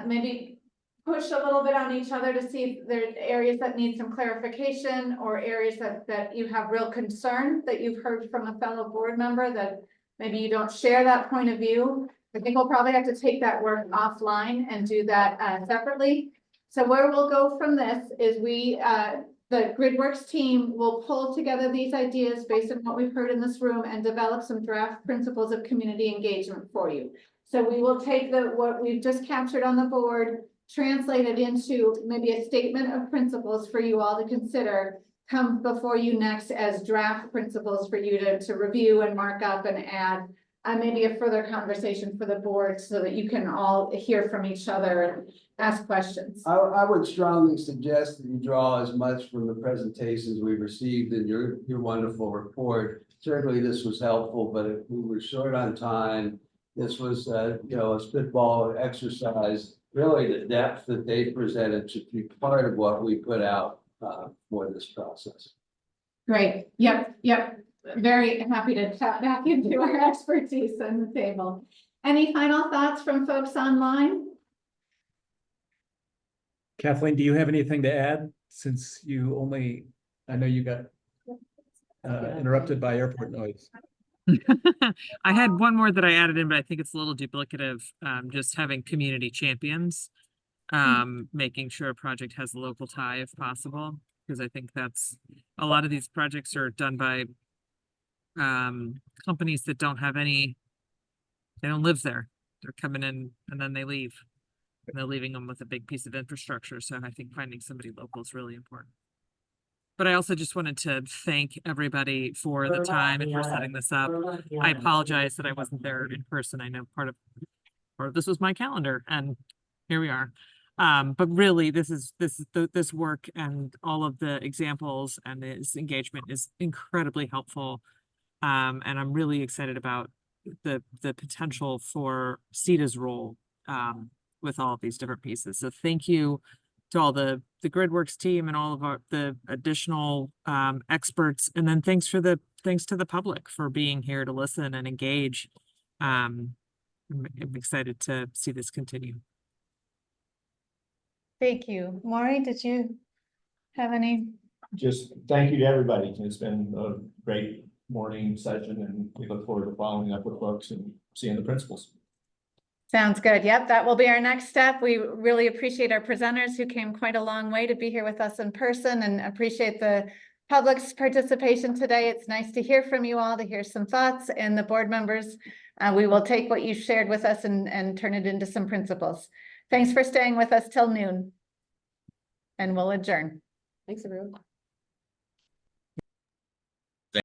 maybe push a little bit on each other to see if there's areas that need some clarification or areas that you have real concern that you've heard from a fellow board member that maybe you don't share that point of view. I think we'll probably have to take that work offline and do that separately. So where we'll go from this is the GridWorks team will pull together these ideas based on what we've heard in this room and develop some draft principles of community engagement for you. So we will take what we've just captured on the board, translate it into maybe a statement of principles for you all to consider, come before you next as draft principles for you to review and mark up and add. Maybe a further conversation for the board so that you can all hear from each other and ask questions. I would strongly suggest that you draw as much from the presentations we received in your wonderful report. Certainly this was helpful, but if we were short on time, this was you know, a spitball exercise. Really the depth that they presented should be part of what we put out for this process. Great. Yep. Very happy to tap back into our expertise on the table. Any final thoughts from folks online? Kathleen, do you have anything to add since I know you got interrupted by airport noise? I had one more that I added in, but I think it's a little duplicative. Just having community champions, making sure a project has a local tie if possible, because I think that's a lot of these projects are done by companies that don't live there. They're coming in and then they leave. And they're leaving them with a big piece of infrastructure. So I think finding somebody local is really important. But I also just wanted to thank everybody for the time and for setting this up. I apologize that I wasn't there in person. I know part of this was my calendar, and here we are. But really, this work and all of the examples and this engagement is incredibly helpful. And I'm really excited about the potential for CETA's role with all of these different pieces. So thank you to all the GridWorks team and all of the additional experts. And then thanks to the public for being here to listen and engage. I'm excited to see this continue. Thank you. Maury, did you have any? Just thank you to everybody. It's been a great morning session, and we look forward to following up with folks and seeing the principals. Sounds good. Yep, that will be our next step. We really appreciate our presenters who came quite a long way to be here with us in person, and appreciate the public's participation today. It's nice to hear from you all, to hear some thoughts, and the board members. We will take what you shared with us and turn it into some principles. Thanks for staying with us till noon, and we'll adjourn. Thanks, everyone.